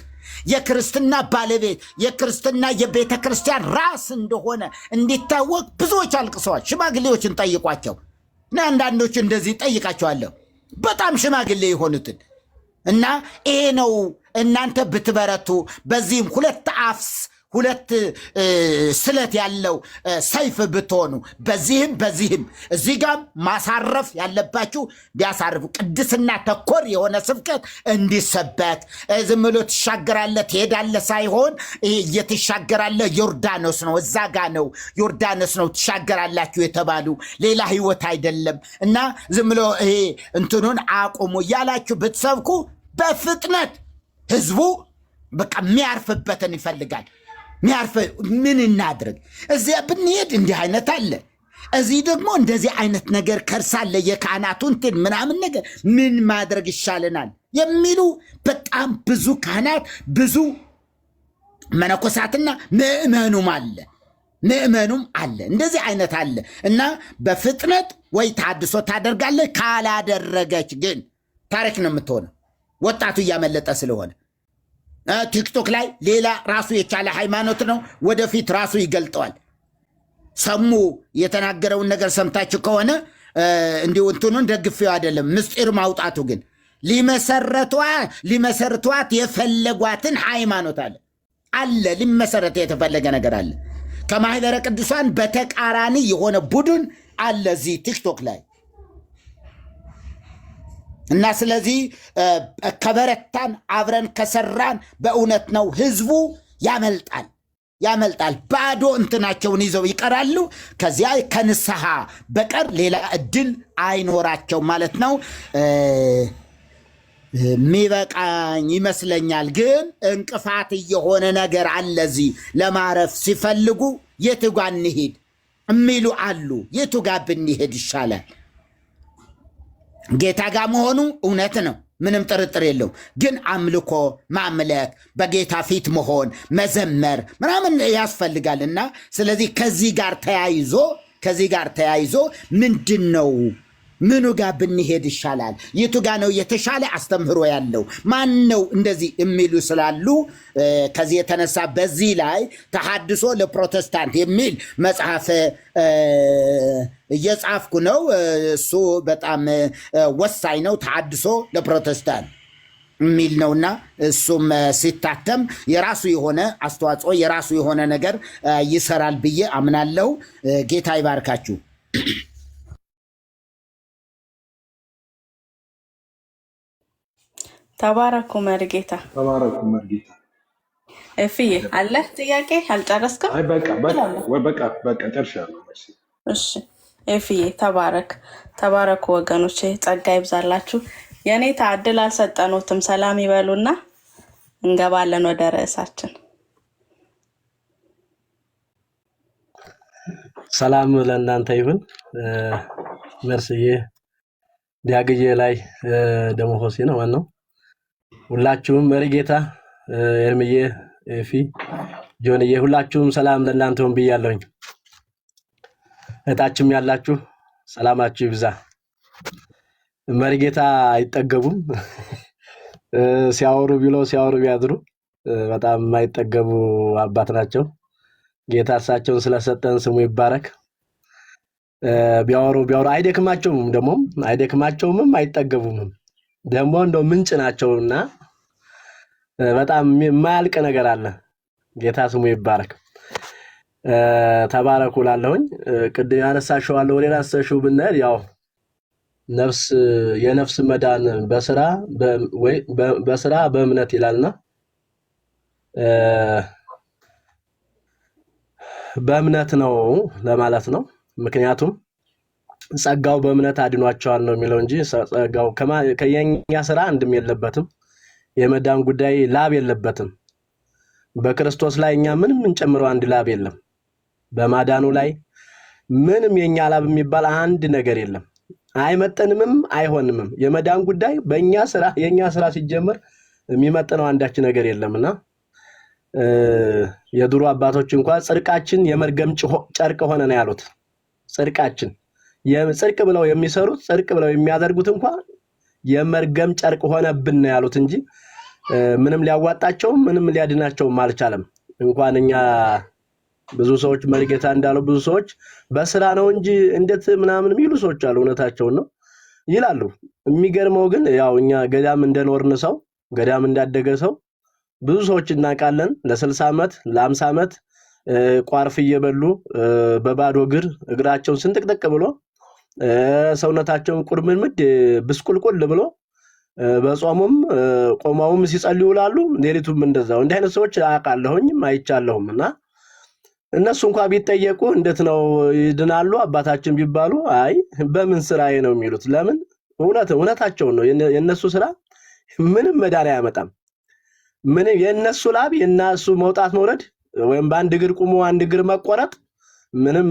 የክርስትና ባለቤት የክርስትና የቤተ ክርስቲያን ራስ እንደሆነ እንዲታወቅ ብዙዎች አልቅሰዋል። ሽማግሌዎችን ጠይቋቸው እና አንዳንዶች እንደዚህ ጠይቃቸዋለሁ፣ በጣም ሽማግሌ የሆኑትን እና ይሄ ነው እናንተ ብትበረቱ በዚህም ሁለት ስለት ያለው ሰይፍ ብትሆኑ በዚህም እዚህ ጋር ማሳረፍ ያለባችሁ ቢያሳርፉ ቅድስና ተኮር የሆነ ስብከት እንዲሰበክ ዝም ብሎ ትሻገራለህ ትሄዳለህ ሳይሆን እየተሻገራለህ ዮርዳኖስ ነው፣ እዛ ጋ ነው ዮርዳኖስ ነው ትሻገራላችሁ የተባሉ ሌላ ህይወት አይደለም። እና ዝም ብሎ እንትኑን አቁሙ እያላችሁ ብትሰብኩ በፍጥነት ህዝቡ በቃ የሚያርፍበትን ይፈልጋል። ምን እናድርግ? እዚያ ብንሄድ እንዲህ አይነት አለ፣ እዚህ ደግሞ እንደዚህ አይነት ነገር ከርሳለ የካህናቱን እንትን ምናምን ነገር ምን ማድረግ ይሻለናል የሚሉ በጣም ብዙ ካህናት ብዙ መነኮሳትና ምእመኑም አለ እንደዚህ አይነት አለ። እና በፍጥነት ወይ ታድሶ ታደርጋለች፣ ካላደረገች ግን ታሪክ ነው የምትሆነው። ወጣቱ እያመለጠ ስለሆነ ቲክቶክ ላይ ሌላ ራሱ የቻለ ሃይማኖት ነው፣ ወደፊት ራሱ ይገልጠዋል። ሰሙ የተናገረውን ነገር ሰምታችሁ ከሆነ እንዲሁ እንትኑን ደግፌው አይደለም፣ ምስጢር ማውጣቱ ግን ሊመሰርቷት የፈለጓትን ሃይማኖት አለ ሊመሰረት የተፈለገ ነገር አለ። ከማህበረ ቅዱሳን በተቃራኒ የሆነ ቡድን አለ እዚህ ቲክቶክ ላይ። እና ስለዚህ ከበረታን አብረን ከሰራን በእውነት ነው ህዝቡ ያመልጣል። ባዶ እንትናቸውን ይዘው ይቀራሉ። ከዚያ ከንስሐ በቀር ሌላ እድል አይኖራቸው ማለት ነው። ሚበቃኝ ይመስለኛል። ግን እንቅፋት የሆነ ነገር አለ። እዚህ ለማረፍ ሲፈልጉ የቱጋ እንሂድ የሚሉ አሉ። የቱጋ ብንሄድ ይሻላል? ጌታ ጋር መሆኑ እውነት ነው፣ ምንም ጥርጥር የለው። ግን አምልኮ ማምለክ፣ በጌታ ፊት መሆን፣ መዘመር ምናምን ያስፈልጋልና ስለዚህ ከዚህ ጋር ተያይዞ ምንድን ነው ምኑ ጋር ብንሄድ ይሻላል? የቱ ጋር ነው የተሻለ አስተምህሮ ያለው? ማን ነው እንደዚህ የሚሉ ስላሉ ከዚህ የተነሳ በዚህ ላይ ተሐድሶ ለፕሮቴስታንት የሚል መጽሐፍ እየጻፍኩ ነው። እሱ በጣም ወሳኝ ነው። ተሐድሶ ለፕሮቴስታንት የሚል ነውና እሱም ሲታተም የራሱ የሆነ አስተዋጽኦ የራሱ የሆነ ነገር ይሰራል ብዬ አምናለሁ። ጌታ ይባርካችሁ። ተባረኩ መርጌታ። እፍዬ አለ ጥያቄ አልጨረስክም? በቃ ጨርሻለሁ። እሺ እፍዬ ተባረኩ ወገኖቼ፣ ጸጋ ይብዛላችሁ። የኔ ታድል አልሰጠኑትም። ሰላም ይበሉና እንገባለን ወደ ርዕሳችን። ሰላም ለእናንተ ይሁን። መርስዬ ዲያግዬ ላይ ደሞ ሆሴ ነው ዋናው። ሁላችሁም መሪጌታ ኤርምዬ፣ ኤፊ፣ ጆንዬ ሁላችሁም ሰላም ለእናንተ ይሁን ብያለሁኝ። እታችም ያላችሁ ሰላማችሁ ይብዛ። መሪጌታ አይጠገቡም። ሲያወሩ ቢያድሩ በጣም የማይጠገቡ አባት ናቸው። ጌታ እሳቸውን ስለሰጠን ስሙ ይባረክ። ቢያወሩ አይደክማቸውም አይጠገቡም። ደግሞ እንደው ምንጭ ናቸውና በጣም የማያልቅ ነገር አለ። ጌታ ስሙ ይባረክ። ተባረኩ ላለሁኝ ቅድም ያነሳሽው አለ ወሌላ አሰሽው ብንል ያው የነፍስ መዳን በስራ በእምነት ይላልና በእምነት ነው ለማለት ነው። ምክንያቱም ጸጋው በእምነት አድኗቸዋል ነው የሚለው እንጂ ጸጋው ከየኛ ስራ አንድም የለበትም። የመዳን ጉዳይ ላብ የለበትም። በክርስቶስ ላይ እኛ ምንም እንጨምረው አንድ ላብ የለም። በማዳኑ ላይ ምንም የኛ ላብ የሚባል አንድ ነገር የለም። አይመጠንምም አይሆንምም። የመዳን ጉዳይ የኛ ስራ ሲጀመር የሚመጥነው አንዳች ነገር የለምና የድሮ አባቶች እንኳን ጽድቃችን የመርገም ጨርቅ ሆነ ነው ያሉት። ጽድቃችን ጽድቅ ብለው የሚሰሩት ጽድቅ ብለው የሚያደርጉት እንኳን የመርገም ጨርቅ ሆነብን ነው ያሉት እንጂ ምንም ሊያዋጣቸው ምንም ሊያድናቸው አልቻለም። እንኳን እኛ ብዙ ሰዎች መርጌታ እንዳለው ብዙ ሰዎች በስራ ነው እንጂ እንዴት ምናምን የሚሉ ሰዎች አሉ። እውነታቸውን ነው ይላሉ። የሚገርመው ግን ያው እኛ ገዳም እንደኖርን ሰው ገዳም እንዳደገ ሰው ብዙ ሰዎች እናውቃለን። ለ60 ዓመት ለ50 ዓመት ቋርፍ እየበሉ በባዶ እግራቸውን ስንጥቅጥቅ ብሎ ሰውነታቸውን ቁርምምድ ብስቁልቁል ብሎ በጾሙም ቆማውም ሲጸልዩ ይውላሉ። ሌሊቱም እንደዛው። እንዲህ አይነት ሰዎች አውቃለሁኝም አይቻለሁም። እና እነሱ እንኳን ቢጠየቁ እንዴት ነው ይድናሉ አባታችን ቢባሉ አይ በምን ስራዬ ነው የሚሉት። ለምን እውነታቸውን ነው። የነሱ ስራ ምንም መዳን አያመጣም። ምን የነሱ ላብ የነሱ መውጣት መውረድ ወይም በአንድ እግር ቁሞ አንድ እግር መቆረጥ ምንም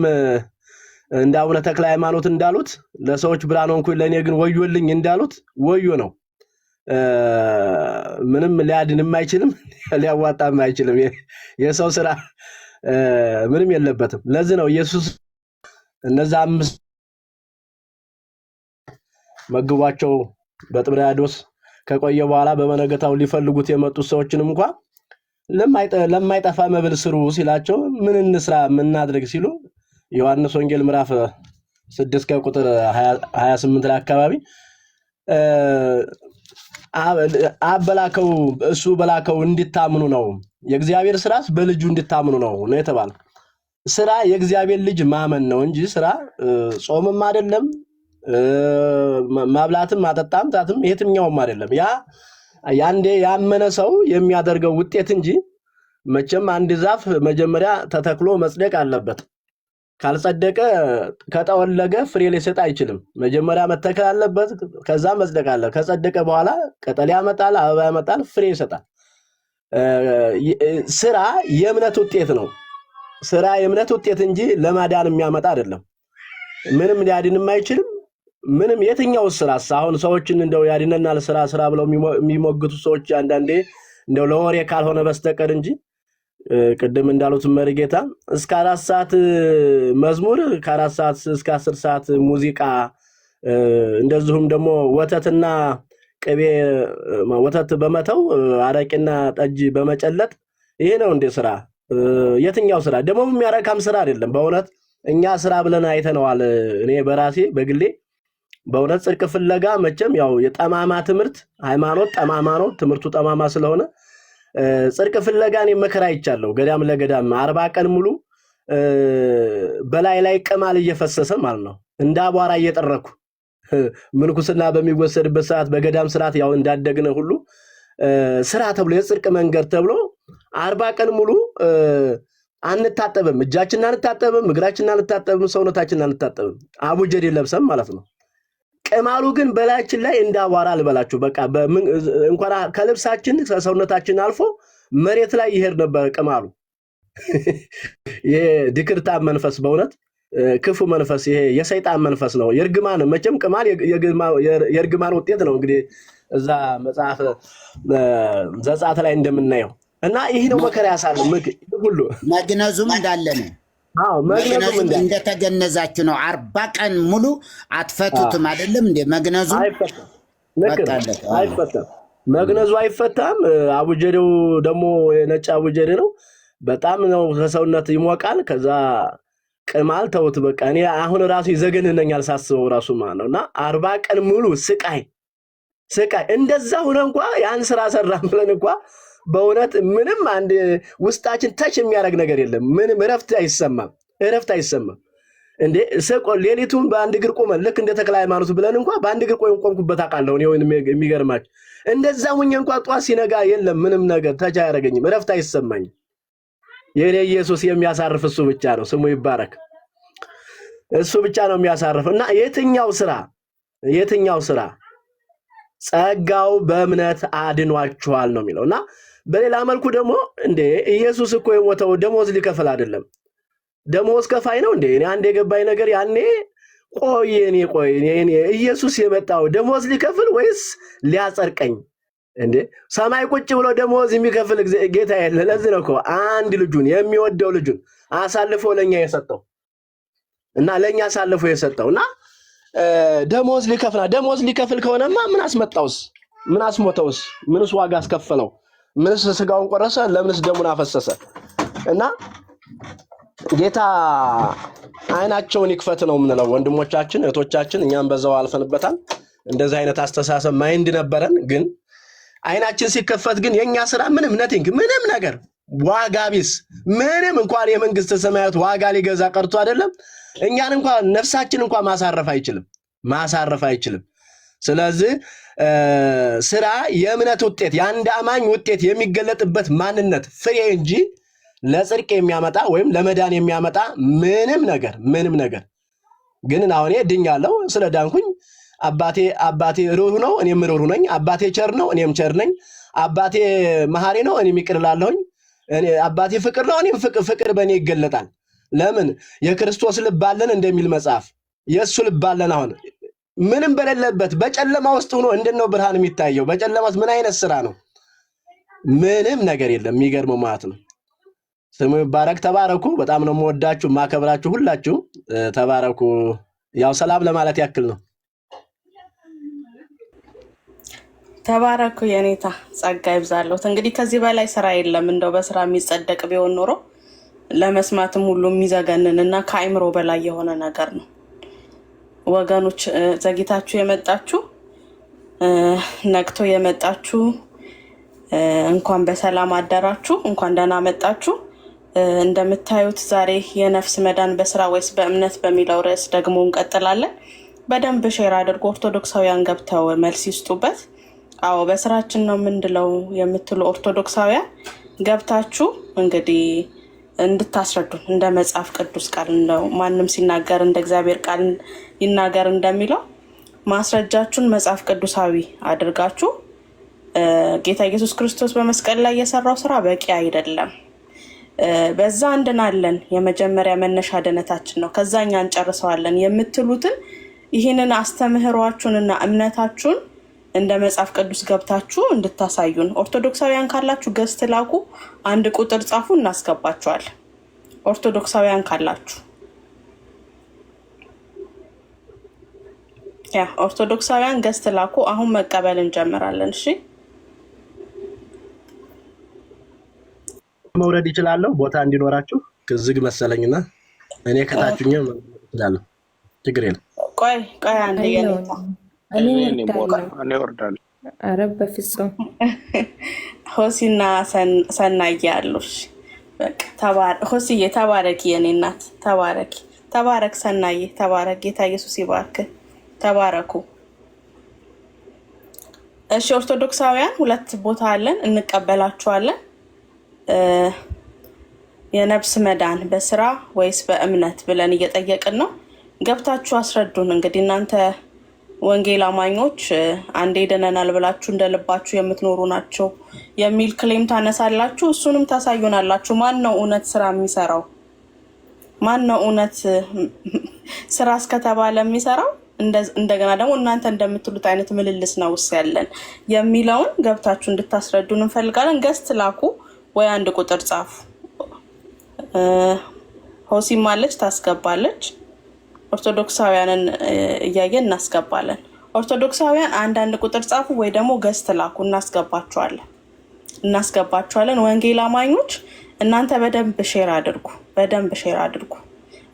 እንደ አቡነ ተክለ ሃይማኖት እንዳሉት ለሰዎች ብርሃን ሆንኩኝ ለኔ ግን ወዮልኝ እንዳሉት ወዮ ነው። ምንም ሊያድንም አይችልም ሊያዋጣም አይችልም። የሰው ስራ ምንም የለበትም። ለዚህ ነው ኢየሱስ እነዛ 5 መግቧቸው በጥብርያዶስ ከቆየ በኋላ በመነገታው ሊፈልጉት የመጡት ሰዎችንም እንኳን ለማይጠፋ መብል ስሩ ሲላቸው ምን እንስራ ምን እናድርግ ሲሉ ዮሐንስ ወንጌል ምዕራፍ 6 ከቁጥር 28 ላይ አካባቢ አበላከው እሱ በላከው እንድታምኑ ነው። የእግዚአብሔር ስራስ በልጁ እንድታምኑ ነው የተባለው። ስራ የእግዚአብሔር ልጅ ማመን ነው እንጂ ስራ ጾምም አይደለም ማብላትም ማጠጣም ታትም የትኛውም አይደለም። ያንዴ ያመነ ሰው የሚያደርገው ውጤት እንጂ መቼም አንድ ዛፍ መጀመሪያ ተተክሎ መጽደቅ አለበት። ካልጸደቀ ከጠወለገ ፍሬ ሊሰጥ አይችልም። መጀመሪያ መተከል አለበት፣ ከዛ መጽደቅ አለ። ከጸደቀ በኋላ ቅጠል ያመጣል፣ አበባ ያመጣል፣ ፍሬ ይሰጣል። ስራ የእምነት ውጤት ነው። ስራ የእምነት ውጤት እንጂ ለማዳን የሚያመጣ አይደለም። ምንም ሊያድንም አይችልም። ምንም የትኛው ስራስ አሁን ሰዎችን እንደው ያድነናል ስራ ብለው የሚሞግቱ ሰዎች አንዳንዴ እንደው ለወሬ ካልሆነ በስተቀር እንጂ ቅድም እንዳሉት መርጌታ እስከ 4 ሰዓት መዝሙር ከ4 ሰዓት እስከ 10 ሰዓት ሙዚቃ እንደዚሁም ደግሞ ወተትና ቅቤ ወተት በመተው አረቂና ጠጅ በመጨለጥ ይሄ ነው እንደ ስራ። የትኛው ስራ ደግሞ የሚያረካም ስራ አይደለም። በእውነት እኛ ስራ ብለን አይተነዋል። እኔ በራሴ በግሌ በእውነት ጽድቅ ፍለጋ መቼም ያው የጠማማ ትምህርት ሃይማኖት ጠማማ ነው፣ ትምህርቱ ጠማማ ስለሆነ ጽድቅ ፍለጋን መከራ ይቻለው ገዳም ለገዳም 40 ቀን ሙሉ በላይ ላይ ቅማል እየፈሰሰ ማለት ነው። እንደ አቧራ እየጠረኩ ምንኩስና በሚወሰድበት ሰዓት በገዳም ስርዓት ያው እንዳደግነ ሁሉ ስራ ተብሎ የጽድቅ መንገድ ተብሎ 40 ቀን ሙሉ አንታጠብም፣ እጃችንን አንታጠብም፣ እግራችንን አንታጠብም፣ ሰውነታችንን አንታጠብም። አቡጀዴ ለብሰም ማለት ነው። ቅማሉ ግን በላያችን ላይ እንደ አቧራ ልበላችሁ በቃ እንኳን ከልብሳችን ከሰውነታችን አልፎ መሬት ላይ ይሄድ ነበር ቅማሉ። ይሄ ድክርታ መንፈስ በእውነት ክፉ መንፈስ ይሄ የሰይጣን መንፈስ ነው። የርግማን መቼም ቅማል የርግማን ውጤት ነው። እንግዲህ እዛ መጽሐፍ ዘጸአት ላይ እንደምናየው እና ይሄ ነው መከራ ያሳል ሁሉ መግነዙም እንዳለ ነው። መግነዙም እንደተገነዛችሁ ነው። 40 ቀን ሙሉ አትፈቱትም አይደለም እንዴ? መግነዙ አይፈታም። መግነዙ አይፈታም። አቡጀዴው ደግሞ ነጭ አቡጀዴ ነው። በጣም ነው ከሰውነት ይሞቃል። ከዛ ቅማል ተውት በቃ እኔ አሁን ራሱ ይዘገንነኛል ሳስበው ራሱ ማለት ነውና 40 ቀን ሙሉ ስቃይ እንደዛ ሆነ እንኳን ያን ስራ ሰራን ብለን እንኳን በእውነት ምንም አንድ ውስጣችን ታች የሚያደርግ ነገር የለም። ምንም እረፍት አይሰማም እንዴ ሰቆ ሌሊቱን በአንድ እግር ቆመን ልክ እንደ ተክለ ሃይማኖት ብለን እንኳን በአንድ እግር ቆምኩበት አቃለሁ ነው የሚገርማችሁ። እንደዛ ሆኜ እንኳን ጧት ሲነጋ የለም ምንም ነገር ታች አያደርገኝም፣ እረፍት አይሰማኝም። የኔ ኢየሱስ የሚያሳርፍ እሱ ብቻ ነው፣ ስሙ ይባረክ። እሱ ብቻ ነው የሚያሳርፍ እና የትኛው ስራ ጸጋው በእምነት አድኗችኋል ነው የሚለውና በሌላ መልኩ ደግሞ እንዴ ኢየሱስ እኮ የሞተው ደሞዝ ሊከፈል አይደለም። ደሞዝ ከፋይ ነው እንዴ? እኔ አንድ የገባኝ ነገር ያኔ ቆይ ኢየሱስ የመጣው ደሞዝ ሊከፍል ወይስ ሊያጸድቀኝ? እንዴ ሰማይ ቁጭ ብሎ ደሞዝ የሚከፍል ጌታ የለ። ለዚህ ነው እኮ አንድ ልጁን የሚወደው ልጁን አሳልፎ ለኛ የሰጠው እና ለኛ አሳልፎ የሰጠው እና ደሞዝ ሊከፍል ከሆነማ ምን አስመጣውስ? ምን አስሞተውስ? ምንስ ዋጋ አስከፈለው? ምንስ ስጋውን ቆረሰ? ለምንስ ደሙን አፈሰሰ? እና ጌታ አይናቸውን ይክፈት ነው የምንለው ወንድሞቻችን እህቶቻችን። እኛም በዛው አልፈንበታል። እንደዚህ አይነት አስተሳሰብ ማይንድ ነበረን። ግን አይናችን ሲከፈት ግን የኛ ስራ ምንም ነገር ዋጋ ቢስ፣ ምንም እንኳን የመንግስት ሰማያት ዋጋ ሊገዛ ቀርቶ አይደለም እኛን እንኳን ነፍሳችን እንኳን ማሳረፍ አይችልም። ስለዚህ ስራ የእምነት ውጤት የአንድ አማኝ ውጤት የሚገለጥበት ማንነት ፍሬ እንጂ ለጽድቅ የሚያመጣ ወይም ለመዳን የሚያመጣ ምንም ነገር ግን አሁን ድኛለሁ። ስለ ዳንኩኝ አባቴ ሩህ ነው እኔም ሩህ ነኝ። አባቴ ቸር ነው እኔም ቸር ነኝ። አባቴ መሐሪ ነው እኔም ይቅር እላለሁኝ። አባቴ ፍቅር ነው እኔም ፍቅር በእኔ ይገለጣል። ለምን የክርስቶስ ልብ አለን እንደሚል መጽሐፍ የእሱ ልብ አለን። አሁን ምንም በሌለበት በጨለማ ውስጥ ሆኖ እንደነው ብርሃን የሚታየው። በጨለማ ውስጥ ምን አይነት ስራ ነው? ምንም ነገር የለም። የሚገርመው ማለት ነው። ስሙ ይባረክ። ተባረኩ። በጣም ነው የምወዳችሁ ማከብራችሁ ሁላችሁ። ተባረኩ። ያው ሰላም ለማለት ያክል ነው። ተባረኩ የኔታ ጸጋ ይብዛልዎት። እንግዲህ ከዚህ በላይ ስራ የለም። እንደው በስራ የሚጸደቅ ቢሆን ኖሮ ለመስማትም ሁሉ የሚዘገንንና ከአይምሮ በላይ የሆነ ነገር ነው። ወገኖች ዘግይታችሁ የመጣችሁ ነቅቶ የመጣችሁ እንኳን በሰላም አደራችሁ፣ እንኳን ደህና መጣችሁ። እንደምታዩት ዛሬ የነፍስ መዳን በስራ ወይስ በእምነት በሚለው ርዕስ ደግሞ እንቀጥላለን። በደንብ ሼር አድርጎ ኦርቶዶክሳውያን ገብተው መልስ ይስጡበት። አዎ በስራችን ነው ምንድለው የምትሉ ኦርቶዶክሳውያን ገብታችሁ እንግዲህ እንድታስረዱን እንደ መጽሐፍ ቅዱስ ቃል ነው። ማንም ሲናገር እንደ እግዚአብሔር ቃል ይናገር እንደሚለው ማስረጃችሁን መጽሐፍ ቅዱሳዊ አድርጋችሁ ጌታ ኢየሱስ ክርስቶስ በመስቀል ላይ የሰራው ስራ በቂ አይደለም፣ በዛ እንድናለን፣ የመጀመሪያ መነሻ ድነታችን ነው፣ ከዛኛ እንጨርሰዋለን የምትሉትን ይህንን አስተምህሯችሁንና እምነታችሁን እንደ መጽሐፍ ቅዱስ ገብታችሁ እንድታሳዩን። ኦርቶዶክሳውያን ካላችሁ ገዝት ላኩ፣ አንድ ቁጥር ጻፉ፣ እናስገባችኋል። ኦርቶዶክሳውያን ካላችሁ ኦርቶዶክሳውያን ገዝት ላኩ። አሁን መቀበል እንጀምራለን። እሺ መውረድ ይችላለሁ ቦታ እንዲኖራችሁ። ዝግ መሰለኝና እኔ ከታችኛ እላለሁ። ችግር የለም። ቆይ አንዴ የኔታ እኔ ወርዳለሁ። ኧረ በፍጹም ሆሲና ሰናይ ያሉሽ በቃ ሆሲዬ ተባረኪ፣ የኔ እናት ተባረክ፣ ሰናይ ተባረክ። ጌታ ኢየሱስ ይባርክ። ተባረኩ። እሺ ኦርቶዶክሳውያን ሁለት ቦታ አለን፣ እንቀበላችኋለን። የነፍስ መዳን በስራ ወይስ በእምነት ብለን እየጠየቅን ነው። ገብታችሁ አስረዱን። እንግዲህ እናንተ ወንጌል አማኞች አንዴ ድነናል ብላችሁ እንደልባችሁ የምትኖሩ ናቸው የሚል ክሌም ታነሳላችሁ። እሱንም ታሳዩናላችሁ። ማን ነው እውነት ስራ የሚሰራው? ማን ነው እውነት ስራ እስከተባለ የሚሰራው? እንደገና ደግሞ እናንተ እንደምትሉት አይነት ምልልስ ነው ውስጥ ያለን የሚለውን ገብታችሁ እንድታስረዱን እንፈልጋለን። ገስት ላኩ ወይ አንድ ቁጥር ጻፉ። ሆሲም አለች ታስገባለች። ኦርቶዶክሳውያንን እያየን እናስገባለን። ኦርቶዶክሳውያን አንዳንድ ቁጥር ጻፉ ወይ ደግሞ ገስት ላኩ፣ እናስገባችኋለን። ወንጌል አማኞች እናንተ በደንብ ሼር አድርጉ።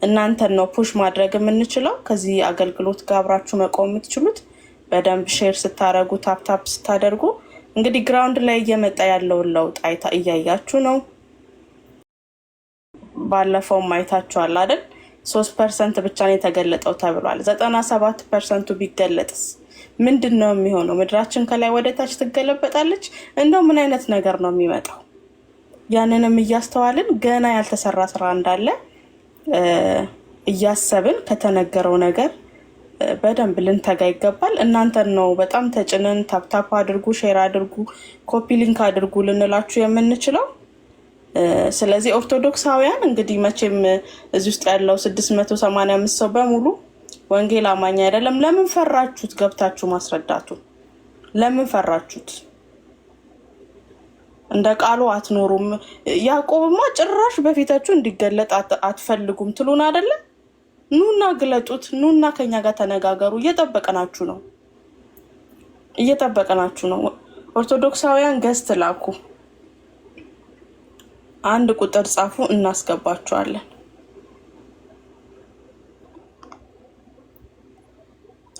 እናንተን ነው ፑሽ ማድረግ የምንችለው። ከዚህ አገልግሎት ጋር አብራችሁ መቆም የምትችሉት በደንብ ሼር ስታደርጉ፣ ታፕታፕ ስታደርጉ። እንግዲህ ግራውንድ ላይ እየመጣ ያለውን ለውጥ እያያችሁ ነው። ባለፈው አይታችኋል አይደል? 3% ብቻ ነው የተገለጠው ተብሏል። 97%ቱ ቢገለጥስ ምንድን ነው የሚሆነው? ምድራችን ከላይ ወደ ታች ትገለበጣለች። እንደው ምን አይነት ነገር ነው የሚመጣው? ያንንም እያስተዋልን ገና ያልተሰራ ስራ እንዳለ እያሰብን ከተነገረው ነገር በደንብ ልንተጋ ይገባል። እናንተን ነው በጣም ተጭነን ታፕታፕ አድርጉ፣ ሼር አድርጉ፣ ኮፒ ሊንክ አድርጉ ልንላችሁ የምንችለው። ስለዚህ ኦርቶዶክሳውያን እንግዲህ መቼም እዚህ ውስጥ ያለው 685 ሰው በሙሉ ወንጌል አማኝ አይደለም። ለምን ፈራችሁት? ገብታችሁ ማስረዳቱ ለምን ፈራችሁት? እንደ ቃሉ አትኖሩም። ያዕቆብማ ጭራሽ በፊታችሁ እንዲገለጥ አትፈልጉም ትሉን አይደለ? ኑና ግለጡት፣ ኑና ከኛ ጋር ተነጋገሩ። እየጠበቀናችሁ ነው። ኦርቶዶክሳውያን ገዝት ላኩ፣ 1 ቁጥር ጻፉ፣ እናስገባችኋለን።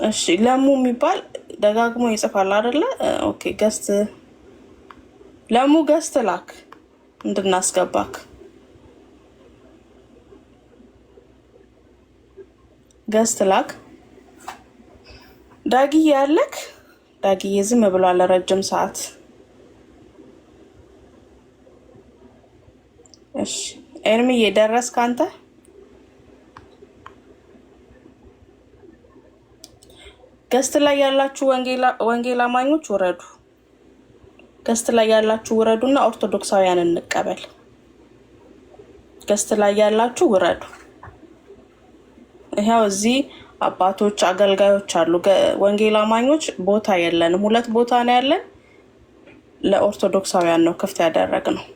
እሺ ለሙ የሚባል ደጋግሞ ይጽፋል አይደለ? ኦኬ ገዝት ለሙ ገዝት ላክ እንድናስገባክ። ገዝት ላክ። ዳግዬ ያለክ? ዳግዬ ዝም ብሏል ረጅም ሰዓት። እሺ ኤርሚዬ ደረስክ አንተ? ገስት ላይ ያላችሁ ወንጌል አማኞች ውረዱ። ገስት ላይ ያላችሁ ውረዱና ኦርቶዶክሳውያን እንቀበል። ገስት ላይ ያላችሁ ውረዱ። ይሄው እዚህ አባቶች አገልጋዮች አሉ። ወንጌል አማኞች ቦታ የለንም፣ 2 ቦታ ነው ያለን። ለኦርቶዶክሳውያን ነው ክፍት ያደረግነው።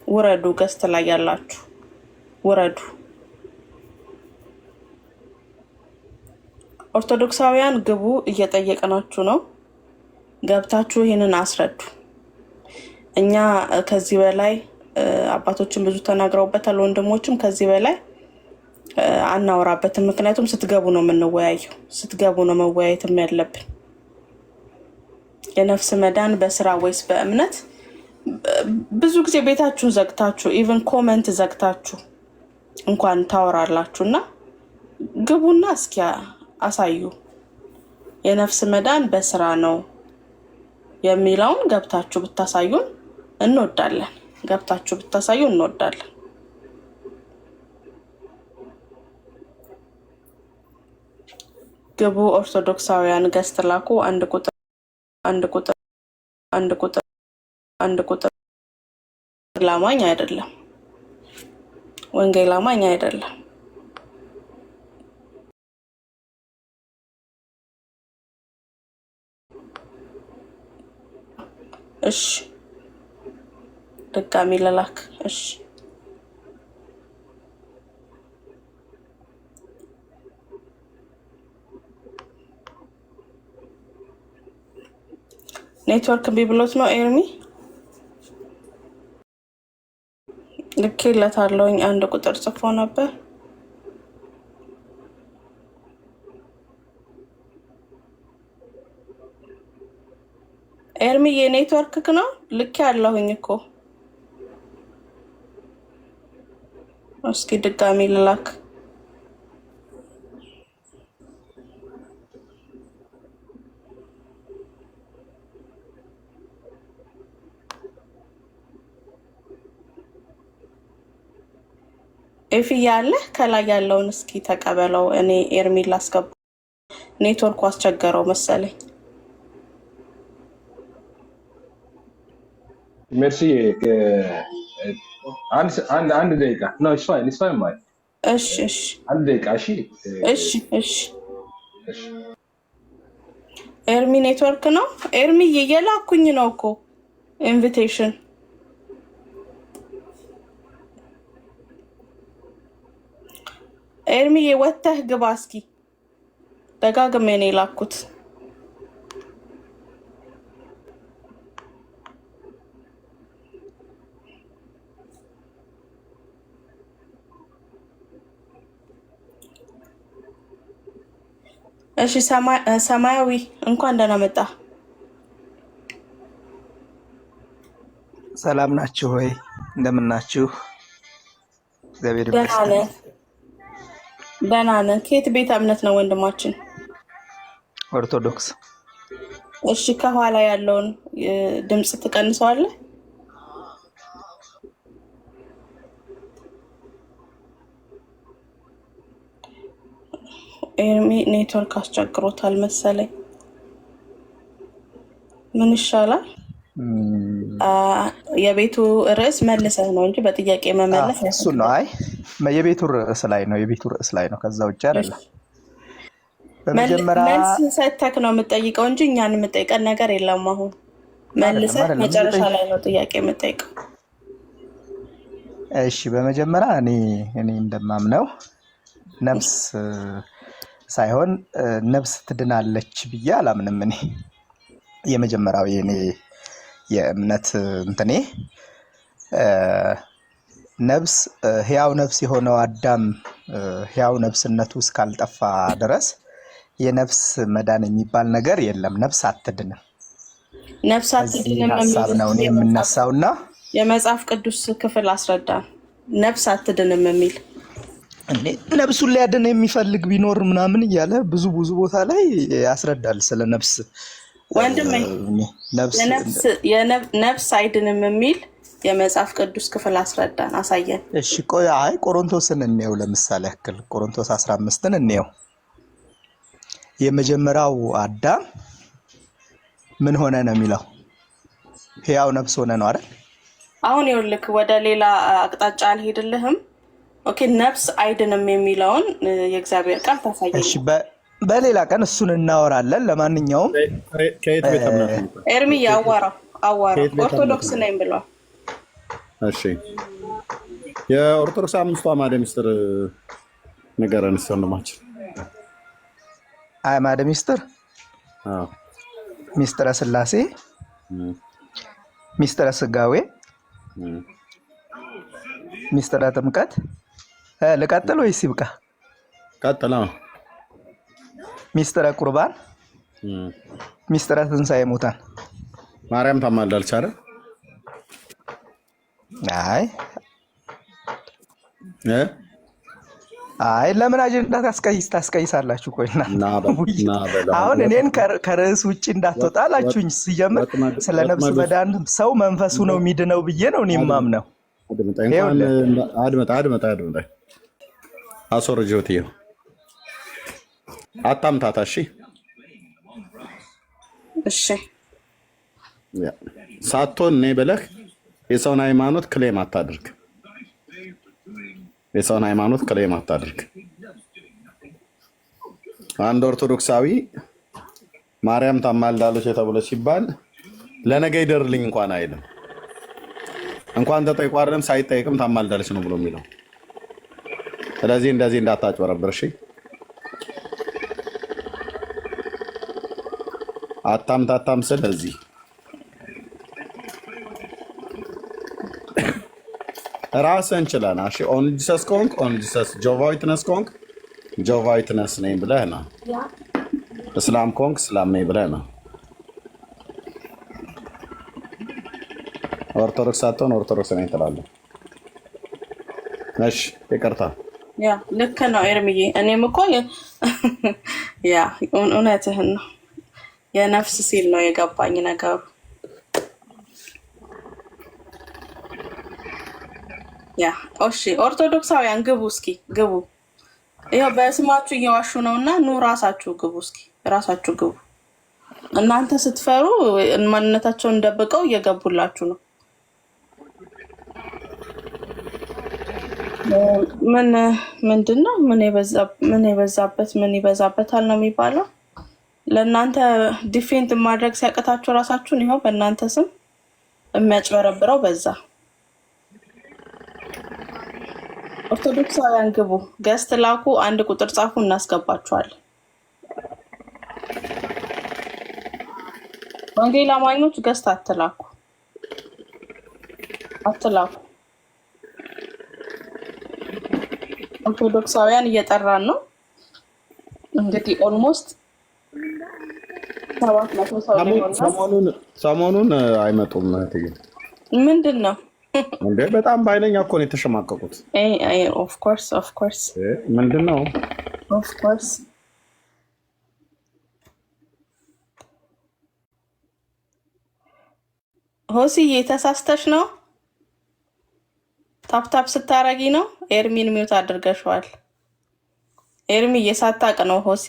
ውረዱ። ገስት ላይ ያላችሁ ውረዱ። ኦርቶዶክሳውያን ግቡ፣ እየጠየቅናችሁ ነው። ገብታችሁ ይሄንን አስረዱ። እኛ ከዚህ በላይ አባቶችን ብዙ ተናግረውበታል፣ ወንድሞችም ከዚህ በላይ አናወራበትም። ምክንያቱም ስትገቡ ነው የምንወያየው፣ ስትገቡ ነው መወያየትም ያለብን። የነፍስ መዳን በስራ ወይስ በእምነት? ብዙ ጊዜ ቤታችሁን ዘግታችሁ ኢቭን ኮመንት ዘግታችሁ እንኳን ታወራላችሁና ግቡና እስኪ አሳዩ። የነፍስ መዳን በስራ ነው የሚለውን ገብታችሁ ብታሳዩን እንወዳለን። ገብታችሁ ብታሳዩ እንወዳለን። ግቡ። ኦርቶዶክሳውያን ገስት ላኩ። 1 ቁጥር ላማኝ አይደለም፣ ወንጌል አማኝ አይደለም። እሺ ድጋሚ ለላክ። እሺ ኔትወርክ ቢብሎት ነው ኤርሚ ልኬለታለሁኝ። 1 ቁጥር ጽፎ ነበር። ኤርሚ የኔትወርክ ነው ልክ ያለሁኝ እኮ። እስኪ ድጋሚ ልላክ። ኤፊ ያለ ከላይ ያለውን እስኪ ተቀበለው። እኔ ኤርሚ ላስገባ። ኔትወርኩ አስቸገረው መሰለኝ። ሜርሲ አንድ ደቂቃ ነው። ኢትስ ፋይን ማለት እሺ፣ እሺ፣ 1 ደቂቃ። እሺ፣ እሺ፣ እሺ። ኤርሚ ኔትወርክ ነው። ኤርሚ የላኩኝ ነው እኮ ኢንቪቴሽን። ኤርሚ ወተህ ግባ እስኪ። ደጋግሜ ነው የላኩት። እሺ ሰማያዊ እንኳን ደህና መጣ። ሰላም ናችሁ ወይ? እንደምን ናችሁ? እግዚአብሔር ይመስገን ደህና ነን። ከየት ቤተ እምነት ነው ወንድማችን? ኦርቶዶክስ። እሺ ከኋላ ያለውን ድምጽ ትቀንሰዋለህ? ኤርሚ ኔትወርክ አስቸግሮታል መሰለኝ። ምን ይሻላል? የቤቱ ርዕስ መልሰህ ነው እንጂ በጥያቄ መመለስ እሱ ነው። አይ የቤቱ ርዕስ ላይ ነው፣ የቤቱ ርዕስ ላይ ነው። ከዛ ውጭ አይደለም። በመጀመሪያ መልስ ሰተክ ነው የምጠይቀው እንጂ እኛን የምጠይቀን ነገር የለም። አሁን መልሰህ መጨረሻ ላይ ነው ጥያቄ የምጠይቀው። እሺ በመጀመሪያ እኔ እንደማምነው ነፍስ ሳይሆን ነፍስ ትድናለች ብዬ አላምንም። እኔ የመጀመሪያው የኔ የእምነት እንትኔ ነፍስ ሕያው ነፍስ የሆነው አዳም ሕያው ነፍስነቱ እስካልጠፋ ድረስ የነፍስ መዳን የሚባል ነገር የለም። ነፍስ አትድንም። ነፍስ አትድንም ሀሳብ ነው እኔ የምነሳውና የመጽሐፍ ቅዱስ ክፍል አስረዳን። ነፍስ አትድንም የሚል ነፍሱን ሊያድን የሚፈልግ ቢኖር ምናምን እያለ ብዙ ቦታ ላይ ያስረዳል ስለ ነፍስ። ወንድሜ ነፍስ አይድንም የሚል የመጽሐፍ ቅዱስ ክፍል አስረዳን፣ አሳየን። እሺ ቆይ ቆሮንቶስን እንየው። ለምሳሌ ያክል ቆሮንቶስ 15ን እንየው። የመጀመሪያው አዳም ምን ሆነ ነው የሚለው? ሕያው ነፍስ ሆነ ነው አይደል? አሁን ይኸውልህ ወደ ሌላ አቅጣጫ አልሄድልህም። ኦኬ ነፍስ አይድንም የሚለውን የእግዚአብሔር ቃል ታሳየን። እሺ በሌላ ቀን እሱን እናወራለን። ለማንኛውም ከየት ቤተ እምነት ነው? ኤርሚ አዋራው ኦርቶዶክስ ነኝ ብሏል። እሺ የኦርቶዶክስ አምስቱ አዕማደ ምስጢር ንገረን እስኪ ወንድማችን። አዕማደ ምስጢር ምስጢረ ሥላሴ፣ ምስጢረ ሥጋዌ፣ ምስጢረ ጥምቀት። ልቀጥል ወይስ ይብቃ? ቀጥል። ምስጢረ ቁርባን፣ ምስጢረ ትንሣኤ ሙታን። ማርያም ታማልዳለች አይደል? አይ ለምን አጀንዳ ታስቀይሳላችሁ? ቆይና አሁን እኔን ከርዕስ ውጭ እንዳትወጣ አላችሁኝ። ሲጀምር ስለ ነፍስ መዳን ሰው መንፈሱ ነው የሚድነው ብዬ ነው እኔ የማምነው። አድመጣ አስወርጆት ይኸው አታምታታ። እሺ ሳትሆን እኔ ብለህ የሰውን ሃይማኖት ክሌም አታድርግ። የሰውን ሃይማኖት ክሌም አታድርግ። አንድ ኦርቶዶክሳዊ ማርያም ታማልዳለች የተባለ ሲባል ለነገ ይደርልኝ እንኳን አይልም። እንኳን ተጠይቆ አይደለም ሳይጠይቅም ታማልዳለች ነው ብሎ የሚለው። ስለዚህ እንደዚህ እንዳታጭበረብር እሺ። አታምታታም። ስለዚህ ራስን ችለና እሺ። ኦንሊ ጂሰስ ኮንክ ኦንሊ ጂሰስ፣ ጆቫ ዊትነስ ኮንክ ጆቫ ዊትነስ ነኝ ብለህ ነው። እስላም ኮንክ እስላም ነኝ ብለህ ነው። ኦርቶዶክስ ሳትሆን ኦርቶዶክስ ነኝ ትላለህ። እሺ ይቅርታ። ያ ልክ ነው ኤርሚዬ። እኔም እኮ ያ እውነትህን ነው። የነፍስ ሲል ነው የገባኝ ነገሩ። ያ እሺ ኦርቶዶክሳውያን ግቡ፣ እስኪ ግቡ። ይኸው በስማችሁ እየዋሹ ነውና ኑ ራሳችሁ ግቡ፣ እስኪ ራሳችሁ ግቡ። እናንተ ስትፈሩ ማንነታቸውን ደብቀው እየገቡላችሁ ነው። ምንድነው? ምን የበዛበት ምን ይበዛበታል ነው የሚባለው። ለእናንተ ዲፌንድ ማድረግ ሲያቅታችሁ ራሳችሁን ይኸው በእናንተ ስም የሚያጭበረብረው በዛ። ኦርቶዶክሳውያን ግቡ፣ ገስት ላኩ፣ 1 ቁጥር ጻፉ፣ እናስገባችኋለን። ወንጌል አማኞች ገስት አትላኩ። ኦርቶዶክሳውያን እየጠራን ነው እንግዲህ ኦልሞስት 700 ሰው ሊሆን። ሰሞኑን አይመጡም። ምንድን ነው እንዴ? በጣም በኃይለኛ እኮ ነው የተሸማቀቁት። ኦፍ ኮርስ ምንድን ነው? ኦፍ ኮርስ ሆሲዬ ተሳስተሽ ነው። ታፕታፕ ስታረጊ ነው። ኤርሚን ሚውት አድርገሽዋል። ኤርሚ እየሳታቅ ነው ሆሲ።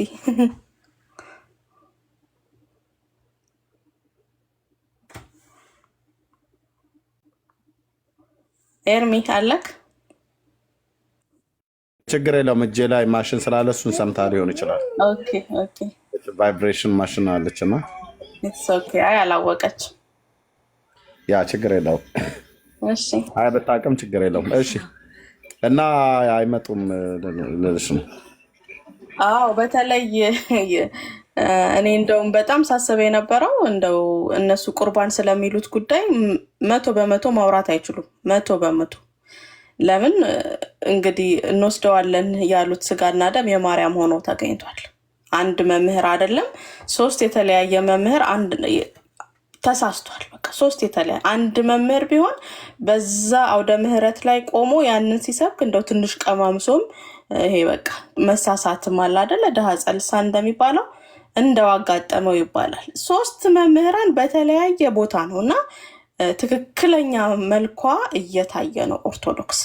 ኤርሚ አለክ? ችግር የለውም። እጄ ላይ ማሽን ስላለ እሱን ሰምታ ሊሆን ይችላል። ኦኬ ቫይብሬሽን ማሽን አለች እና ኢትስ ኦኬ። አይ አላወቀች። ያ ችግር የለውም። እሺ አይ በጣም ችግር የለውም። እሺ እና አይመጡም ልልሽ ነው። አዎ በተለይ እኔ እንደውም በጣም ሳስብ የነበረው እንደው እነሱ ቁርባን ስለሚሉት ጉዳይ 100% ማውራት አይችሉም። 100% ለምን እንግዲህ እንወስደዋለን ያሉት ስጋና ደም የማርያም ሆኖ ተገኝቷል። አንድ መምህር አይደለም 3 የተለያየ መምህር አንድ ተሳስቷል። በቃ 3 የተለያየ አንድ መምህር ቢሆን በዛ አውደ ምህረት ላይ ቆሞ ያንን ሲሰብክ እንደው ትንሽ ቀማምሶም ይሄ በቃ መሳሳትም አለ አይደለ ደሃ ጸልሳ እንደሚባለው እንደው አጋጠመው ይባላል። 3 መምህራን በተለያየ ቦታ ነውና ትክክለኛ መልኳ እየታየ ነው ኦርቶዶክስ።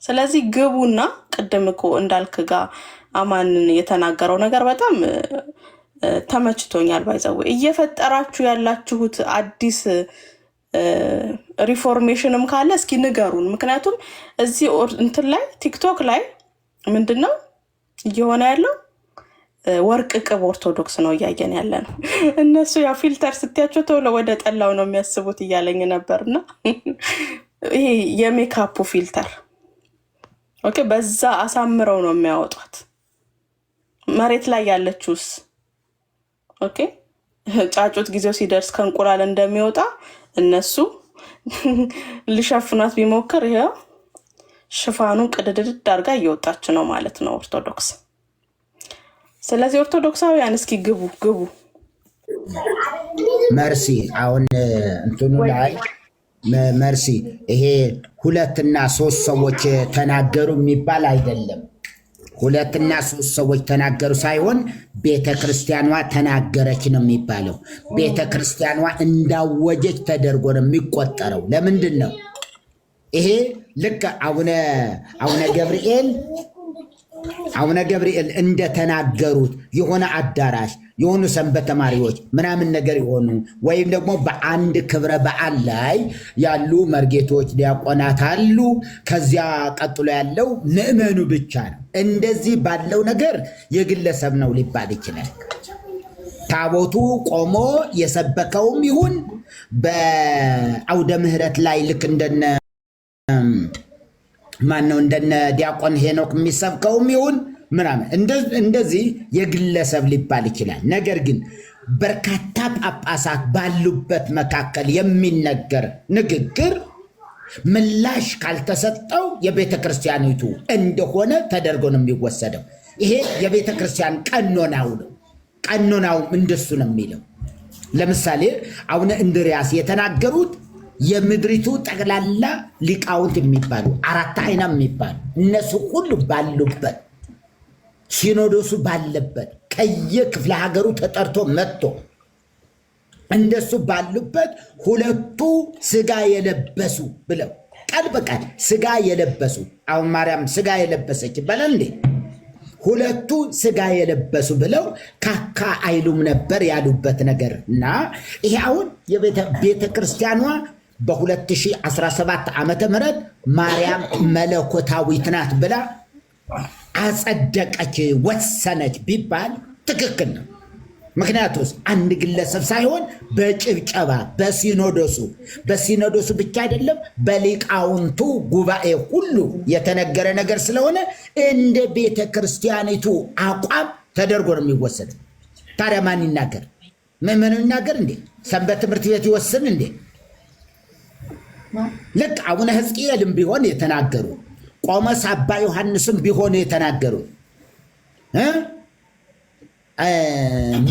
ስለዚህ ግቡና ቅድም እኮ እንዳልክ ጋር አማንን የተናገረው ነገር በጣም ተመችቶኛል። ባይዘው እየፈጠራችሁ ያላችሁት አዲስ ሪፎርሜሽንም ካለ እስኪ ንገሩን። ምክንያቱም እዚህ እንትን ላይ ቲክቶክ ላይ ምንድነው እየሆነ ያለው? ወርቅ ቅብ ኦርቶዶክስ ነው እያየን ያለ ነው። እነሱ ያ ፊልተር ስትያቸው ቶሎ ወደ ጠላው ነው የሚያስቡት እያለኝ ነበርና ይሄ የሜካፑ ፊልተር ኦኬ፣ በዛ አሳምረው ነው የሚያወጡት። መሬት ላይ ያለችውስ ኦኬ፣ ጫጩት ጊዜው ሲደርስ ከእንቁላል እንደሚወጣ እነሱ ሊሸፍኗት ቢሞክር ይሄው ሽፋኑን ቅድድድ አድርጋ እየወጣች ነው ማለት ነው ኦርቶዶክስ። ስለዚህ ኦርቶዶክሳውያን እስኪ ግቡ። መርሲ አሁን እንትኑ ላይ መርሲ ይሄ 2 እና 3 ሰዎች ተናገሩ የሚባል አይደለም። 2 እና 3 ሰዎች ተናገሩ ሳይሆን ቤተክርስቲያኗ ተናገረች ነው የሚባለው። ቤተክርስቲያኗ እንዳወጀች ተደርጎ ነው የሚቆጠረው። ለምንድን ነው ይሄ? ልክ አቡነ ገብርኤል እንደተናገሩት የሆነ አዳራሽ የሆኑ ሰንበት ተማሪዎች ምናምን ነገር የሆኑ ወይም ደግሞ በአንድ ክብረ በዓል ላይ ያሉ መርጌቶች ዲያቆናት አሉ። ከዚያ ቀጥሎ ያለው ምዕመኑ ብቻ ነው። እንደዚህ ባለው ነገር የግለሰብ ነው ሊባል ይችላል። ታቦቱ ቆሞ የሰበከውም ይሁን በአውደ ምህረት ላይ ልክ እንደነ እንደነ ዲያቆን ሄኖክ የሚሰብከውም ይሁን ምናምን እንደዚህ የግለሰብ ሊባል ይችላል። ነገር ግን በርካታ ጳጳሳት ባሉበት መካከል የሚነገር ንግግር ምላሽ ካልተሰጠው የቤተ ክርስቲያኒቱ እንደሆነ ተደርጎ ነው የሚወሰደው። ይሄ የቤተ ክርስቲያን ቀኖናው ነው። ቀኖናው እንደሱ ነው የሚለው። ለምሳሌ አቡነ እንድርያስ የተናገሩት የምድሪቱ ጠቅላላ ሊቃውንት የሚባሉ 4 አይና የሚባሉ እነሱ ሁሉ ባሉበት ሲኖዶሱ ባለበት ከየክፍለ ሀገሩ ተጠርቶ መጥቶ እንደሱ ባሉበት 2ቱ ስጋ የለበሱ ብለው ቃል በቃል ስጋ የለበሱ አሁን ማርያም ስጋ የለበሰች ይባላል እንዴ? 2ቱ ስጋ የለበሱ ብለው ካካ አይሉም ነበር ያሉበት ነገር እና ይሄ አሁን የቤተ ክርስቲያኗ በ2017 ዓመተ ምህረት ማርያም መለኮታዊት ናት ብላ አጸደቀች፣ ወሰነች ቢባል ትክክል ነው። ምክንያቱም አንድ ግለሰብ ሳይሆን በጭብጨባ በሲኖዶሱ ብቻ አይደለም በሊቃውንቱ ጉባኤ ሁሉ የተነገረ ነገር ስለሆነ እንደ ቤተ ክርስቲያኒቱ አቋም ተደርጎ ነው የሚወሰደው። ታዲያ ማን ይናገር? ምዕመኑ ይናገር እንዴ? ሰንበት ትምህርት ቤት ይወስን እንዴ? ልክ አቡነ ሕዝቅኤልም ቢሆን የተናገሩ ቆሞስ አባ ዮሐንስም ቢሆን የተናገሩ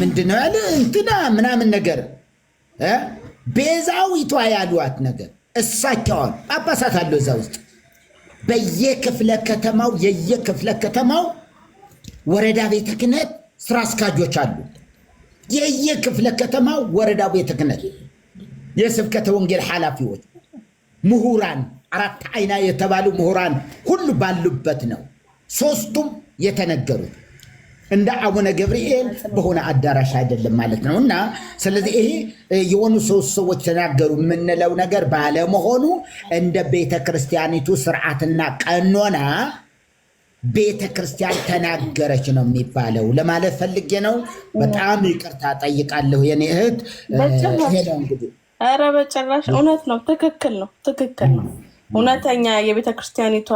ምንድነው ያለ እንትና ምናምን ነገር ቤዛዊቷ ያሏት ነገር እሳቸውን ጳጳሳት አሉ እዛ ውስጥ በየክፍለ ከተማው ወረዳ ቤተ ክህነት ስራ አስኪያጆች አሉ። የየክፍለ ከተማው ወረዳ ቤተ ክህነት የስብከተ ወንጌል ኃላፊዎች ምሁራን 4 አይና የተባሉ ምሁራን ሁሉ ባሉበት ነው 3ቱም የተነገሩት። እንደ አቡነ ገብርኤል በሆነ አዳራሽ አይደለም ማለት ነው። እና ስለዚህ ይሄ የሆኑ 3 ሰዎች ተናገሩ የምንለው ነገር ባለመሆኑ እንደ ቤተ ክርስቲያኒቱ ስርዓትና ቀኖና ቤተ ክርስቲያን ተናገረች ነው የሚባለው ለማለት ፈልጌ ነው። በጣም ይቅርታ ጠይቃለሁ የኔ እህት። ኧረ በጭራሽ እውነት ነው። ትክክል ነው። ትክክል ነው። እውነተኛ የቤተ ክርስቲያኒቷ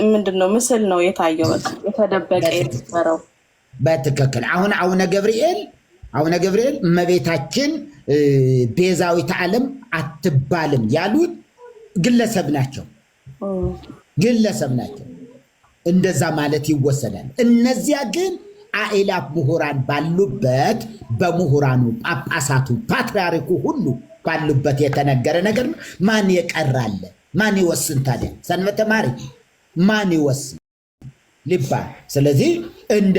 ምንድነው ምስል ነው የታየው፣ የተደበቀ የነበረው በትክክል። አሁን አቡነ ገብርኤል እመቤታችን ቤዛዊተ ዓለም አትባልም ያሉት ግለሰብ ናቸው። እንደዛ ማለት ይወሰዳል። እነዚያ ግን አእላፍ ምሁራን ባሉበት በምሁራኑ ጳጳሳቱ ፓትርያርኩ ሁሉ ባሉበት የተነገረ ነገር ነው። ማን የቀራለ? ማን ይወስን ታዲያ? ሰንበት ተማሪ ማን ይወስን ሊባል። ስለዚህ እንደ